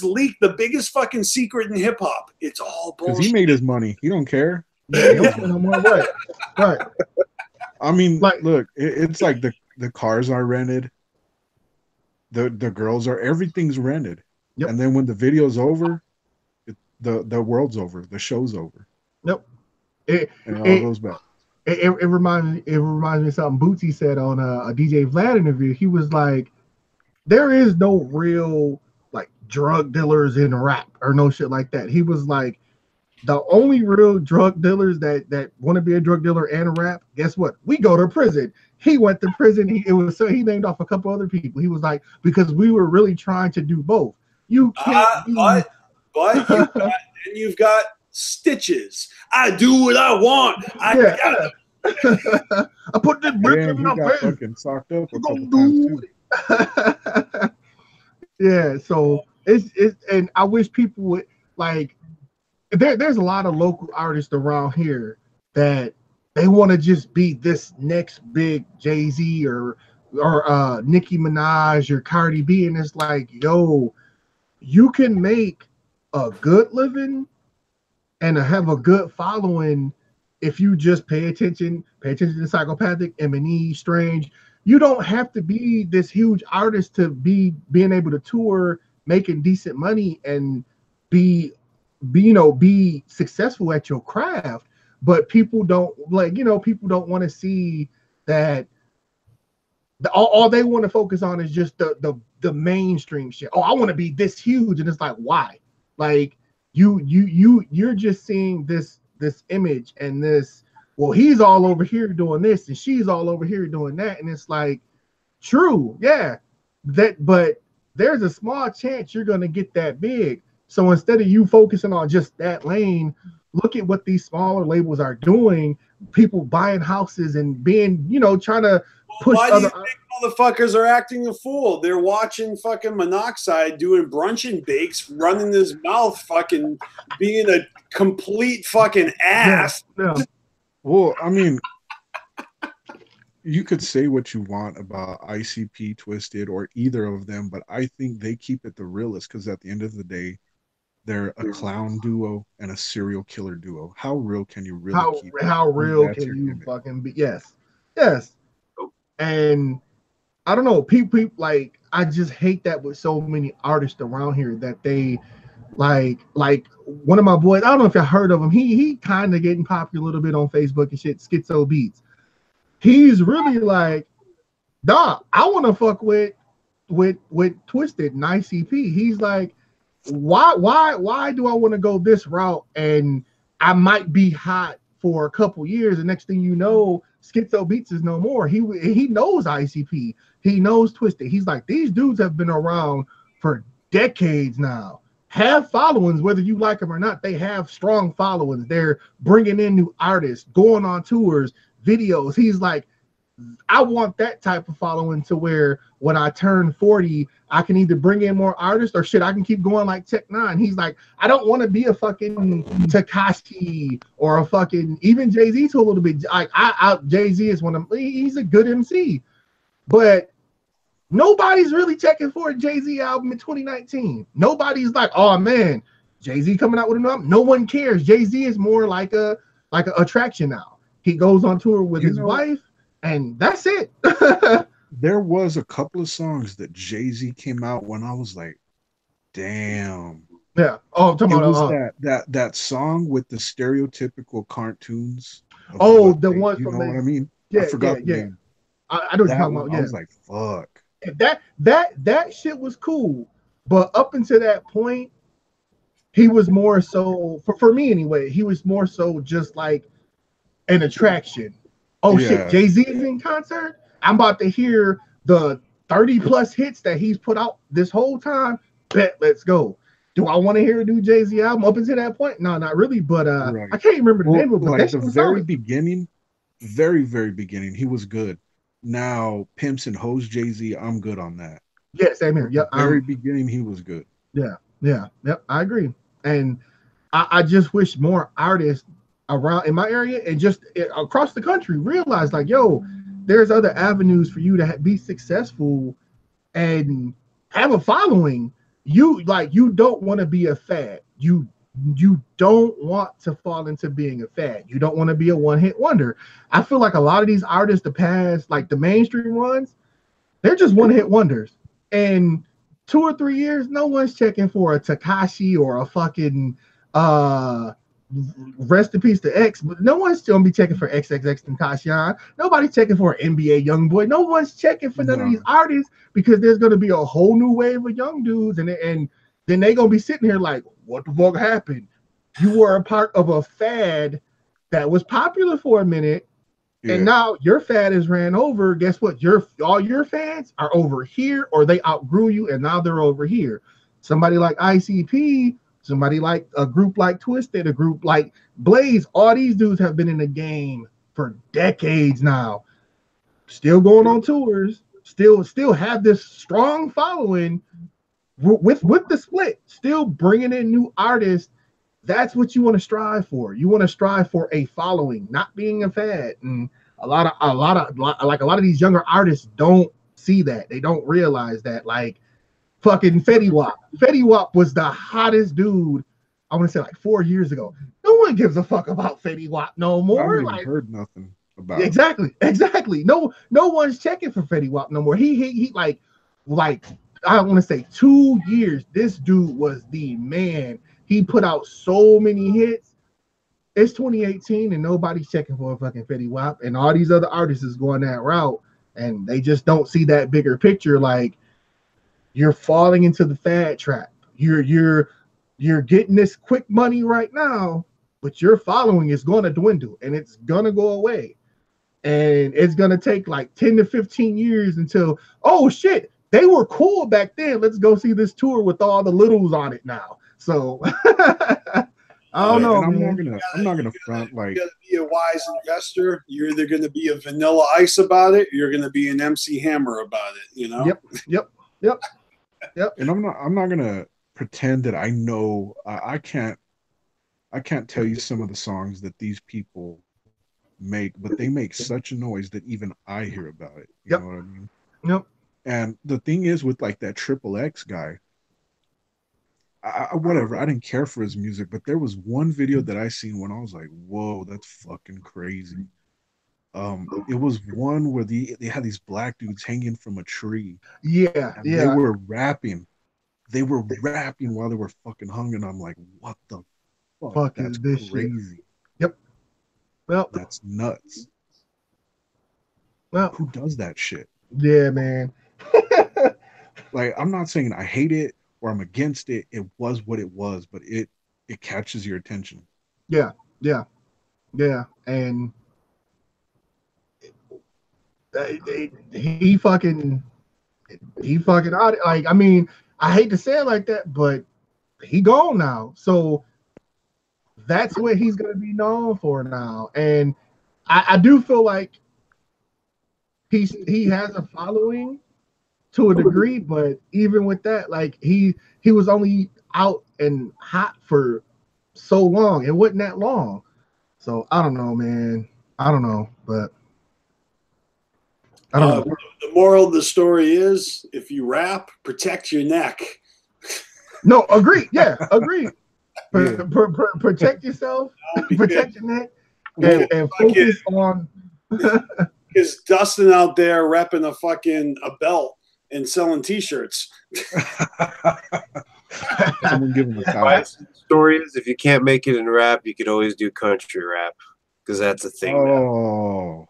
leaked the biggest fucking secret in hip hop. It's all bullshit. Because he made his money. He don't care. Right. I mean, like, look, it's like the cars are rented. The girls are, everything's rented. Yep. And then when the video's over, the world's over. The show's over. Nope. And it all goes back. It reminds me of something Bootsy said on a DJ Vlad interview. He was like, there is no real like drug dealers in rap or no shit like that. He was like, the only real drug dealers that want to be a drug dealer and a rap, guess what? We go to prison. He went to prison. He named off a couple other people. He was like, because we were really trying to do both. You can't but you've got Stitches. I do what I want. I put this brick in my face. Fucking socked up a couple times too. Yeah, so it's and I wish people would like. There's a lot of local artists around here that they want to just be this next big Jay-Z or Nicki Minaj or Cardi B, and it's like, yo, you can make a good living and have a good following if you just pay attention to Psychopathic, M&E, Strange. You don't have to be this huge artist to be being able to tour, making decent money, and be successful at your craft. But people don't want to see that. All they want to focus on is just the mainstream shit. Oh, I want to be this huge, and it's like, why? Like you're just seeing this image and this. Well, he's all over here doing this, and she's all over here doing that, and it's like, true, yeah, but there's a small chance you're gonna get that big. So instead of you focusing on just that lane, look at what these smaller labels are doing. People buying houses and being, trying to push Why do you other. think motherfuckers are acting a fool? They're watching fucking Monoxide doing brunch and bakes, running his mouth, fucking being a complete fucking ass. Yeah. Well, I mean, you could say what you want about ICP, Twisted, or either of them, but I think they keep it the realest because at the end of the day, they're a clown duo and a serial killer duo. How real can you really keep it? How real That's can your you gimmick. fucking be? Yes. And I don't know, people like, I just hate that with so many artists around here that they like one of my boys, I don't know if y'all heard of him. He kind of getting popular a little bit on Facebook and shit, Schizo Beats. He's really like, dog, I want to fuck with Twisted and ICP. He's like, why do I want to go this route? And I might be hot for a couple years, and next thing you know, Schizo Beats is no more. He knows ICP. He knows Twisted. He's like, these dudes have been around for decades now. Have followings, whether you like them or not. They have strong followings. They're bringing in new artists, going on tours, videos. He's like, I want that type of following to where when I turn 40, I can either bring in more artists or shit, I can keep going like Tech Nine. He's like, I don't want to be a fucking Tekashi or a fucking, even Jay-Z to a little bit. Like Jay-Z is one of them. He's a good MC, but nobody's really checking for a Jay-Z album in 2019. Nobody's like, oh man, Jay-Z coming out with a new album. No one cares. Jay-Z is more like a attraction now. He goes on tour with his wife, and that's it. There was a couple of songs that Jay-Z came out when I was like, damn. Yeah. Oh, I'm talking about that song with the stereotypical cartoons. Oh, the one you from know what I mean? Yeah, I forgot the name. I know what you're talking about. Yeah. I was like, fuck. That shit was cool, but up until that point, he was more so for me anyway. He was more so just like an attraction. Oh shit, Jay-Z is in concert. I'm about to hear the 30+ hits that he's put out this whole time. Bet, let's go. Do I want to hear a new Jay-Z album up until that point? No, not really. But right. I can't remember the name of it. Like the very beginning, very beginning, he was good. Now, Pimps and Hoes Jay-Z, I'm good on that. Yeah, same here. Yeah, very beginning, he was good. Yeah, I agree. And I just wish more artists around in my area and just across the country realize, like, yo, there's other avenues for you to be successful and have a following. You don't want to be a fad. You don't want to fall into being a fad. You don't want to be a one-hit wonder. I feel like a lot of these artists, the past, like the mainstream ones, they're just one-hit wonders. And 2 or 3 years, no one's checking for a Tekashi or a fucking rest in peace to X, but no one's still gonna be checking for XXXTentacion. Nobody's checking for an NBA YoungBoy. No one's checking for none of these artists because there's gonna be a whole new wave of young dudes, and then they gonna be sitting here like, what the fuck happened? You were a part of a fad that was popular for a minute, and now your fad is ran over. Guess what? All your fans are over here, or they outgrew you, and now they're over here. Somebody like ICP, somebody like a group like Twisted, a group like Blaze, all these dudes have been in the game for decades now. Still going on tours, still have this strong following with the split, still bringing in new artists. That's what you want to strive for. You want to strive for a following, not being a fad. And a lot of these younger artists don't see that. They don't realize that, like, fucking Fetty Wap. Fetty Wap was the hottest dude, I want to say like 4 years ago. No one gives a fuck about Fetty Wap no more. I haven't even heard nothing about it. Exactly. No one's checking for Fetty Wap no more. He like I want to say 2 years. This dude was the man. He put out so many hits. It's 2018 and nobody's checking for a fucking Fetty Wap, and all these other artists is going that route, and they just don't see that bigger picture. Like, you're falling into the fad trap. You're getting this quick money right now, but your following is going to dwindle and it's going to go away. And it's going to take like 10 to 15 years until, oh shit, they were cool back then. Let's go see this tour with all the littles on it now. So I don't know, And I'm man. not gonna front like. You gotta be a wise investor. You're either gonna be a Vanilla Ice about it, or you're gonna be an MC Hammer about it. You know. Yep. And I'm not gonna pretend that I know. I can't tell you some of the songs that these people make, but they make such a noise that even I hear about it. You know what I mean? Yep. And the thing is with like that Triple X guy, whatever, I didn't care for his music, but there was one video that I seen when I was like, whoa, that's fucking crazy. It was one where they had these black dudes hanging from a tree. Yeah. And they were rapping. They were rapping while they were fucking hung, and I'm like, what the fuck? That's crazy. Shit. Yep. Well, that's nuts. Well, who does that shit? Yeah, man. Like, I'm not saying I hate it or I'm against it. It was what it was, but it catches your attention. Yeah. And he fucking out. Like, I mean, I hate to say it like that, but he gone now. So that's what he's gonna be known for now. And I do feel like he has a following to a degree, but even with that, like he was only out and hot for so long. It wasn't that long. So I don't know, man. I don't know, but I don't know. The moral of the story is, if you rap, protect your neck. No, agree. Yeah, agree. Protect yourself, protect your neck, and focus on. Is Dustin out there repping a belt and selling T-shirts? Someone give him a towel. My story is, if you can't make it in rap, you could always do country rap, because that's a thing. Oh.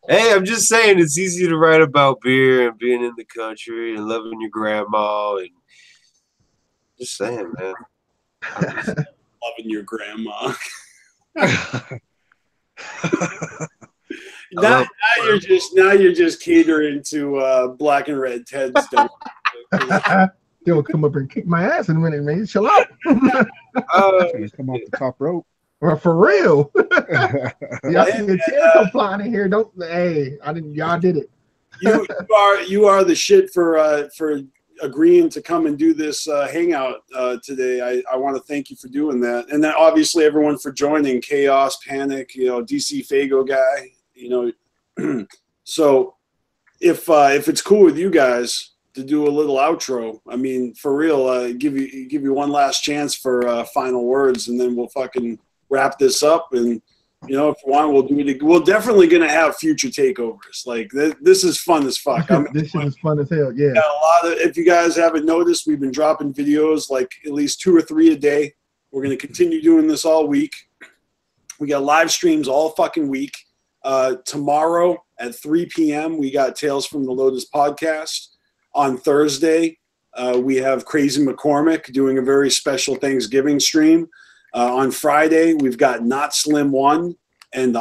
Hey, I'm just saying, it's easy to write about beer and being in the country and loving your grandma, and just saying, man. Loving your grandma. now you're just catering to Black and Red Ted stuff. They'll come up and kick my ass in a minute, man. Chill out. Trying to come off the top rope. Well, for real. Y'all see a chair come flying in here. Y'all did it. You are the shit for agreeing to come and do this hangout today. I want to thank you for doing that, and then obviously everyone for joining. Chaos, Panic, dcfaygoguy, So if it's cool with you guys to do a little outro, I mean, for real, give you one last chance for final words, and then we'll fucking wrap this up. And if you want, we'll do it. We're definitely gonna have future takeovers. Like this is fun as fuck. This shit is fun as hell. Yeah. If you guys haven't noticed, we've been dropping videos like at least 2 or 3 a day. We're gonna continue doing this all week. We got live streams all fucking week. Tomorrow at 3 p.m. we got Tales from the Lotus podcast. On Thursday, we have Crazy McCormick doing a very special Thanksgiving stream. On Friday, we've got Not Slim One and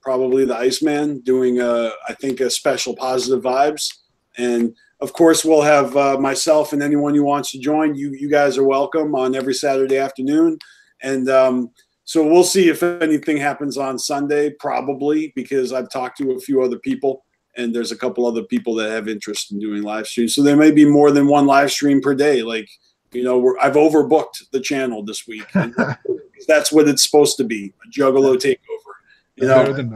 probably the Iceman doing, I think, a special Positive Vibes. And of course, we'll have myself and anyone who wants to join. You guys are welcome on every Saturday afternoon. And so we'll see if anything happens on Sunday, probably, because I've talked to a few other people, and there's a couple other people that have interest in doing live streams. So there may be more than one live stream per day. Like, I've overbooked the channel this week. That's what it's supposed to be, a Juggalo takeover. Better than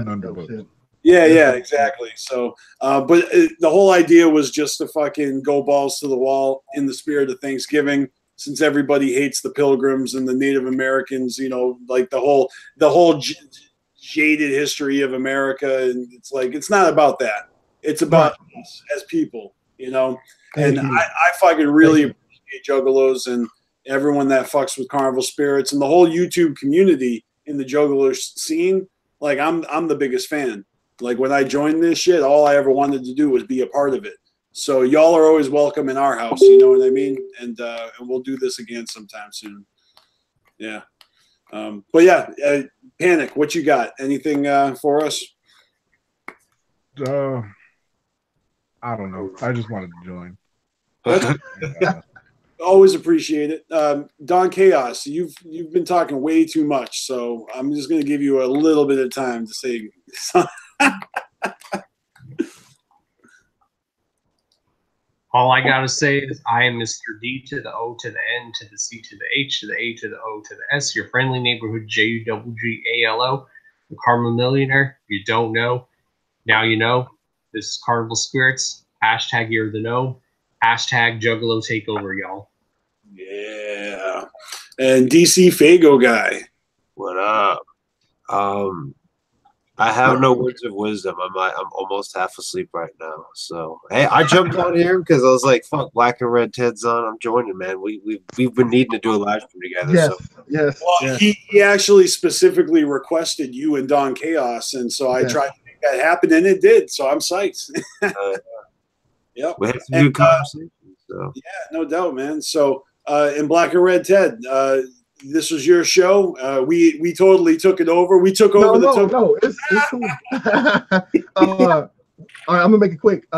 underbooked. Yeah, exactly. So, but the whole idea was just to fucking go balls to the wall in the spirit of Thanksgiving, since everybody hates the Pilgrims and the Native Americans, like the whole jaded history of America. And it's like, it's not about that. It's about us as people, And I fucking really appreciate Juggalos and everyone that fucks with Carnival Spirits and the whole YouTube community in the Juggalo scene. Like, I'm the biggest fan. Like, when I joined this shit, all I ever wanted to do was be a part of it. So y'all are always welcome in our house, you know what I mean? And we'll do this again sometime soon. Yeah. But yeah, Panic, what you got? Anything for us? I don't know. I just wanted to join. Always appreciate it. DonChaos, you've been talking way too much, so I'm just going to give you a little bit of time to say. All I gotta say is I am Mr. D to the O to the N to the C to the H to the A to the O to the S, your friendly neighborhood JUGGALO, the Karma Millionaire. If you don't know, now you know. This is Carnival Spirits. Hashtag you're the know. Hashtag Juggalo Takeover, y'all. Yeah. And dcfaygoguy. What up? I have no words of wisdom. I'm almost half asleep right now. So hey, I jumped on here because I was like, "Fuck, BlacknRedTed's on. I'm joining, man. We've been needing to do a live stream together." Yes, so. yes. Well, yes. he actually specifically requested you and DonChaos, and so I tried to make that happen, and it did. So I'm psyched. Yep. We had some good conversations. So. Yeah, no doubt, man. So in BlacknRedTed, this was your show. We totally took it over. We took over the. No, it's cool. All right, I'm gonna make it quick.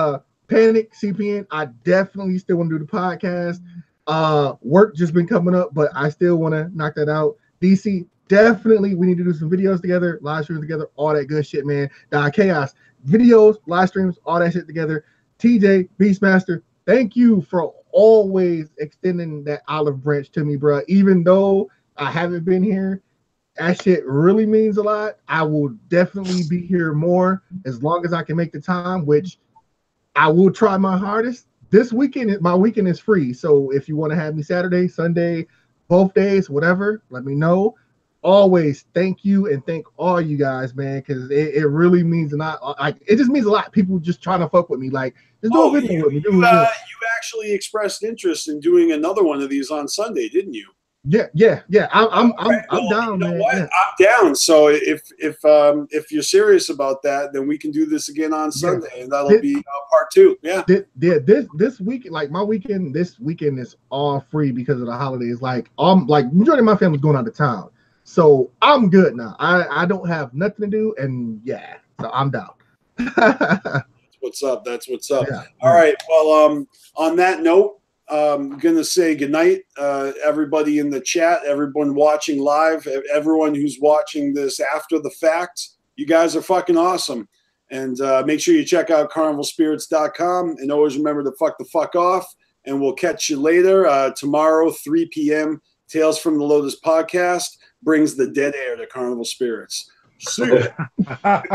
Panic CPN. I definitely still want to do the podcast. Work just been coming up, but I still want to knock that out. DC, definitely we need to do some videos together, live streams together, all that good shit, man. Chaos videos, live streams, all that shit together. TJ BstMstR, thank you for always extending that olive branch to me, bro. Even though I haven't been here, that shit really means a lot. I will definitely be here more as long as I can make the time, which I will try my hardest. This weekend, my weekend is free. So if you want to have me Saturday, Sunday, both days, whatever, let me know. Always thank you and thank all you guys, man, because it really means a lot. Like, it just means a lot. People just trying to fuck with me. Like, just do a video with me. You actually expressed interest in doing another one of these on Sunday, didn't you? Yeah. I'm down, man. What? Yeah. I'm down. So if you're serious about that, then we can do this again on Sunday, and that'll be part 2. Yeah. This week, like my weekend, this weekend is all free because of the holidays. Like majority of my family's going out of town, so I'm good now. I don't have nothing to do, and yeah, so I'm down. What's up? That's what's up. Yeah. All right. Well, on that note, I'm going to say goodnight, everybody in the chat, everyone watching live, everyone who's watching this after the fact. You guys are fucking awesome. And make sure you check out CarnivalSpirits.com, and always remember to fuck the fuck off. And we'll catch you later. Tomorrow, 3 p.m., Tales from the Lotus podcast brings the dead air to Carnival Spirits. See ya.